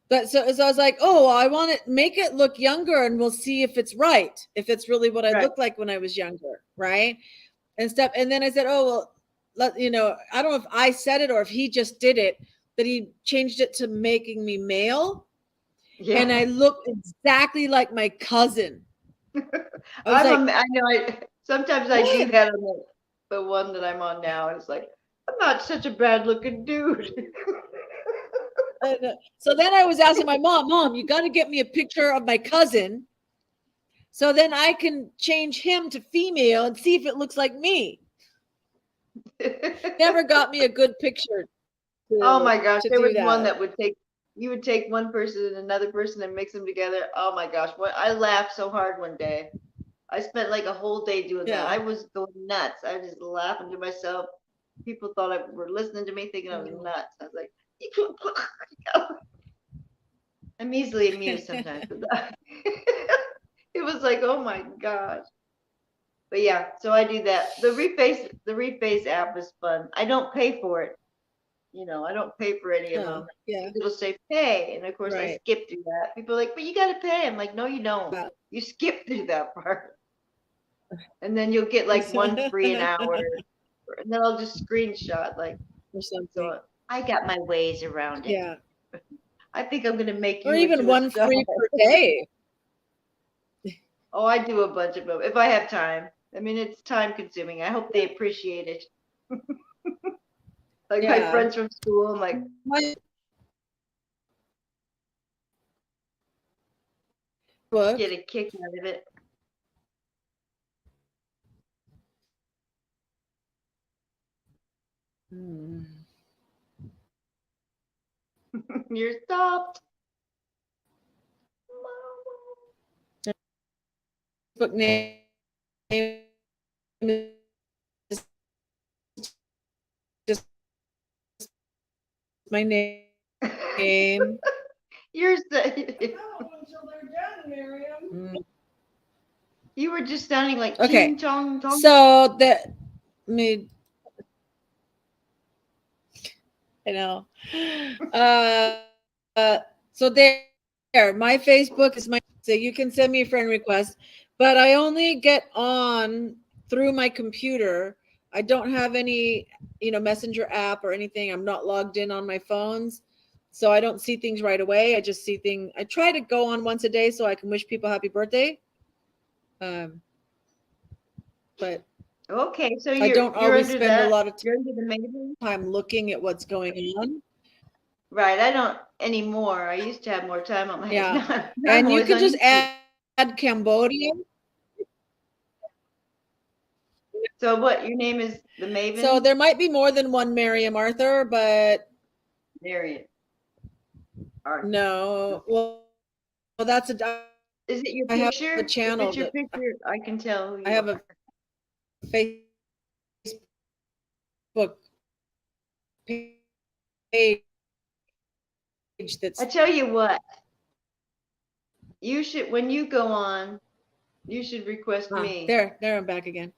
But so I was like, oh, well, I want to make it look younger, and we'll see if it's right, if it's really what I Right. looked like when I was younger, right? And stuff. And then I said, oh well, I don't know if I said it or if he just did it, that he changed it to making me male, and I Yeah. looked exactly like my cousin. I was like, I know sometimes I do what? that on the one that I'm on now. It's like, I'm not such a bad looking dude. So then I was asking my mom, you got to get me a picture of my cousin so then I can change him to female and see if it looks like me. Never got me a good picture Oh to my gosh, to there was do one that. that you would take one person and another person and mix them together. Oh my gosh, I laughed so hard one day. I spent like a whole day doing that. Yeah. I was going nuts. I was just laughing to myself. People thought I were listening to me thinking I was nuts. I was like, I'm easily amused sometimes. But it was like, oh my gosh. But yeah, so I do that. The Reface app is fun. I don't pay for it. I don't pay for any of Yeah. them. Yeah. It'll say pay, and of course I Right. skip through that. People are like, but you got to pay. I'm like, no, you don't. Yeah. You skip through that part, and then you'll get like one free an hour, and then I'll just screenshot like, Or something. so I got my ways around it. Yeah. I think I'm gonna make Or you even into a one star. free per day. Oh, I do a bunch of them if I have time. I mean, it's time consuming. I hope they appreciate it. Like my Yeah. friends from school, I'm like, My, get a kick out of it. You're stopped. Facebook name is just my name. You're so, No, until they're done, Miriam. you were just sounding like Okay. ching chong chong. So that made I know. So there, my Facebook is my, so you can send me a friend request, but I only get on through my computer. I don't have any, messenger app or anything. I'm not logged in on my phones. So I don't see things right away. I just see things. I try to go on once a day so I can wish people happy birthday. But okay, so I don't always under spend that. a lot of You're under the Maven? time looking at what's going on. Right, I don't anymore. I used to have more time on my hands. Yeah. Now I'm And you always could on just YouTube. add Cambodia. So what? Your name is the Maven? So there might be more than one Miriam Arthur, but Marion. Arthur. no. Well, that's a. Is it your I have picture? a channel If it's your that picture, I can tell who you I have are. a Facebook page that's. I tell you what, you should, when you go on, you should request me. There I'm back again.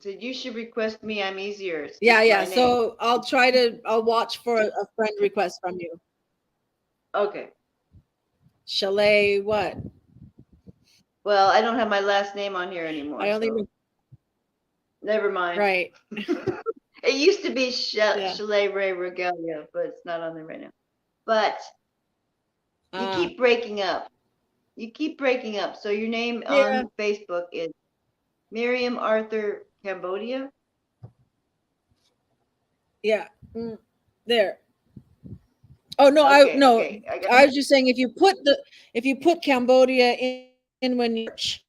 So you should request me. I'm easier. It's Yeah, just yeah. my name. So I'll watch for a friend request from you. Okay. Chalet, what? Well, I don't have my last name on here anymore. I only. So. Never mind. Right. It used to be Yeah. Chalet Ray Regalia, but it's not on there right now. But you keep breaking up. You keep breaking up. So your name on Facebook is Miriam Arthur Cambodia. Yeah. There. Oh no, Okay, no. okay. I was just saying if you put Cambodia in when you search,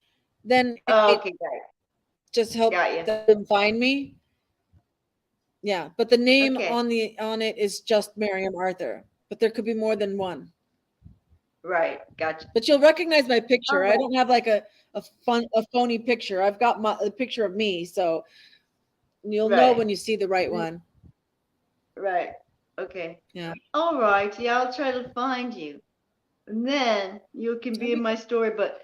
then okay, got it. Just help them find me. Yeah, but the name on it is just Miriam Arthur, but there could be more than one. Right, gotcha. But you'll recognize my picture. I don't have like a phony picture. I've got a picture of me, so you'll know when you see the right one. Right. Okay. Yeah. All right. Yeah, I'll try to find you, and then you can be in my story. But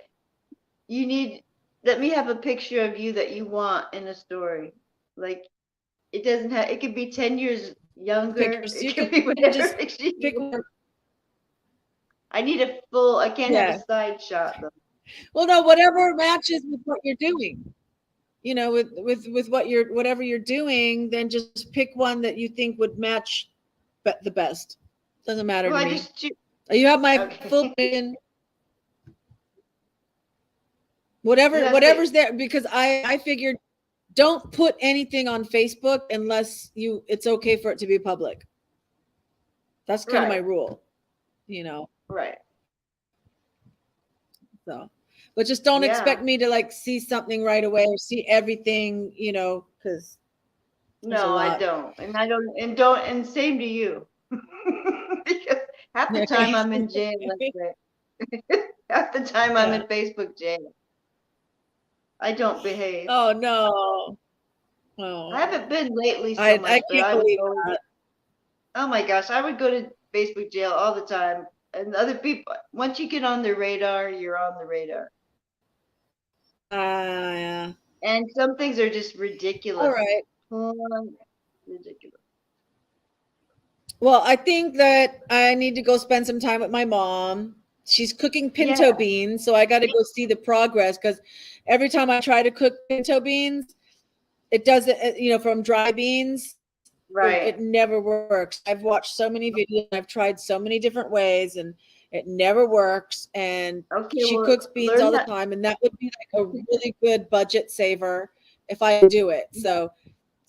you let me have a picture of you that you want in a story. Like it doesn't have. It could be 10 years younger. It could be whatever picture you want. I need a full. I can't have a side shot though. Well, no, whatever matches with what you're doing. With whatever you're doing, then just pick one that you think would match the best. Doesn't matter to me. You have my full opinion. Whatever's there, because I figured don't put anything on Facebook unless it's okay for it to be public. That's kind of my rule, Right. So, but just don't expect me to like see something right away or see everything, because no, I don't, and same to you. Because half the time I'm in jail, half the time I'm in Facebook jail. I don't behave. Oh no. Oh. I haven't been lately so much, but I would go. Oh my gosh, I would go to Facebook jail all the time. And other people, once you get on their radar, you're on the radar. Yeah. And some things are just ridiculous. All right. Ridiculous. Well, I think that I need to go spend some time with my mom. She's cooking pinto beans, so I got to go see the progress, because every time I try to cook pinto beans, it doesn't, from dry beans, it never works. I've watched so many videos, I've tried so many different ways, and it never works. And she cooks beans all the time, and that would be like a really good budget saver if I do it. So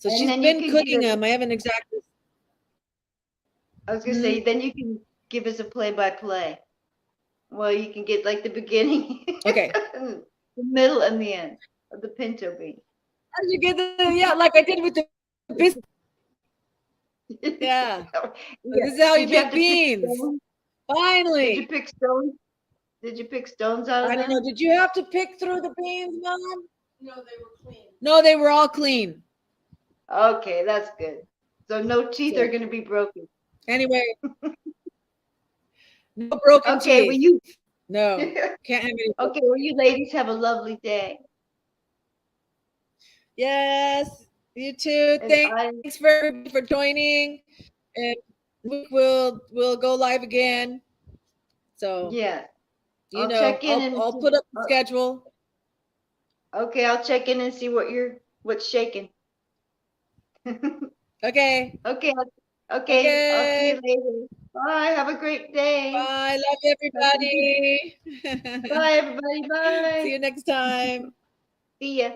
she's been cooking them. I haven't exactly. I was gonna say, then you can give us a play-by-play. Well, you can get like the beginning, Okay. the middle, and the end of the pinto bean. How did you get yeah, like I did with the biscuit. Yeah. This is how you Did you have make to pick beans. stones? Finally. Did you pick stones? Did you pick stones out of I don't know. them? Did you have to pick through the beans, Mom? No, they were clean. No, they were all clean. Okay, that's good. So no teeth are going to be broken. Anyway, no broken Okay, teeth. well you No, can't have any. okay, well you ladies have a lovely day. Yes, you too. And Thanks for joining, and we'll go live again. So yeah, you I'll know, check in and I'll put up the schedule. okay, I'll check in and see what's shaking. Okay. Okay, okay, I'll see you later. Bye. Have a great day. Bye. Love everybody. Bye, everybody. Bye. See you next time. See ya.